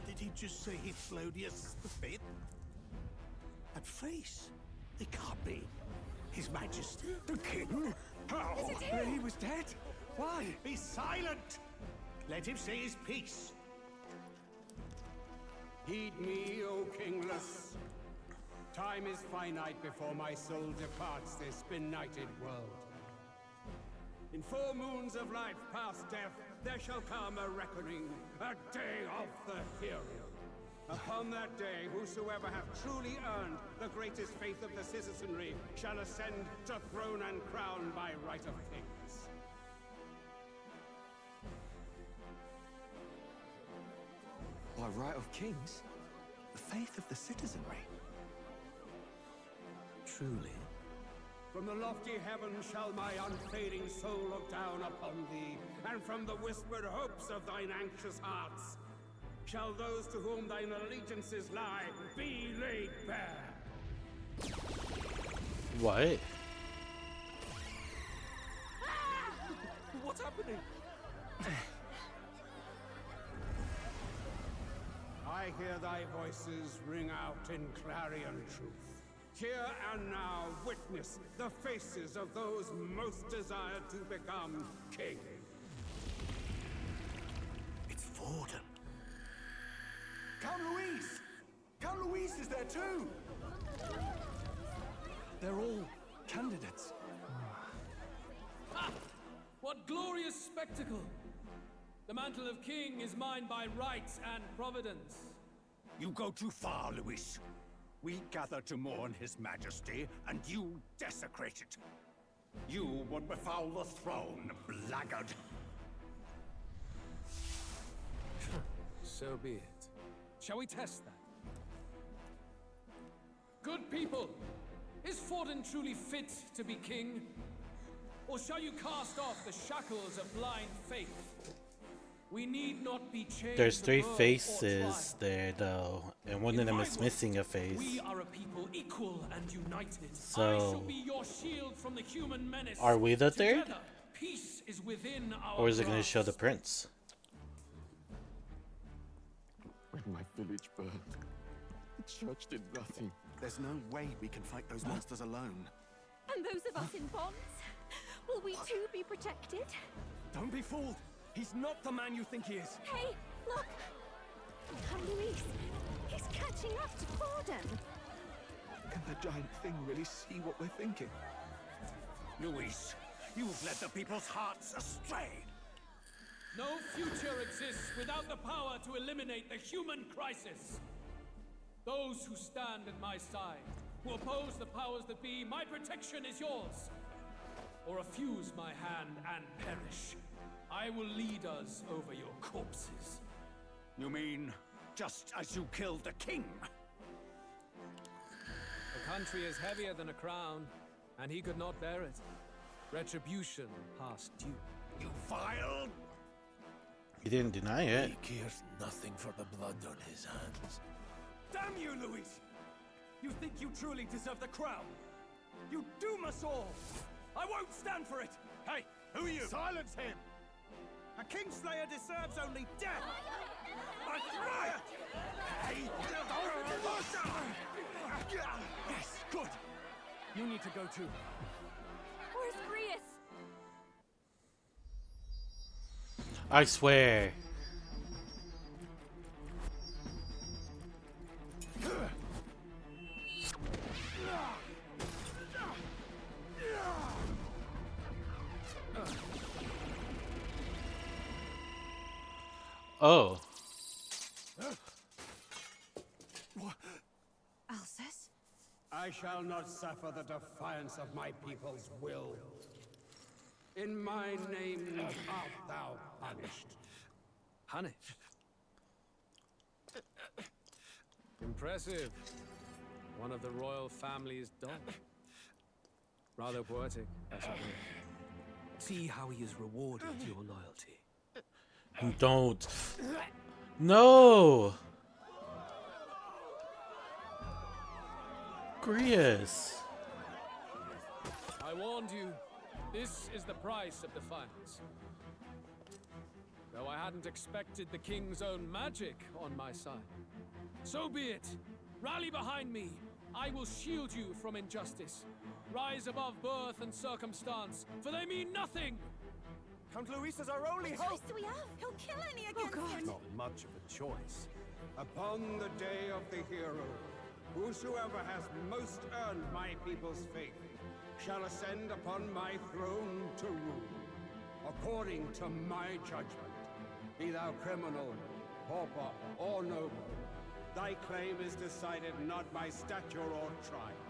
Did he just say Hithlodius the Fifth? That face? It can't be. His Majesty. The King? How? Is it him? He was dead? Why? Be silent! Let him say his piece. Heed me, O kingless. Time is finite before my soul departs this benighted world. In 4 moons of life past death, there shall come a reckoning, a day of the hero. Upon that day, whosoever hath truly earned the greatest faith of the citizenry shall ascend to throne and crown by right of kings. By right of kings? The faith of the citizenry? Truly? From the lofty heavens shall my unfading soul look down upon thee, and from the whispered hopes of thine anxious hearts shall those to whom thine allegiances lie be laid bare. What? What's happening? I hear thy voices ring out in clarion truth. Here and now witness the faces of those most desired to become king. It's Vorden. Count Louise! Count Louise is there too! They're all candidates. Ha! What glorious spectacle! The mantle of king is mine by right and providence. You go too far, Louis. We gather to mourn his majesty, and you desecrate it. You would befoul the throne, blackguard. So be it. Shall we test that? Good people, is Vorden truly fit to be king? Or shall you cast off the shackles of blind faith? We need not be chained. There's to 3 birth or faces there though, and one of them is missing a face. We are a people equal and united. So, I shall be your shield from the human menace. are we the third? Together, peace is within our Or is it going to grasp. show the prince? When my village burned, the church did nothing. There's no way we can fight those monsters alone. And those of us in bonds? Will we too be protected? Don't be fooled. He's not the man you think he is. Hey, look! Come, Louise. He's catching up to Vorden. Can the giant thing really see what we're thinking? Louis, you've led the people's hearts astray. No future exists without the power to eliminate the human crisis. Those who stand at my side, who oppose the powers that be, my protection is yours. Or refuse my hand and perish. I will lead us over your corpses. You mean, just as you killed the king? The country is heavier than a crown, and he could not bear it. Retribution past due. You vile... He didn't deny it. He cares nothing for the blood on his hands. Damn you, Louis! You think you truly deserve the crown? You doom us all! I won't stand for it! Hey, who are you? Silence him! A Kingslayer deserves only death! That's right! Hey, Yes, good! You need to go too. Where's Grius? I swear. Oh. I shall not suffer the defiance of my people's will. In my name art thou punished. Punished? Impressive. One of the royal family's dog. Rather poetic, I suppose. See how he has rewarded your loyalty. Don't. No! Grius. I warned you. This is the price of defiance. Though I hadn't expected the king's own magic on my side. So be it. Rally behind me. I will shield you from injustice. Rise above birth and circumstance, for they mean nothing. Count Luis is our only hope. do we have? He'll kill any against him. Not much of a choice. Upon the day of the hero, whosoever has most earned my people's faith shall ascend upon my throne to rule, according to my judgment. Be thou criminal, pauper, or noble, thy claim is decided not by stature or tribe.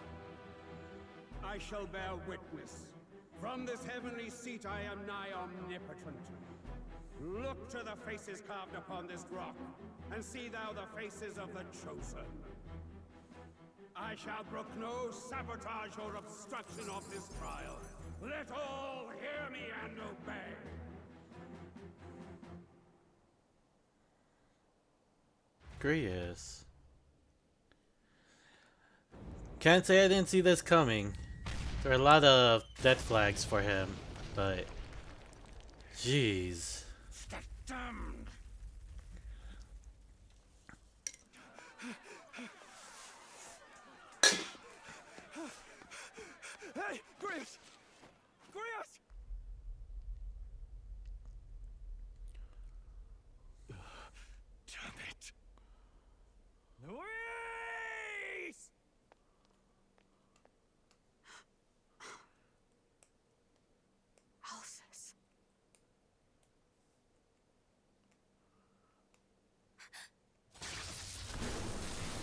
I shall bear witness. From this heavenly seat I am nigh omnipotent. Look to the faces carved upon this rock, and see thou the faces of the chosen. I shall brook no sabotage or obstruction of this trial. Let all hear me and obey. Grius. Can't say I didn't see this coming. There are a lot of death flags for him, but jeez. Hey, Grius! Grius! Damn it! Luis! Alphys.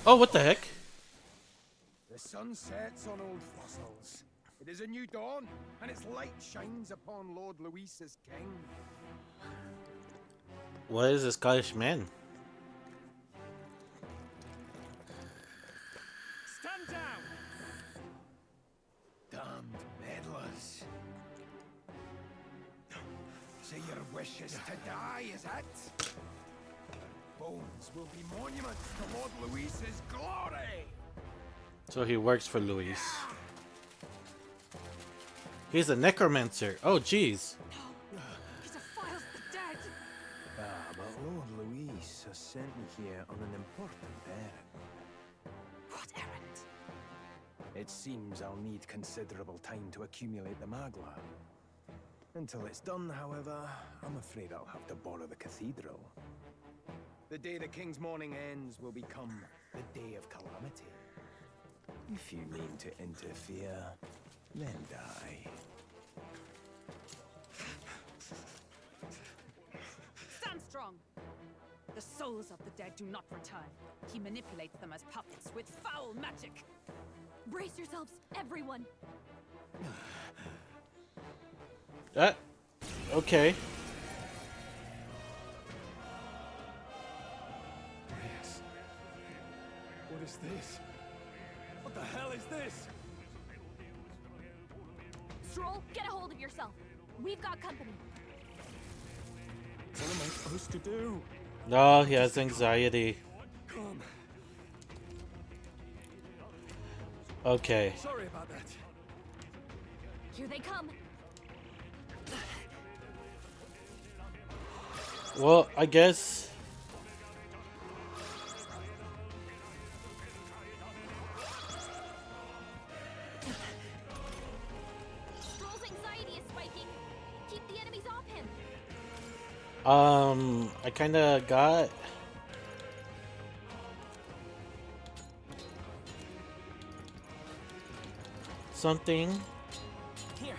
Oh, what the heck? The sun sets on old fossils. It is a new dawn, and its light shines upon Lord Luis's king. What is a Scottish man? Stand down! Damned meddlers. So your wish is to die, is it? Bones will be monuments to Lord Luis's glory! So he works for Luis. He's a necromancer. Oh, jeez. He defiles the dead. But Lord Luis has sent me here on an important errand. What errand? It seems I'll need considerable time to accumulate the magla. Until it's done, however, I'm afraid I'll have to borrow the cathedral. The day the king's mourning ends will become the day of calamity. If you mean to interfere, then die. Stand strong! The souls of the dead do not return. He manipulates them as puppets with foul magic. Brace yourselves, everyone. Okay. Yes. What is this? What the hell is this? Stroll, get a hold of yourself. We've got company. What am I supposed to do? No, he has anxiety. Come. Okay. Sorry about that. Here they come. Well, I guess. Stroll's anxiety is spiking. Keep the enemies off him. I kinda got. Something. Here.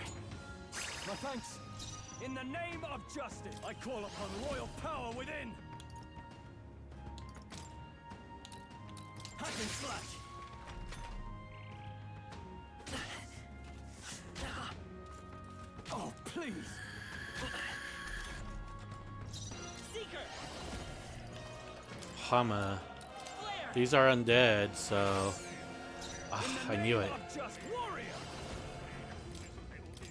My thanks. In the name of justice, I call upon royal power within. Hack and slash. please. Seeker. Hama. These are undead, so I knew it. Just warrior.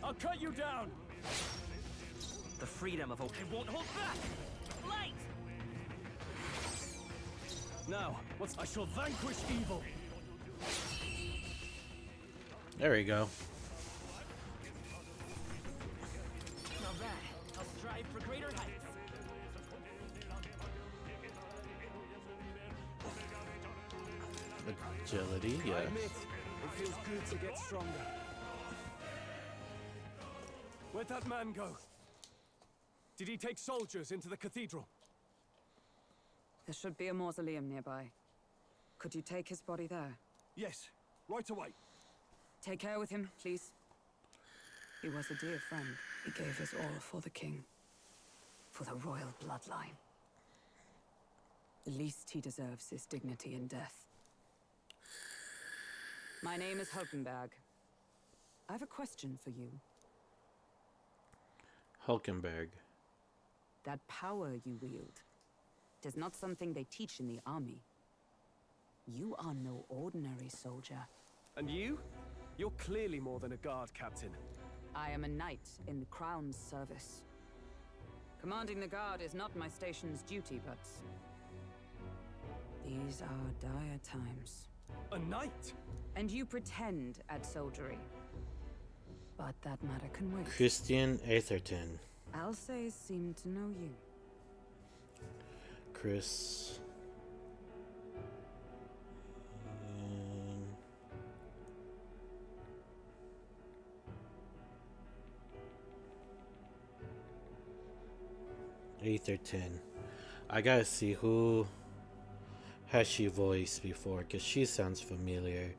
I'll cut you down. The freedom of I won't hold back. Light. Now, I shall vanquish evil. There we go. Not bad. I'll strive for greater heights. Agility, I yes. admit, it feels good to get stronger. Where'd that man go? Did he take soldiers into the cathedral? There should be a mausoleum nearby. Could you take his body there? Yes, right away. Take care with him, please. He was a dear friend. He gave his all for the king. For the royal bloodline. The least he deserves is dignity in death. My name is Hulkenberg. I have a question for you. Hulkenberg. That power you wield, it is not something they teach in the army. You are no ordinary soldier. And you? You're clearly more than a guard captain. I am a knight in the Crown's service. Commanding the guard is not my station's duty, but these are dire times. A knight? And you pretend at soldiery. But that matter can wait. Christian Atherton. Alsays seem to know you. Chris. Atherton. I gotta see who has she voiced before, because she sounds familiar.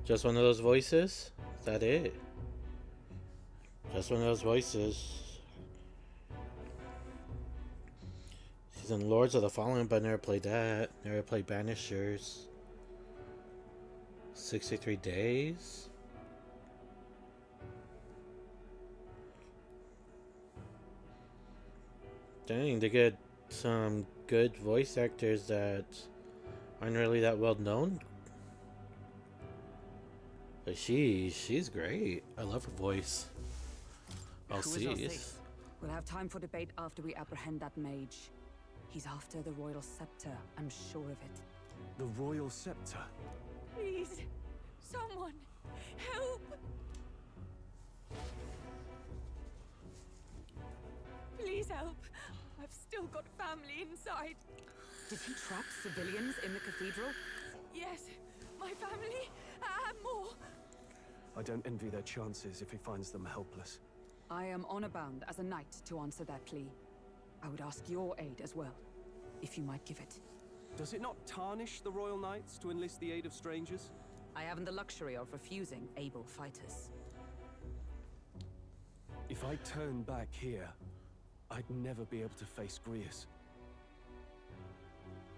Just one of those voices? Is that it? Just one of those voices. She's in Lords of the Fallen, but never played that. Never played Banishers. 63 Days? Dang, they get some good voice actors that aren't really that well known. But she's great. I love her voice. I'll see. We'll have time for debate after we apprehend that mage. He's after the royal scepter, I'm sure of it. The royal scepter? Please, someone, help! Please help. I've still got family inside. Did he trap civilians in the cathedral? Yes, my family and more. I don't envy their chances if he finds them helpless. I am honor-bound as a knight to answer that plea. I would ask your aid as well, if you might give it. Does it not tarnish the royal knights to enlist the aid of strangers? I haven't the luxury of refusing able fighters. If I turn back here, I'd never be able to face Grius.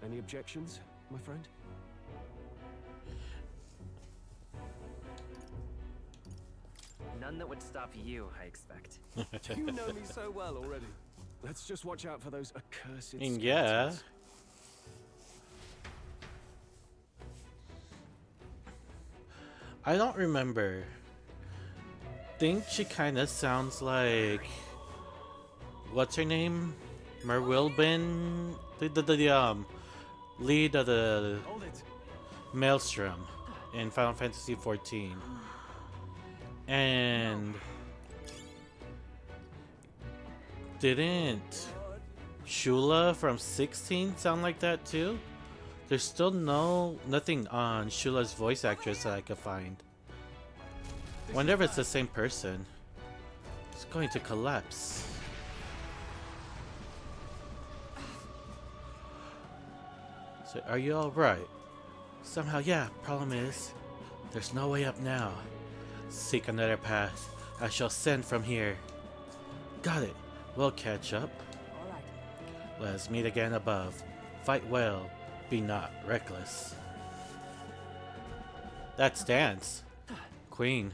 Any objections, my friend? None that would stop you, I expect. You know me so well already. Let's just watch out for those accursed Yeah. skeletons. I don't remember. Think she kind of sounds like what's her name? Merwilbin, the lead of the Maelstrom in Final Fantasy XIV. And didn't Shula from 16 sound like that too? There's still nothing on Shula's voice actress that I could find. Wonder if it's the same person. It's going to collapse. So, are you alright? Somehow, yeah. Problem is, there's no way up now. Seek another path. I shall send from here. Got it. We'll catch up. All right. Let us meet again above. Fight well, be not reckless. That's Dance. Queen.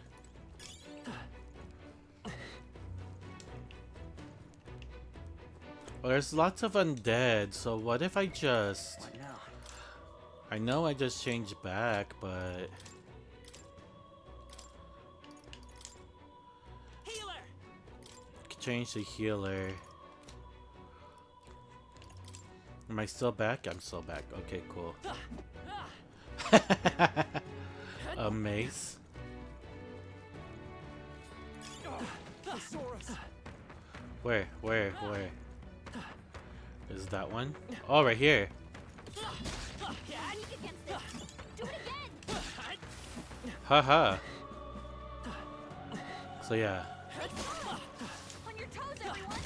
Well, there's lots of undead, so what if I just... What now? I know I just changed back, but... Healer! Change the healer. Am I still back? I'm still back. Okay, cool. A mace. Where? Is that one? Oh, right here. Haha. So yeah. On your toes, everyone.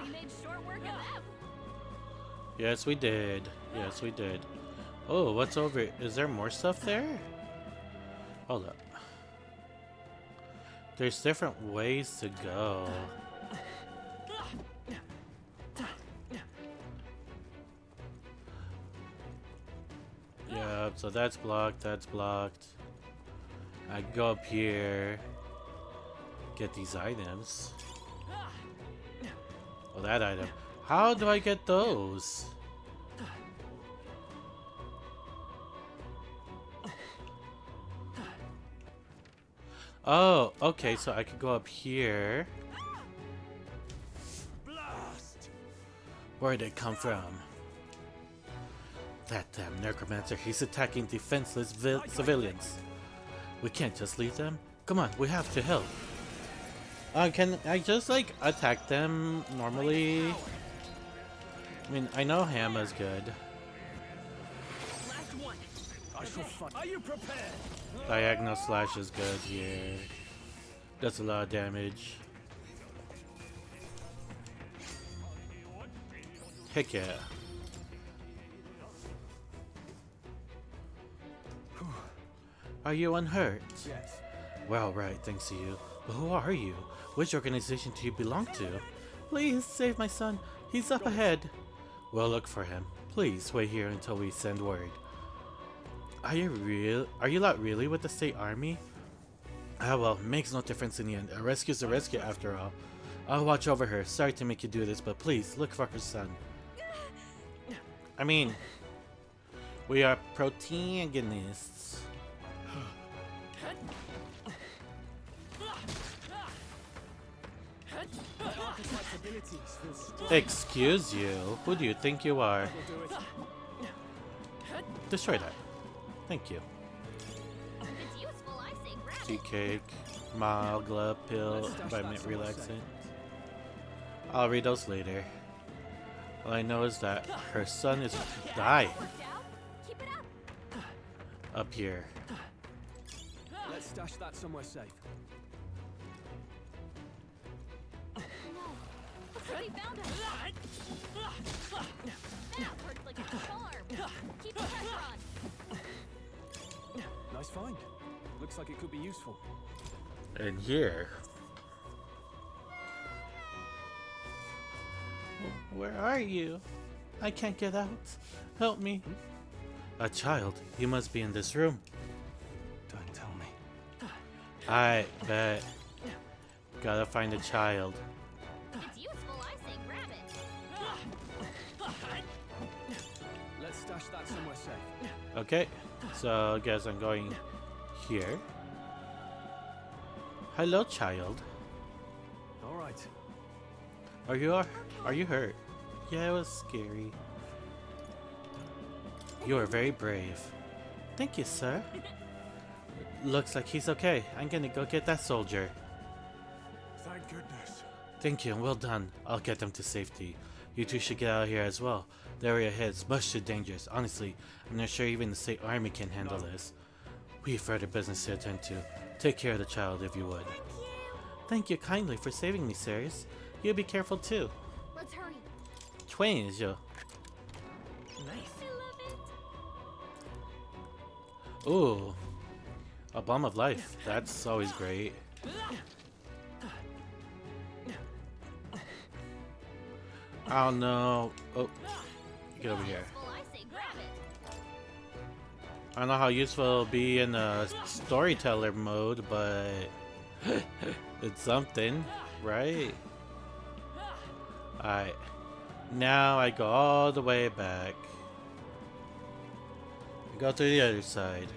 We made short work of them. Yes, we did. Yes, we did. Oh, what's over? Is there more stuff there? Hold up. There's different ways to go. Yeah, so that's blocked, that's blocked. I go up here, get these items. Oh, that item. How do I get those? Oh, okay, so I could go up here. Where'd it come from? That damn necromancer, he's attacking defenseless civilians. We can't just leave them. Come on, we have to help. Can I just like attack them normally? I mean, I know Hammer's good. Are you prepared? Diagonal slash is good here. Does a lot of damage. Heck yeah. Are you unhurt? Yes. Well, right, thanks to you. But who are you? Which organization do you belong to? Please save my son. He's up ahead. We'll look for him. Please wait here until we send word. Are you not really with the state army? Ah well, makes no difference in the end. A rescue's a rescue after all. I'll watch over her. Sorry to make you do this, but please look for her son. I mean, we are protagonists. Excuse you? Who do you think you are? Destroy that. Thank you. Tea cake, Magla pill, environment relaxant. I'll read those later. All I know is that her son is die. Up here. Let's stash that somewhere safe. We found him. That worked like a charm. Keep the pressure on. Nice find. Looks like it could be useful. And here. Where are you? I can't get out. Help me. A child. He must be in this room. Don't tell me. I bet. Gotta find a child. It's useful, I say grab it. Let's stash that somewhere safe. Okay, so I guess I'm going here. Hello, child. All right. Are you hurt? Yeah, it was scary. You are very brave. Thank you, sir. Looks like he's okay. I'm gonna go get that soldier. Thank goodness. Thank you, well done. I'll get them to safety. You two should get out of here as well. The area ahead is much too dangerous. Honestly, I'm not sure even the state army can handle this. We have further business to attend to. Take care of the child if you would. Thank you kindly for saving me, sirs. You be careful too. Let's hurry. Twins, yo. Nice. Ooh. A bomb of life. That's always great. Oh no. Oh, get over here. I don't know how useful it'll be in a storyteller mode, but it's something, right? Alright. Now I go all the way back. Go to the other side.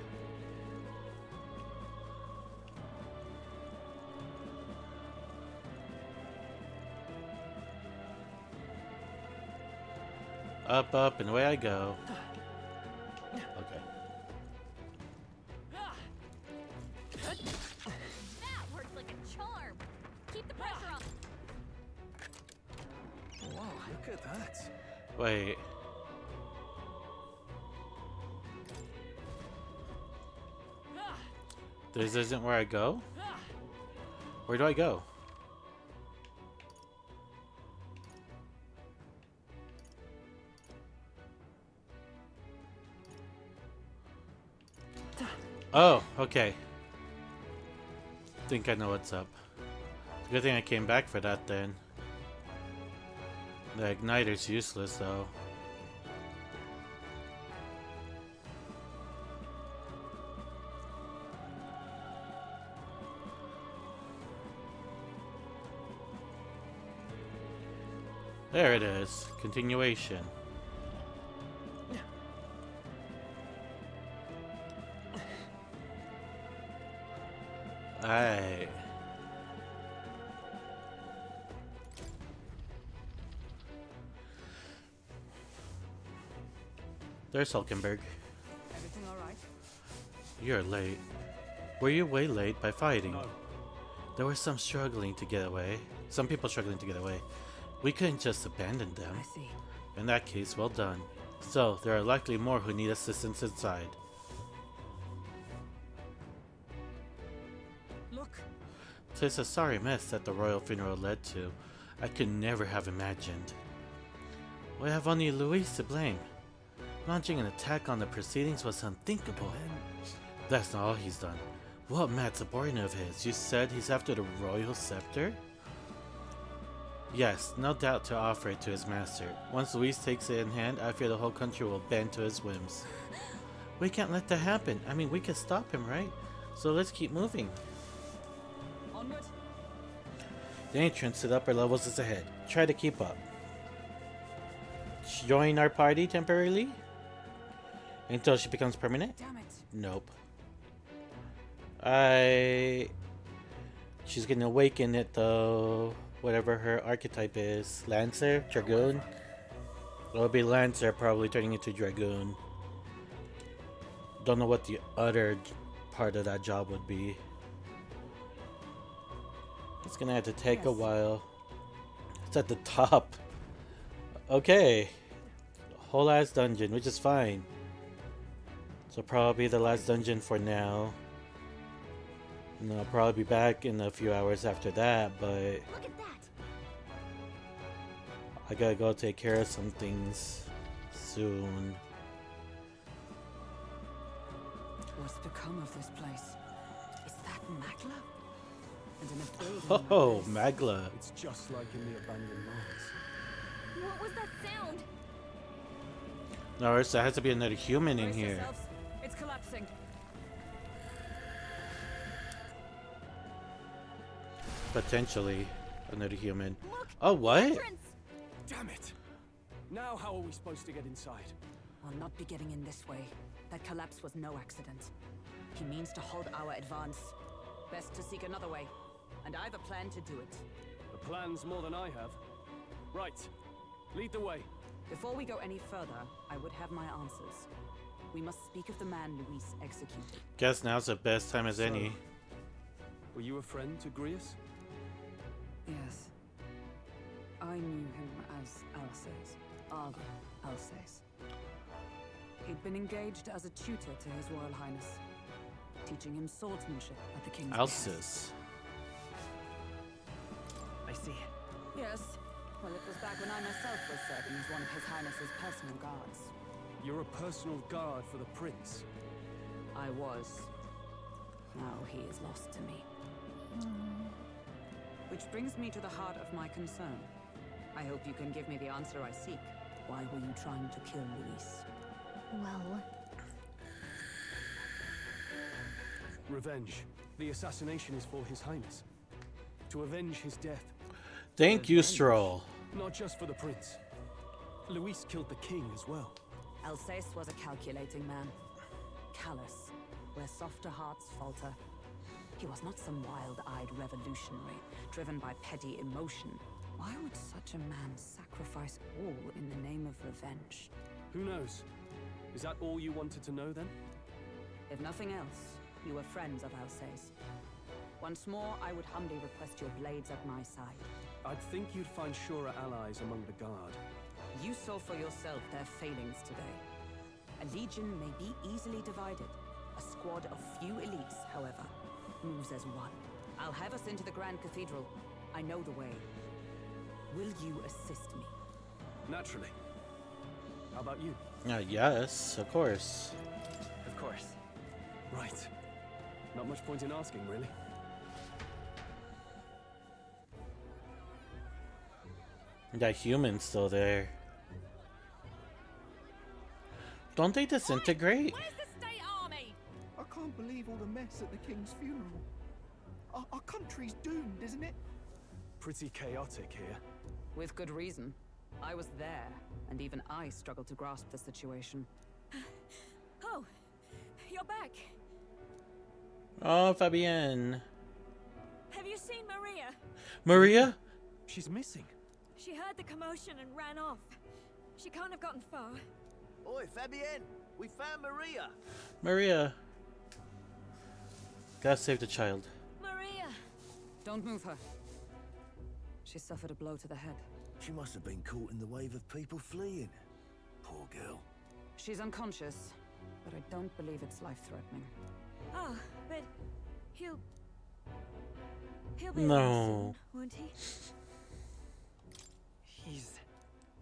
Up, up, and away I go. Okay. That worked like a charm. Keep the pressure on. Wow, look at that. Wait. This isn't where I go? Where do I go? Oh, okay. Think I know what's up. Good thing I came back for that then. The igniter's useless though. There it is. Continuation. Aye. There's Hulkenberg. Everything all right? You're late. Were you way late by fighting? No. There were some struggling to get away. Some people struggling to get away. We couldn't just abandon them. I see. In that case, well done. So, there are likely more who need assistance inside. Look. 'Tis a sorry mess that the royal funeral led to. I could never have imagined. We have only Luis to blame. Launching an attack on the proceedings was unthinkable. That's not all he's done. What mad subordinate of his? You said he's after the royal scepter? Yes, no doubt to offer it to his master. Once Luis takes it in hand, I fear the whole country will bend to his whims. We can't let that happen. I mean, we can stop him, right? So let's keep moving. Onward. The entrance to the upper levels is ahead. Try to keep up. Join our party temporarily? Until she becomes permanent? Damn it. Nope. She's gonna awaken it though. Whatever her archetype is. Lancer? Dragoon? It'll be Lancer, probably turning into Dragoon. Don't know what the other part of that job would be. It's gonna have to take a while. It's at the top. Okay. Whole ass dungeon, which is fine. So probably the last dungeon for now. And I'll probably be back in a few hours after that, but Look at that. I gotta go take care of some things soon. What's become of this place? Is that Magla? And in a building Oh, like this? Magla. It's just like in the abandoned mines. What was that sound? No, there has to be another human in Brace here. yourselves. It's collapsing. Potentially another human. Oh, what? Damn it! Now how are we supposed to get inside? I'll not be getting in this way. That collapse was no accident. He means to halt our advance. Best to seek another way. And I've a plan to do it. The plan's more than I have. Right. Lead the way. Before we go any further, I would have my answers. We must speak of the man Luis executed. Guess now's the best time as any. Were you a friend to Grius? Yes. I knew him as Alces. Argo Alces. He'd been engaged as a tutor to His Royal Highness, teaching him swordsmanship at the King's Alces. I see. Yes. Well, it was back when I myself was serving as one of His Highness's personal guards. You're a personal guard for the prince. I was. Now he is lost to me. Which brings me to the heart of my concern. I hope you can give me the answer I seek. Why were you trying to kill Luis? Well, Revenge. The assassination is for His Highness. To avenge his death. Thank you, Stroll. Not just for the prince. Luis killed the king as well. Alsace was a calculating man. Callous, where softer hearts falter. He was not some wild-eyed revolutionary, driven by petty emotion. Why would such a man sacrifice all in the name of revenge? Who knows? Is that all you wanted to know then? If nothing else, you were friends of Alsace. Once more, I would humbly request your blades at my side. I'd think you'd find surer allies among the guard. You saw for yourself their failings today. A legion may be easily divided. A squad of few elites, however, moves as one. I'll have us into the Grand Cathedral. I know the way. Will you assist me? Naturally. How about you? Yes, of course. Of course. Right. Not much point in asking, really. That human's still there. Don't they disintegrate? Where's the state army? I can't believe all the mess at the king's funeral. Our country's doomed, isn't it? Pretty chaotic here. With good reason. I was there, and even I struggled to grasp the situation. Oh, you're back. Oh, Fabienne. Have you seen Maria? Maria? She's missing. She heard the commotion and ran off. She can't have gotten far. Oi, Fabienne! We found Maria! Maria. Gotta save the child. Maria! Don't move her. She suffered a blow to the head. She must have been caught in the wave of people fleeing. Poor girl. She's unconscious, but I don't believe it's life-threatening. Oh, but he'll be No. around soon, won't he?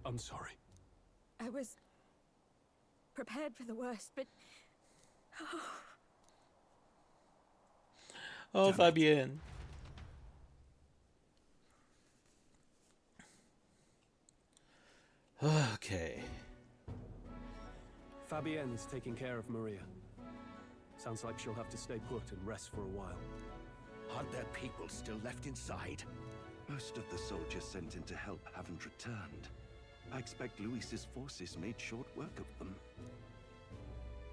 I'm sorry. I was prepared for the worst, but Oh, Fabienne. Okay. Fabienne's taking care of Maria. Sounds like she'll have to stay put and rest for a while. Aren't there people still left inside? Most of the soldiers sent in to help haven't returned. I expect Luis's forces made short work of them.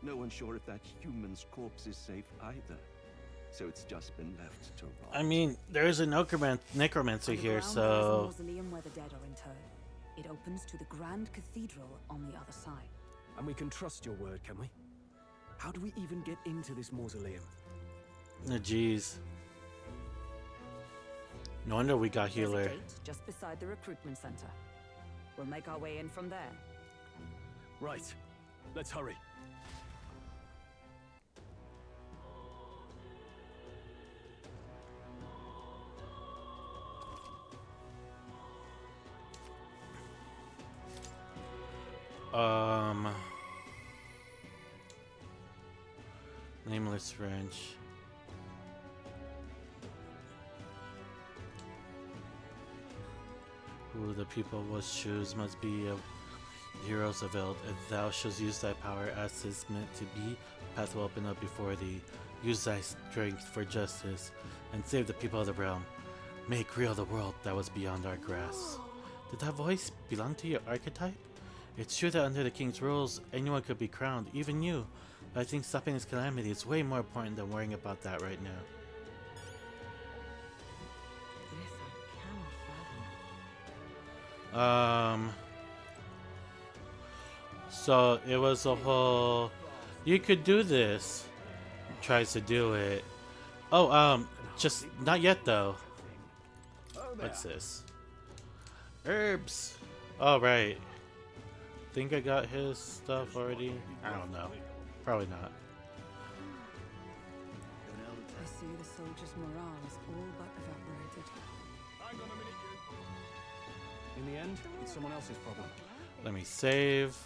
No one's sure if that human's corpse is safe either. So it's just been left to rot. I mean, there is a necromancer here, There's a so... mausoleum where the dead are interred. It opens to the Grand Cathedral on the other side. And we can trust your word, can we? How do we even get into this mausoleum? Oh, jeez. No wonder we got healer. There's a gate just beside the recruitment center. We'll make our way in from there. Right. Let's hurry. Nameless Ranch. Who the people was choose must be heroes of Eld, and thou shalt use thy power as is meant to be. Path will open up before thee. Use thy strength for justice, and save the people of the realm. Make real the world that was beyond our grasp. Did that voice belong to your archetype? It's true that under the king's rules, anyone could be crowned, even you. But I think stopping this calamity is way more important than worrying about that right now. So it was a whole, you could do this. Tries to do it. Oh, just not yet though. What's this? Herbs. All right. Think I got his stuff already. I don't know. Probably not. I see the soldiers' morale is all but evaporated. Hang on a minute, you. In the end, it's someone else's problem. Let me save.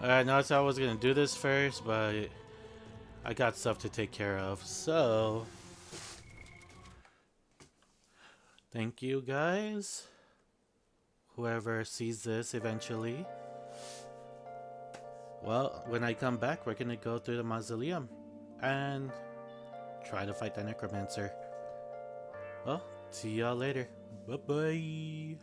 Alright, now I thought I was gonna do this first, but I got stuff to take care of, so Thank you guys. Whoever sees this eventually. Well, when I come back, we're gonna go through the mausoleum and try to fight the necromancer. Well, see y'all later. Bye-bye.